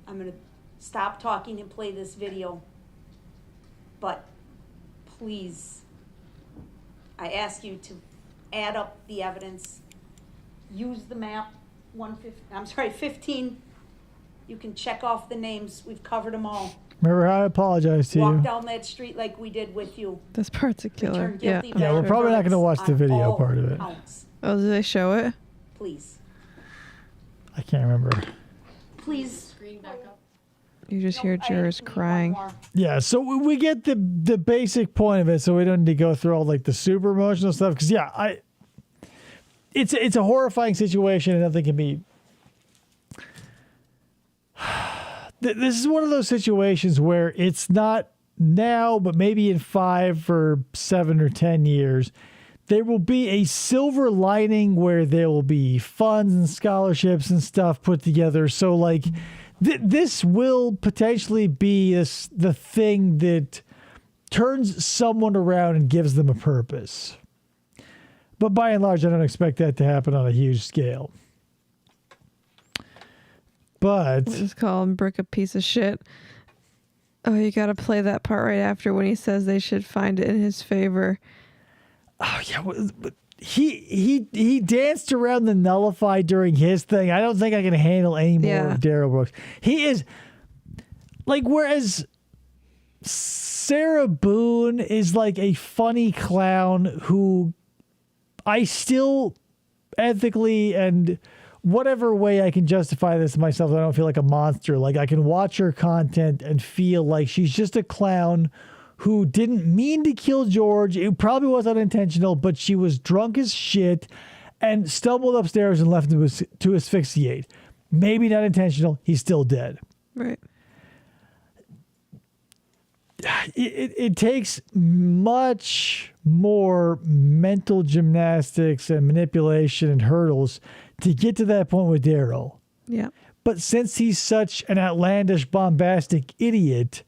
S11: I'm going to stop talking and play this video, but please, I ask you to add up the evidence, use the map, 15. You can check off the names. We've covered them all.
S1: Remember how I apologized to
S11: Walk
S1: you?
S11: down that street like we did with you.
S6: This part's a killer.
S11: Return guilty
S1: Yeah, we're probably not going to watch the video part of it.
S11: counts.
S6: Oh, did they show it?
S11: Please.
S1: I can't remember.
S11: Please.
S8: Screen back up.
S6: You just hear jurors crying.
S1: Yeah, so we get the basic point of it, so we don't need to go through all like the super emotional stuff. Because it's a horrifying situation, and nothing can be. This is one of those situations where it's not now, but maybe in 5 or 7 or 10 years, there will be a silver lining where there will be funds and scholarships and stuff put together. So like this will potentially be the thing that turns someone around and gives them a purpose. But by and large, I don't expect that to happen on a huge scale. But
S6: We'll just call him Brick a piece of shit. Oh, you got to play that part right after when he says they should find it in his favor.
S1: Oh yeah, but he danced around the nullify during his thing. I don't think I can handle any more of Darrell Brooks. He is like, whereas Sarah Boone is like a funny clown who I still ethically and whatever way I can justify this to myself, I don't feel like a monster. Like I can watch her content and feel like she's just a clown who didn't mean to kill George. It probably was unintentional, but she was drunk as shit and stumbled upstairs and left him to asphyxiate. Maybe not intentional. He's still dead.
S6: Right.
S1: It takes much more mental gymnastics and manipulation and hurdles to get to that point with Darrell.
S6: Yeah.
S1: But since he's such an outlandish, bombastic idiot,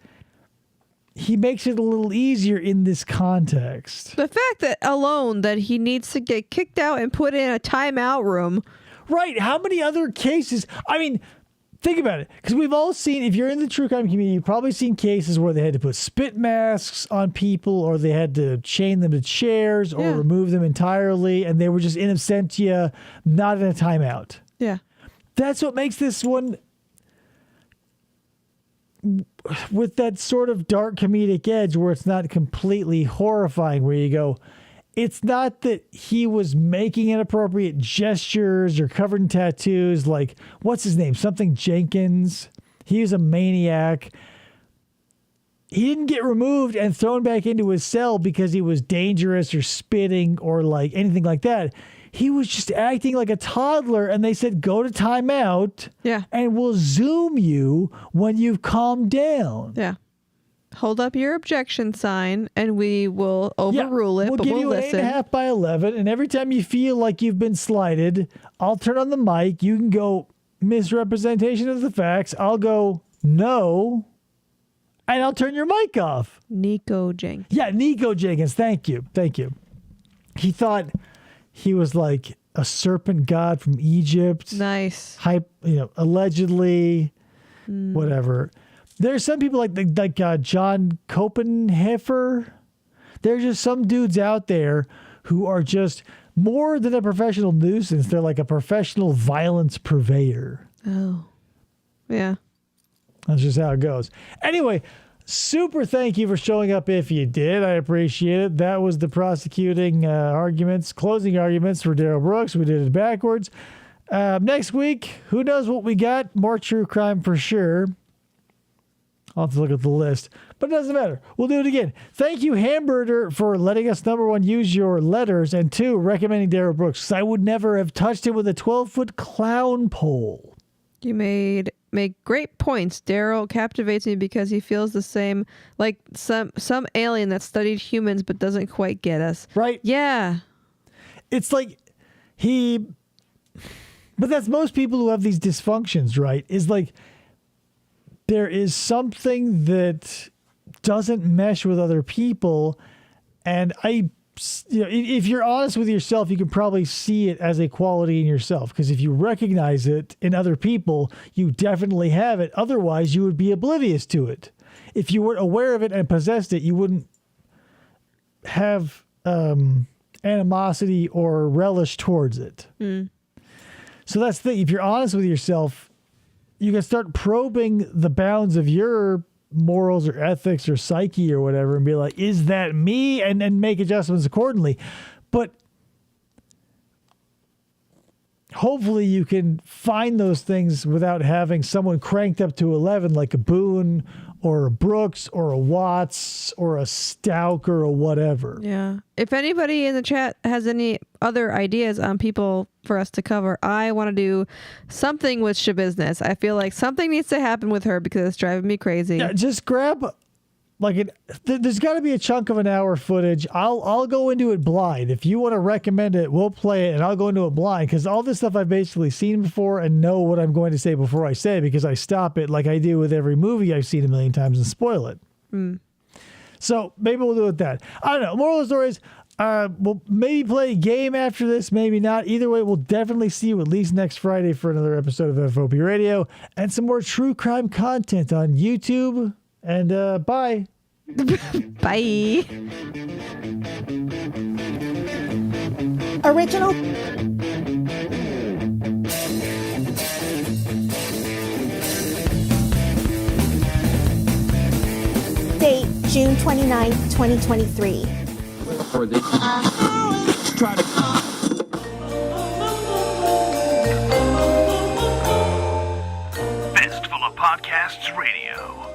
S1: he makes it a little easier in this context.
S6: The fact that alone that he needs to get kicked out and put in a timeout room.
S1: Right. How many other cases? I mean, Think about it, because we've all seen, if you're in the true crime community, you've probably seen cases where they had to put spit masks on people, or they had to chain them to chairs, or remove them entirely, and they were just in absentia, not in a timeout.
S6: Yeah.
S1: That's what makes this one, with that sort of dark comedic edge where it's not completely horrifying, where you go, it's not that he was making inappropriate gestures or covered in tattoos, like, what's his name? Something Jenkins. He was a maniac. He didn't get removed and thrown back into his cell because he was dangerous or spitting or like anything like that. He was just acting like a toddler, and they said, go to timeout, and we'll Zoom you when you've calmed down.
S6: Yeah. Hold up your objection sign, and we will overrule it,
S1: we'll
S6: but
S1: give
S6: we'll
S1: you
S6: listen.
S1: 8.5 by 11, and every time you feel like you've been slighted, I'll turn on the mic. You can go, misrepresentation of the facts. I'll go, no, and I'll turn your mic off.
S6: Nico Jenkins.
S1: Yeah, Nico Jenkins. Thank you. He thought he was like a serpent god from Egypt.
S6: Nice.
S1: Allegedly, whatever. There's some people like John Copenheffer. There's just some dudes out there who are just more than a professional nuisance. They're like a professional violence purveyor.
S6: Oh, yeah.
S1: That's just how it goes. Anyway, super thank you for showing up if you did. I appreciate it. That was the closing arguments for Darrell Brooks. We did it backwards. Next week, who knows what we got? More true crime for sure. I'll have to look at the list, but it doesn't matter. We'll do it again. Thank you, Hamburger, for letting us, number one, use your letters, and two, recommending Darrell Brooks, because I would never have touched him with a 12-foot clown pole.
S6: You make great points. Darrell captivates me because he feels the same, like some alien that studied humans but doesn't quite get us.
S1: Right?
S6: Yeah.
S1: It's like but that's most people who have these dysfunctions, right? Is like, there is something that doesn't mesh with other people. And if you're honest with yourself, you can probably see it as a quality in yourself. Because if you recognize it in other people, you definitely have it. Otherwise, you would be oblivious to it. If you weren't aware of it and possessed it, you wouldn't have animosity or relish towards it. So that's the thing. If you're honest with yourself, you can start probing the bounds of your morals or ethics or psyche or whatever and be like, is that me? And then make adjustments accordingly. But hopefully you can find those things without having someone cranked up to 11 like a Boone or a Brooks or a Watts or a Stout or a whatever.
S6: Yeah. If anybody in the chat has any other ideas on people for us to cover, I want to do something with Shabusiness. I feel like something needs to happen with her because it's driving me crazy.
S1: Yeah, just grab there's got to be a chunk of an hour footage. I'll go into it blind. If you want to recommend it, we'll play it, and I'll go into it blind because all this stuff I've basically seen before and know what I'm going to say before I say it, because I stop it like I do with every movie I've seen a million times and spoil it. So maybe we'll do it that. I don't know. Moral of the story is, we'll maybe play a game after this, maybe not. Either way, we'll definitely see you at least next Friday for another episode of FFOP Radio and some more true crime content on YouTube. And bye.
S6: Bye.
S2: Original. Date June 29, 2023.
S13: Fistful of Podcasts Radio.